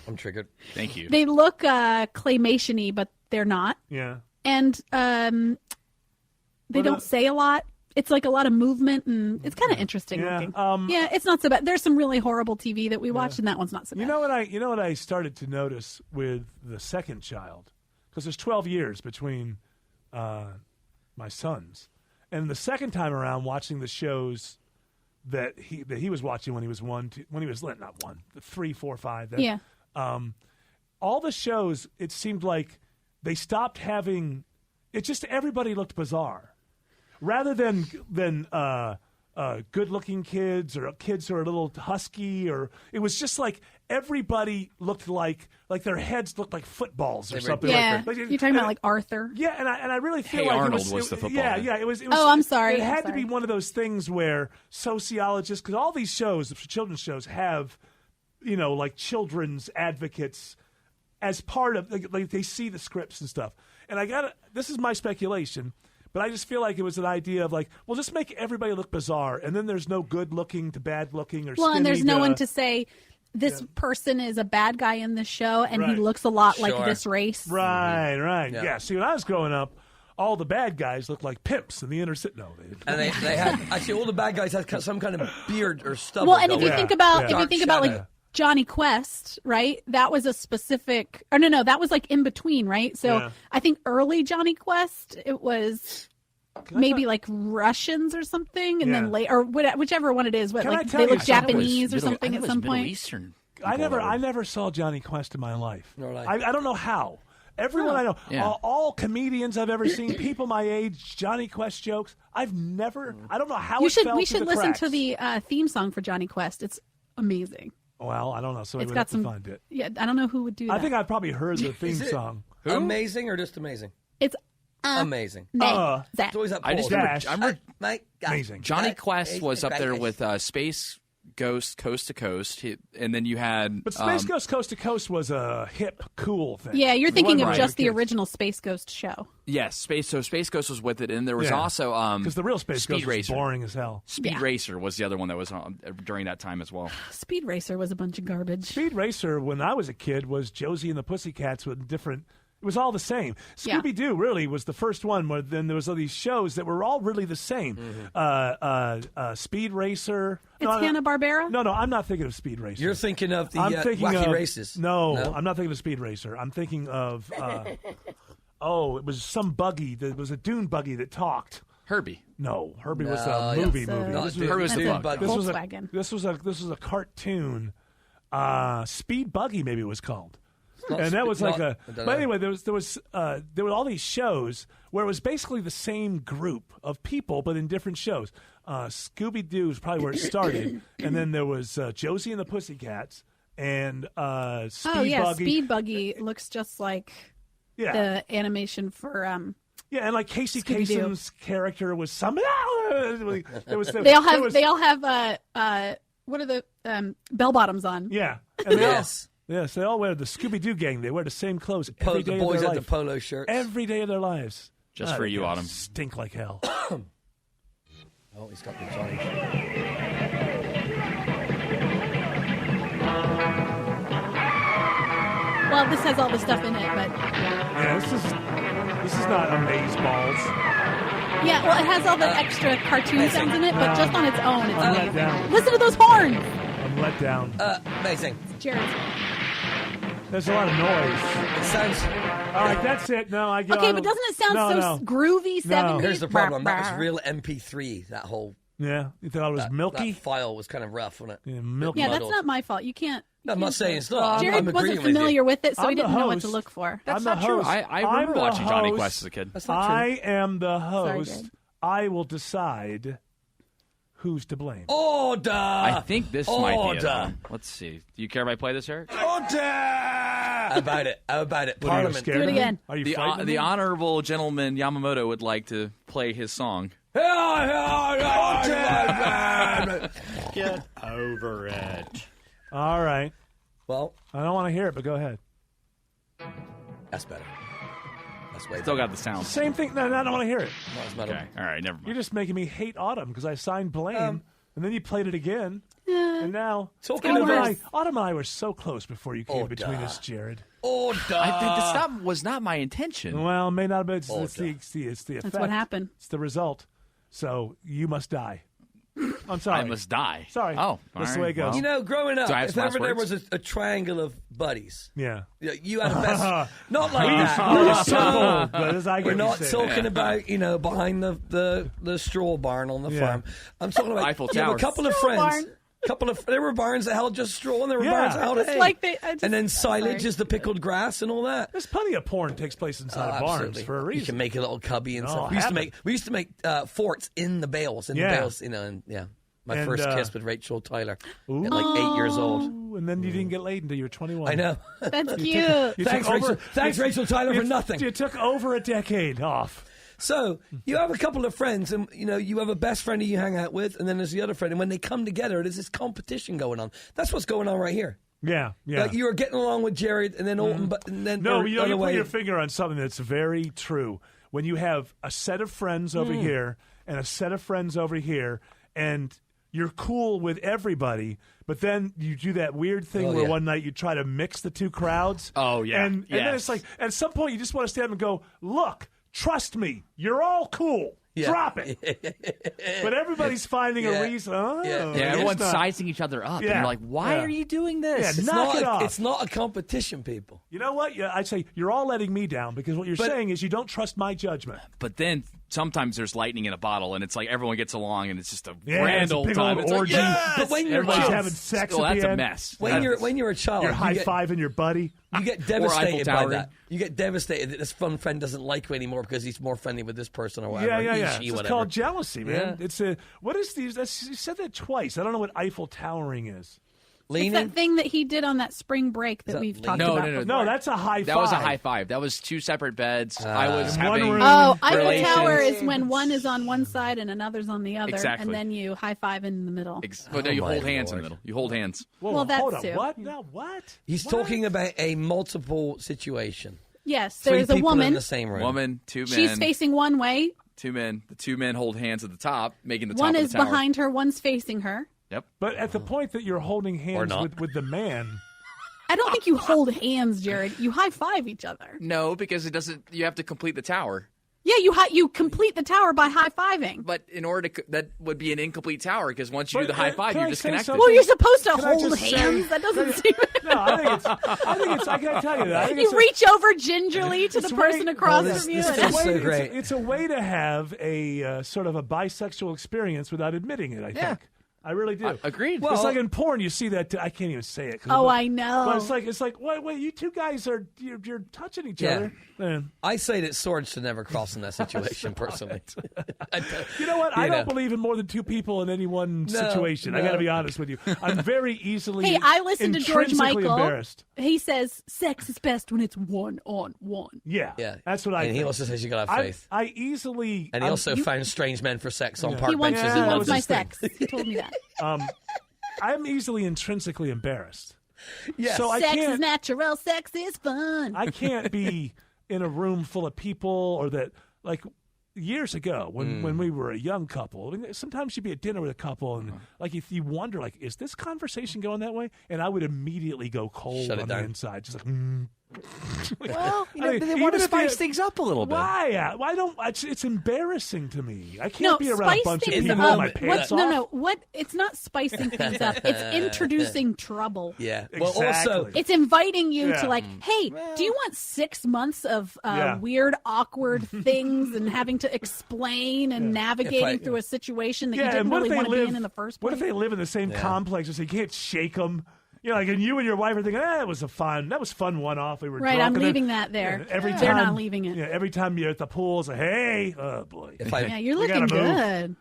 I'm triggered. Thank you. They look claymation-y, but they're not. Yeah. And they don't say a lot. It's like a lot of movement, and it's kind of interesting looking. Yeah, it's not so bad. There's some really horrible TV that we watched, and that one's not so bad. You know what I started to notice with the second child, because there's 12 years between my sons, and the second time around watching the shows that he was watching when he was not 3, 4, 5. Yeah. All the shows, it seemed like they stopped having. It just everybody looked bizarre. Rather than good-looking kids or kids who are a little husky, or it was just like everybody looked like their heads looked like footballs or something. Yeah, like you're talking about like Arthur. Yeah, and I really feel Hey like Arnold was the football. Yeah, it was. Oh, I'm sorry. It had I'm to be sorry. one of those things where sociologists, because all these shows, the children's shows, have like children's advocates as part of like they see the scripts and stuff. And this is my speculation. But I just feel like it was an idea of like, well, just make everybody look bizarre, and then there's no good looking to bad looking or Well, and there's no skinny one to say this person is a bad guy in this show, and he looks a lot like this race. Right. Yeah. See, when I was growing up, all the bad guys looked like pimps in the inner city. No, they didn't. And they had actually all the bad guys had some kind of beard or stubble. Well, and if you going. think about Dark like shadow. Johnny Quest, right? That was a specific, or no, that was like in between, right? So I think early Johnny Quest, it was maybe like Russians or something, and then late, or whichever one it is, but like they look Japanese or something at some point. Eastern. I never saw Johnny Quest in my life. Nor I. I don't know how. Everyone I know, all comedians I've ever seen, people my age, Johnny Quest jokes. I've never. I don't know how. We it fell should through the listen cracks. to the theme song for Johnny Quest. It's amazing. Well, I don't know. Somebody It's would got have some. to find it. Yeah, I don't know who would do that. I think I've probably heard the theme Is it song. amazing or just amazing? It's amazing. Zach. It's always that I just pause. remember Amazing. Johnny Quest was up there with Space Ghost Coast to Coast, and then you had. But Space Ghost Coast to Coast was a hip, cool thing. Yeah, you're thinking It of wasn't just the for kids. original Space Ghost show. Yes, Space Ghost was with it, and there was also because the real Space Speed Ghost was Racer. boring as hell. Speed Racer was the other one that was on during that time as well. Speed Racer was a bunch of garbage. Speed Racer, when I was a kid, was Josie and the Pussycats with different. It was all the same. Yeah. Scooby Doo really was the first one. Where then there was all these shows that were all really the same. Speed Racer. It's Hanna-Barbera? No, I'm not thinking of Speed Racer. You're thinking of the I'm thinking Wacky of, Races. No, I'm not thinking of Speed Racer. I'm thinking of. It was some buggy. There was a dune buggy that talked. Herbie. No, Herbie was a movie. Herbie was the bug. Volkswagen. This was a cartoon. Speed Buggy, maybe it was called. And that was like a. But anyway, there were all these shows where it was basically the same group of people, but in different shows. Scooby Doo is probably where it started, and then there was Josie and the Pussycats and Speed Buggy. Speed Buggy looks just like the animation for. Yeah, and like Casey Scooby-Doo. Kasem's character was some. They all have what are the bell bottoms on? Yeah. And Yes, they all wear the Scooby-Doo gang. They wear the same clothes every day of their life. The boys have the polo shirts. Every day of their lives. Just for you, Autumn. Stink like hell. Oh, he's got the Johnny. Well, this has all the stuff in it, but Yeah, this is not Amazeballs. yeah, well, it has all the extra cartoon sounds in it, but just on its own, it's I'm let amazing. down. Listen to those horns. I'm let down. Amazing. Jared's. There's a lot of noise. It sounds. All right, that's it. No, I get Okay, on but the- doesn't it sound No. groovy 70s? Here's the problem. That was real MP3. That whole. Yeah, you thought it was milky? That file was kind of rough, wasn't it? Yeah, milky. Yeah, that's not my fault. You can't. No, I'm not saying it's not. Jared I'm agreeing wasn't with you. familiar with it, so he I'm the didn't know what to host. look for. That's I'm not the true. host. I remember I'm the watching Johnny host. Quest as a kid. That's not true. I am the Sorry, host. Jared. I will decide who's to blame. Order! I think this might be it. Order! Let's see. Do you care if I play this, Eric? Order! How about it? How about it? What, are you Parliament. scared Do it of me? again. Are you The frightened of the me? honorable gentleman Yamamoto would like to play his song. Get over it. All right. Well, I don't want to hear it, but go ahead. That's better. That's way Still better. got the sound. Same thing. No, I don't want to hear it. No, it's better. Okay. All right, never mind. You're just making me hate Autumn because I signed Blaine, and then you played it again, and now Autumn and I were so close before you came between us, Jared. That was not my intention. Well, it may not have been. It's the effect. That's what happened. It's the result. So you must die. I'm sorry. I must die. Sorry. Oh, that's the way it goes. Growing up, Do I have if some ever last there words? was a triangle of buddies, Yeah. you had a best. Not like We that. used to roll, but as I get We're you not say. talking about behind the straw barn on the farm. I'm talking about Eiffel you have a Tower. couple of Straw friends. barn. There were barns that held just straw, and there were Yeah. barns that held It's hay. like and then silage is the pickled grass and all that. There's plenty of porn takes place inside of barns Absolutely. for a You reason. can make a little cubby and Oh, stuff. We used to make forts in the bales, My And, first kiss with Rachel Tyler Ooh. at like 8 years old. And then you didn't get laid until you were 21. I know. That's cute. You Thanks, took Rachel. Thanks, Rachel Tyler, for nothing. You took over a decade off. So you have a couple of friends, and you have a best friend who you hang out with, and then there's the other friend, and when they come together, there's this competition going on. That's what's going on right here. Yeah. Like you were getting along with Jared, and then Alton, but and then No, or you other put way. your finger on something that's very true. When you have a set of friends over here and a set of friends over here, and you're cool with everybody, but then you do that weird thing where one night you try to mix the two crowds. Oh, yeah. And then it's like, at some point you just want to stand up and go, look, trust me, you're all cool. Yeah. Drop it. But everybody's finding a reason. Oh, Everyone's sizing each other up. And you're like, why are you doing this? Yeah, knock it off. It's not a competition, people. You know what? I'd say you're all letting me down because what you're saying is you don't trust my judgment. But then sometimes there's lightning in a bottle, and it's like everyone gets along, and it's just a Yeah, grand it's a old big time. old It's like, orgy. yes! But when you're Everybody's kids- having sex Well, at the that's a end. mess. When you're a child, You're you high get- fiving your buddy. You get Eiffel devastated by Towering. that. You get devastated that this fun friend doesn't like you anymore because he's more friendly with this person or whatever. Yeah. She, It's whatever. called jealousy, man. Yeah. It's a what is these? You said that twice. I don't know what Eiffel Towering is. It's that thing that he did on that spring break that we've talked about before. No, that's a high five. That was a high five. That was two separate beds. I was having Oh, Eiffel relations. Tower is when one is on one side and another's on the other, Exactly. and then you high five in the middle. Well, no, you hold hands in the middle. You hold hands. Well, that's hold on. too. What? No, what? He's talking about a multiple situation. Yes, Three there's a people woman. in the same room. Woman, two men. She's facing one way. Two men. The two men hold hands at the top, making the top One of is the tower. behind her. One's facing her. Yep. But at the point that you're holding hands not. with the man. I don't think you hold hands, Jared. You high five each other. No, because it doesn't. You have to complete the tower. Yeah, you complete the tower by high fiving. But in order to, that would be an incomplete tower because once you do the high five, can you're I say disconnected. something? Well, you're supposed to Can I hold just say- hands. That doesn't seem. No, I think it's. I can tell you that. I think You it's a- reach over gingerly to the person across from you. It's a way to have a sort of a bisexual experience without admitting it, I think. I really do. Agreed. Well, it's like in porn, you see that. I can't even say it. Oh, I know. But it's like, wait, you two guys you're touching each other. Man. I say that swords should never cross in that situation, personally. You know what? I You don't know. believe in more than two people in any one No, situation. I no. got to be honest with you. I'm very easily Hey, I listened to George intrinsically Michael. embarrassed. He says sex is best when it's one-on-one. Yeah, that's what I And he think. also says you got to have faith. I easily. And he also found strange men for sex on park He wants, benches. he in wants my Moses. sex. He told me that. I'm easily intrinsically embarrassed. Yes. So I Sex can't. is natural. Sex is fun. I can't be in a room full of people or that like years ago when we were a young couple. I mean, sometimes you'd be at dinner with a couple and like if you wonder like is this conversation going that way? And I would immediately go cold Shut it on the down. inside, just like. Well, I mean, they even want to if spice things up a little bit. Why? Why don't? It's embarrassing to me. I can't No, be around a spice bunch of things people up. with my pants off. What? It's not spicing things up. It's introducing trouble. Yeah. Well, also, Exactly. It's inviting you Yeah. to like, hey, do you want 6 months of Yeah. weird, awkward things and having to explain and navigating through a situation that you and didn't what really if they want to be live in the first place? What if they live in the same complex so you can't shake them? You know, like, and you and your wife are thinking, that was fun one-off. We were Right, drunk. I'm And then- leaving that there. Yeah, every They're time, not leaving it. Yeah, every time you're at the pool, it's like, hey, oh boy. Yeah, you're We looking gotta move. good.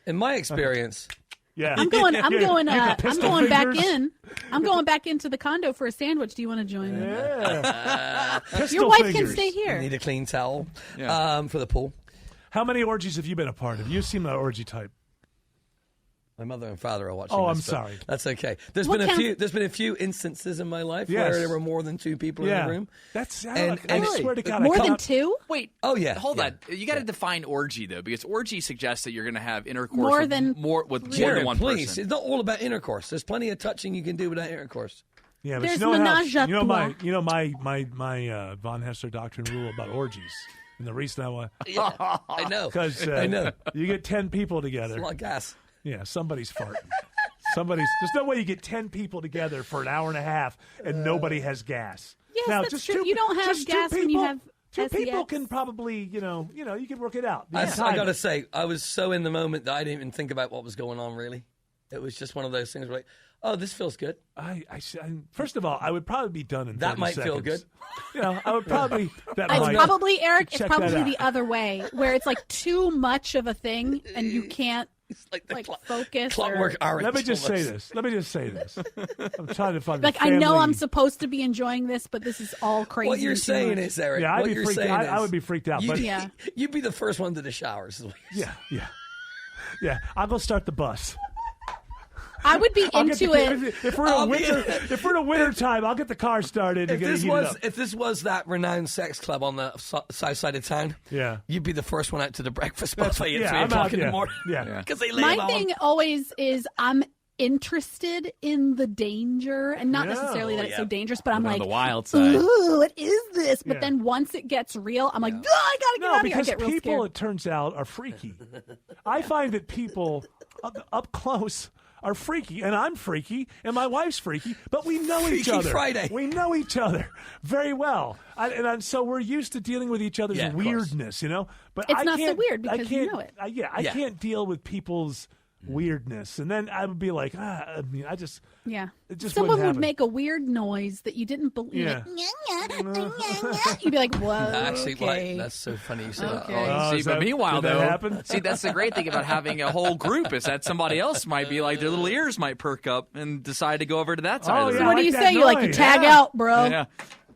in my experience, Yeah, I'm going. I'm You going. got I'm pistol going back fingers? in. I'm going back into the condo for a sandwich. Do you want to join me? Yeah. Your Pistol wife fingers. can stay you here. need a clean towel Yeah. for the pool. How many orgies have you been a part of? You seem an orgy type. My mother and father are watching. Oh, I'm this, sorry. That's okay. There's been a few instances in my life where there were more than 2 people in the room. That's I swear to God, more than 2. Wait. Oh yeah. Hold on. You got to define orgy though, because orgy suggests that you're going to have intercourse More with than more than one please. person. It's not all about intercourse. There's plenty of touching you can do without intercourse. Yeah, but There's you know menage a trois. my Von Haessler doctrine rule about orgies. And the reason I want, I know, because I know, you get 10 people together. It's a lot of gas. Yeah, somebody's farting. There's no way you get 10 people together for an hour and a half and nobody has gas. Yes, now, that's just true. You don't have gas when you have 2 people SEX. can probably, you can work it out. I got to say, I was so in the moment that I didn't even think about what was going on, really. It was just one of those things where, like, oh, this feels good. First of all, I would probably be done in 30 That might seconds. feel good. I would probably. Eric, it's check probably that out. the other way, where it's like too much of a thing and you can't focus. Clockwork Orange. Let me just say this. I'm trying to find Like, I know I'm supposed to be enjoying this, but this is all crazy. What you're saying is, Eric, yeah, what you're saying is, I would be freaked out. You'd be the first one to the showers. Yeah. I'll go start the bus. I would be into it. If we're in a winter time, I'll get the car started. If this was that renowned sex club on the south side of town, you'd be the first one out to the breakfast buffet at 3 o'clock in the morning. Yeah, because they lay My thing always is I'm interested in the danger, and not necessarily that it's so dangerous, but I'm like, on the wild side. Ooh, what is this? But then once it gets real, I'm like, I gotta get out of here. I because get real people, scared. it turns out, are freaky. I find that people up close are freaky, and I'm freaky, and my wife's freaky, but we know each other. Friday. We know each other very well, so we're used to dealing with each other's weirdness, But It's I not so can't- weird I because you can't- know it. I can't deal with people's weirdness, and then I would be like, it just Someone wouldn't would happen. make a weird noise that you didn't believe. Yeah. You'd be like, whoa. Actually, okay. that's so funny you said Okay. that. But meanwhile, did that though, happen? see, that's the great thing about having a whole group is that somebody else might be like, their little ears might perk up and decide to go over to that side of the room. What do you say? You like to tag out, bro? Yeah.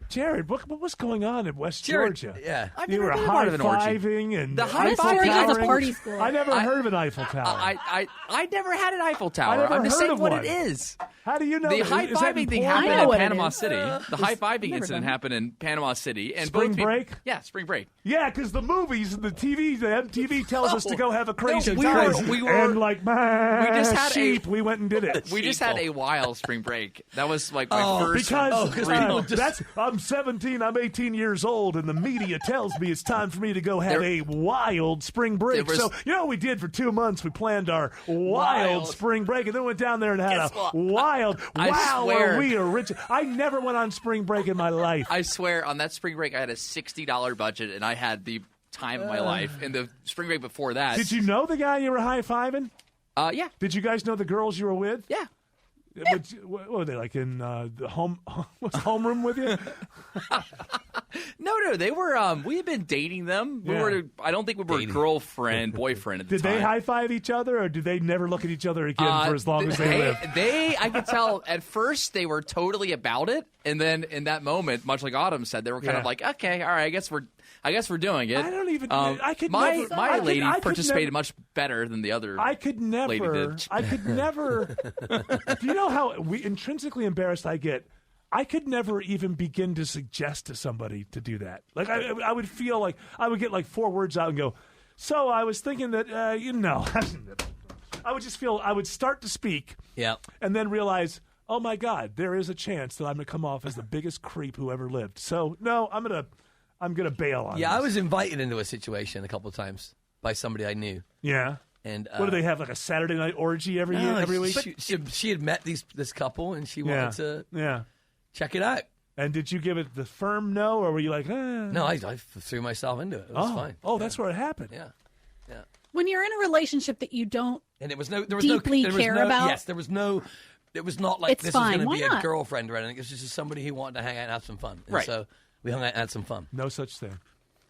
Jared, what was going on in West Georgia? Yeah, I've You never were been a part of an orgy. high-fiving and The Eiffel high-fiving is a towering. party school. I never heard of an Eiffel Tower. I never had an Eiffel I Tower. never I'm just heard saying of what one. it is. How do you know? The Is that high-fiving thing important? happened I know in what it Panama is. City. The high-fiving never incident done happened in Panama City. And Spring both people- Break? Yeah, Spring Break. Yeah, because the movies and the MTV tells us to go have a crazy we time. were- and like, man, we just had sheep, we went and did it. We just had a wild Spring Break. That was like my first. I'm 17, I'm 18 years old, and the media tells me it's time for me to go have a wild spring break. So, what we did for 2 months? We planned our wild spring break, and then went down there and had wild. Were we rich? I never went on spring break in my life. I swear, on that spring break, I had a $60 budget, and I had the time of my life. And the spring break before that. Did you know the guy you were high-fiving? Yeah. Did you guys know the girls you were with? Yeah. What were they, like in the homeroom with you? No, they were. We had been dating them. I don't think we were girlfriend, boyfriend at the Did time. they high five each other, or did they never look at each other again for as long as they lived? I could tell at first they were totally about it, and then in that moment, much like Autumn said, they were kind of like, okay, all right, I guess we're doing it. I don't even. My lady participated much better than the other. I could never. Lady did. I could never. Do you know how intrinsically embarrassed I get? I could never even begin to suggest to somebody to do that. Like I would feel like I would get like 4 words out and go. So I was thinking that I would just feel I would start to speak. Yeah. And then realize, oh my God, there is a chance that I'm going to come off as the biggest creep who ever lived. So no, I'm gonna bail on. Yeah, this. I was invited into a situation a couple of times by somebody I knew. Yeah. And what do they have, like a Saturday night orgy every week? She had met this couple and she wanted to check it out. And did you give it the firm no, or were you like, No, I threw myself into it. It was fine. Oh, that's where it happened. Yeah. When you're in a relationship that you don't And there was no deeply care about. Yes, there was no. It was not like It's this fine. was going Why to be a not? girlfriend or anything. It was just somebody who wanted to hang out and have some fun. And Right. So we hung out and had some fun. No such thing.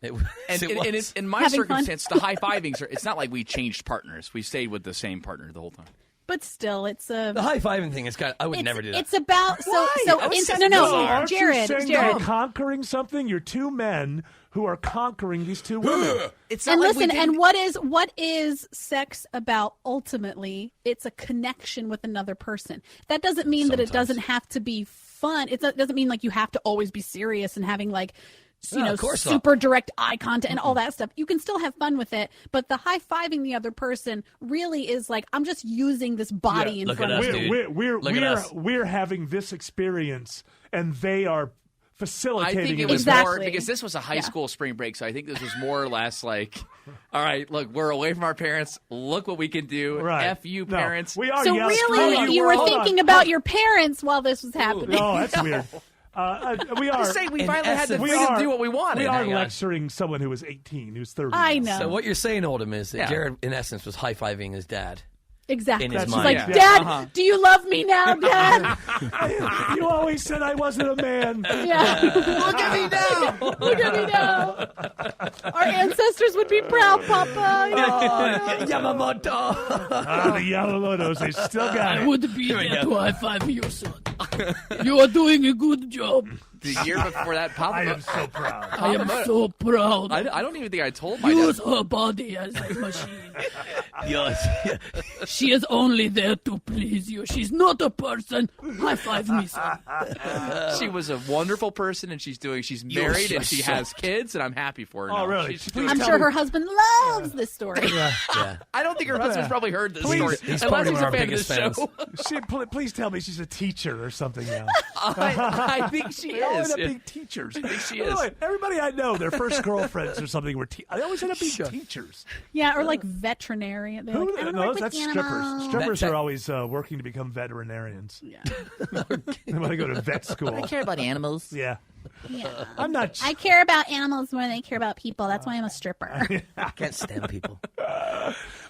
In my circumstance, the high fivings it's not like we changed partners. We stayed with the same partner the whole time. But still, it's a The high fiving thing is kind of. I would never do that. It's about Aren't Jared. you saying you're conquering something? You're 2 men who are conquering these two women. And listen, and what is sex about ultimately? It's a connection with another person. That doesn't mean that it doesn't have to be fun. It doesn't mean like you have to always be serious and having like, super direct eye contact and all that stuff. You can still have fun with it, but the high-fiving the other person really is like, I'm just using this body in front of you. We're having this experience, and they are facilitating. I think it was more because this was a high school spring break, so I think this was more or less like, all right, look, we're away from our parents. Look what we can do. Right. F you, parents. We are. So really, you were thinking about your parents while this was happening. Oh, that's weird. We are. We finally had the freedom to do what we wanted. We are lecturing someone who was 18, who's 30. I know. So what you're saying, Oldham, is that Jared, in essence, was high-fiving his dad. Exactly. In his She's mind. like, Dad, do you love me now, Dad? You always said I wasn't a man. Yeah. Look at me now. Look at me now. Our ancestors would be proud, Papa. Yamamoto. The Yamamotos, they still got it. I would be there to high-five you, son. You are doing a good job. The year before that, Papa. I am so proud. I am so proud. I don't even think I told my Use dad. her body as a machine. She is only there to please you. She's not a person. High five me, son. She was a wonderful person, and she's married, and she has kids, and I'm happy for her. Oh, really? I'm sure her husband loves this story. I don't think her husband's probably heard this story. He's unless probably he's one a of our fan of the biggest show. Please tell me she's a teacher or something now. I think she They always is. end up being teachers. I think she By the is. way, everybody I know, their first girlfriends or something were they always end up being teachers. Yeah, or like veterinarian. They're like, I don't No, work with that's animals. strippers. Strippers are always working to become veterinarians. Yeah. They want to go to vet school. I care about animals. Yeah. Yeah. I'm not. I care about animals more than I care about people. That's why I'm a stripper. I can't stand people.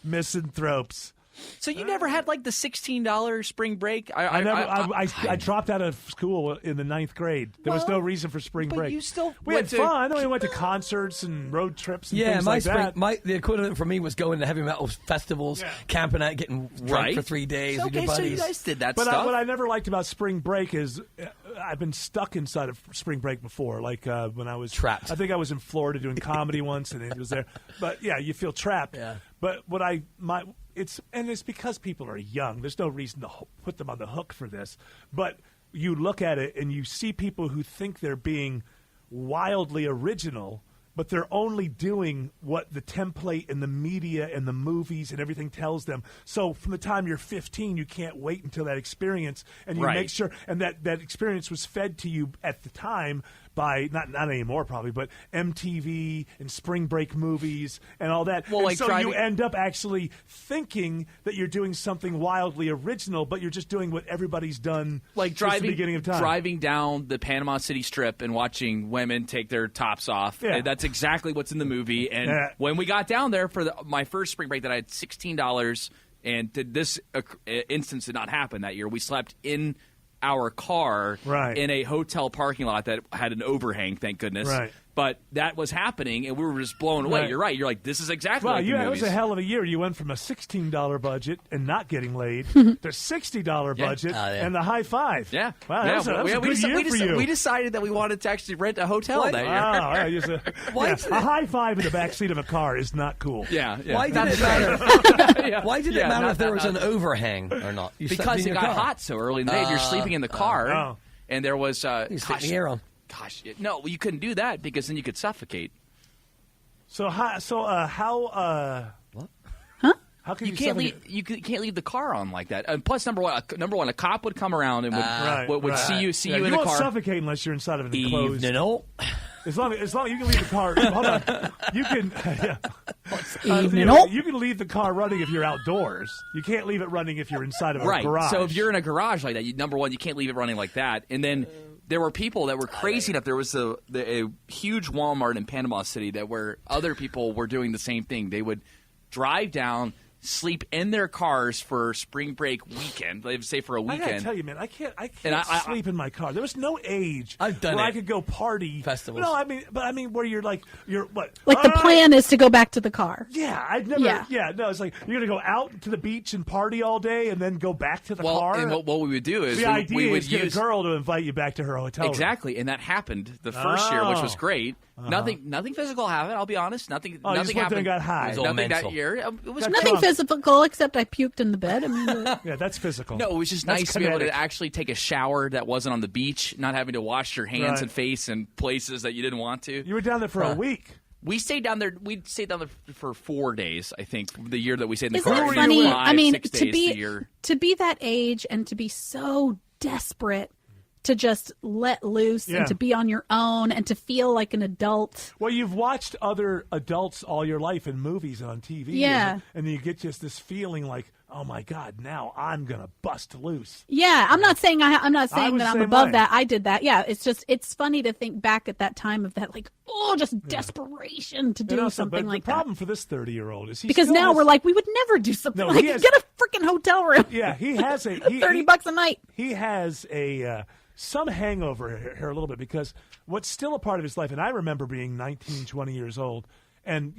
Misanthropes. So you never had like the $16 spring break? I dropped out of school in the 9th grade. There was no reason for spring break. You still we had fun. We went to concerts and road trips and things like that. The equivalent for me was going to heavy metal festivals, camping out, getting drunk for 3 days with your buddies. So you guys did that but stuff. What I never liked about spring break is I've been stuck inside of spring break before. Like when I was trapped. I think I was in Florida doing comedy once, and it was there. But yeah, you feel trapped. Yeah. But it's because people are young. There's no reason to put them on the hook for this. But you look at it and you see people who think they're being wildly original, but they're only doing what the template and the media and the movies and everything tells them. So from the time you're 15, you can't wait until that experience, and you make sure, and that experience was fed to you at the time by, not anymore probably, but MTV and spring break movies and all that. Well, and like so driving, you end up actually thinking that you're doing something wildly original, but you're just doing what everybody's done like since the beginning of time. Driving down the Panama City Strip and watching women take their tops off. Yeah. That's exactly what's in the movie. And when we got down there for my first spring break that I had $16, and this instance did not happen that year. We slept in our car in a hotel parking lot that had an overhang, thank goodness. Right. But that was happening, and we were just blown away. Right. You're right. You're like, this is exactly like the movies. It was a hell of a year. You went from a $16 budget and not getting laid to $60 budget and the high five. Yeah. Wow, that was a good year for you. We decided that we wanted to actually rent a hotel that year. A high five in the backseat of a car is not cool. Yeah. Why did it matter? Why did it matter if there was an overhang or not? Because it got hot so early in the day. If you're sleeping in the car, and there was you stick the air on. Gosh, no, you couldn't do that because then you could suffocate. So how? What? Huh? How can you can't leave? You can't leave the car on like that. And plus, number one, a cop would come around and would see you in the car. You won't suffocate unless you're inside of an enclosed. No. As long as you can leave the car. Hold on. You can. You can leave the car running if you're outdoors. You can't leave it running if you're inside of a garage. So if you're in a garage like that, number one, you can't leave it running like that. And then there were people that were crazy enough. There was a huge Walmart in Panama City where other people were doing the same thing. They would drive down, sleep in their cars for spring break weekend. They would say for a weekend. I gotta tell you, man, I can't sleep in my car. There was no age I've done where it. I could go party festivals. No, I mean where you're what? Like the plan is to go back to the car. Yeah, I'd never. Yeah, no, it's like you're gonna go out to the beach and party all day and then go back to the car. And what we would do is we would get a girl to invite you back to her hotel room. Exactly, and that happened the first year, which was great. Nothing physical happened. I'll be honest. Nothing. Oh, nothing happened. Got high. Nothing that year. It was nothing physical except I puked in the bed. I mean, yeah, that's physical. No, it was just nice to be able to actually take a shower that wasn't on the beach, not having to wash your hands and face in places that you didn't want to. You were down there for a week. We stayed down there. We stayed down there for 4 days. I think the year that we stayed in the Isn't car. it funny? 5, I mean, 6 days to be that age and to be so desperate to just let loose and to be on your own and to feel like an adult. Well, you've watched other adults all your life in movies and on TV. Yeah. And then you get just this feeling like, oh my God, now I'm going to bust loose. Yeah, I'm not saying that I'm above way. that. I did that. Yeah, it's funny to think back at that time of that, like, just desperation to do something like that. The problem for this 30-year-old is because now we're like, we would never do something like get a freaking hotel room. Yeah, he has a $30 a night. He has a some hangover here a little bit because what's still a part of his life, and I remember being 19, 20 years old, and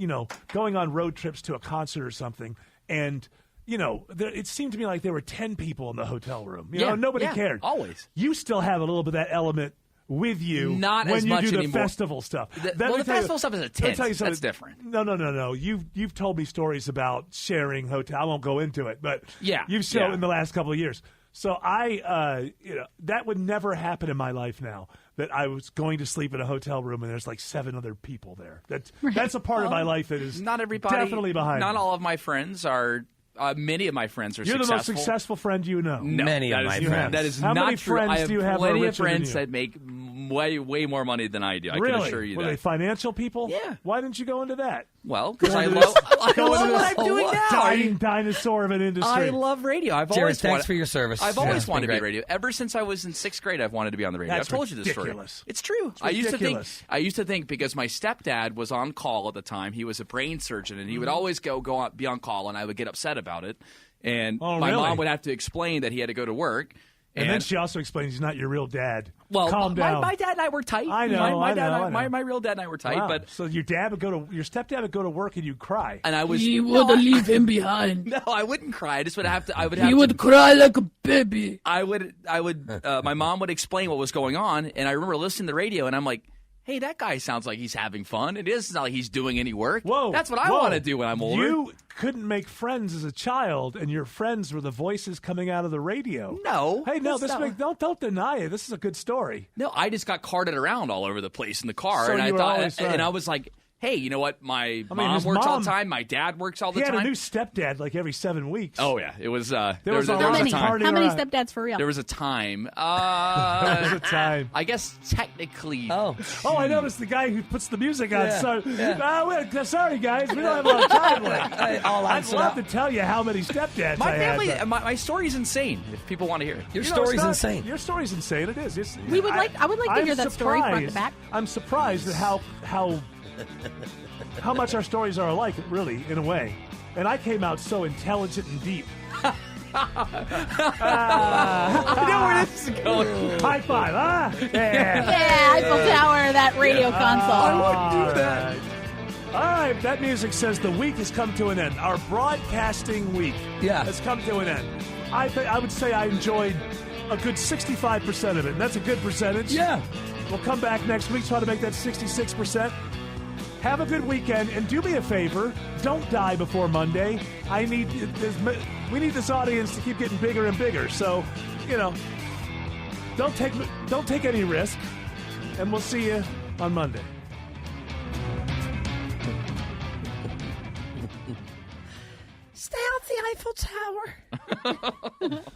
going on road trips to a concert or something, and it seemed to me like there were 10 people in the hotel room. Nobody cared. Always. You still have a little bit of that element with you when you do the festival stuff. The festival stuff is a tent. That's different. No. You've told me stories about sharing hotel. I won't go into it, but you've shown in the last couple of years. So that would never happen in my life now. That I was going to sleep in a hotel room and there's like 7 other people there. That's a part of my life that is not everybody. Definitely behind. Not me. all of my friends are. Many of my friends are You're successful. the most successful friend you know. No, many of my friends. That is How not many true. friends I have do you have plenty who are of friends richer that make way more money than I do. I really? can assure you Were that. they financial people? Yeah. Why didn't you go into that? Well, because I love what I'm doing now. Dying dinosaur of an industry. I love radio. Jared, thanks for your service. I've always wanted to be radio. Ever since I was in 6th grade, I've wanted to be on the radio. That's I've told you this story. It's true. I used to think because my stepdad was on call at the time. He was a brain surgeon, and he would always be on call, and I would get upset about it. And my mom would have to explain that he had to go to work. And then she also explains he's not your real dad. Well, calm down. My dad and I were tight. I know. My real dad and I were tight. Wow. But so your stepdad would go to work and you'd cry. And I was. He would leave him behind. No, I wouldn't cry. I just would have to. He would cry like a baby. I would. My mom would explain what was going on, and I remember listening to the radio, and I'm like, hey, that guy sounds like he's having fun. It's not like he's doing any work. Whoa. That's what I want to do when I'm older. You couldn't make friends as a child, and your friends were the voices coming out of the radio. No. Hey, no, don't deny it. This is a good story. No, I just got carted around all over the place in the car, So and I you were thought, always right. and I was like, hey, you know what? My mom works all the time. My dad works all the time. He had a new stepdad like every 7 weeks. Oh, yeah. It was, there was a time. How many stepdads for real? There was a time. There was a time. I guess technically. Oh, I noticed the guy who puts the music on. Sorry, guys. We don't have a lot of time left. I'd love to tell you how many stepdads my I family, had. My story's insane, if people want to hear it. Your story's insane. Your story's insane. It is. I would like to hear that story front to back. I'm surprised at how much our stories are alike, really, in a way. And I came out so intelligent and deep. I know where this is going. High five, huh? Yeah, Eiffel Tower, that radio console. I wouldn't do that. All right, that music says the week has come to an end. Our broadcasting week has come to an end. I would say I enjoyed a good 65% of it, and that's a good percentage. Yeah. We'll come back next week, try to make that 66%. Have a good weekend, and do me a favor, don't die before Monday. We need this audience to keep getting bigger and bigger. So, don't take any risk, and we'll see you on Monday. Stay off the Eiffel Tower.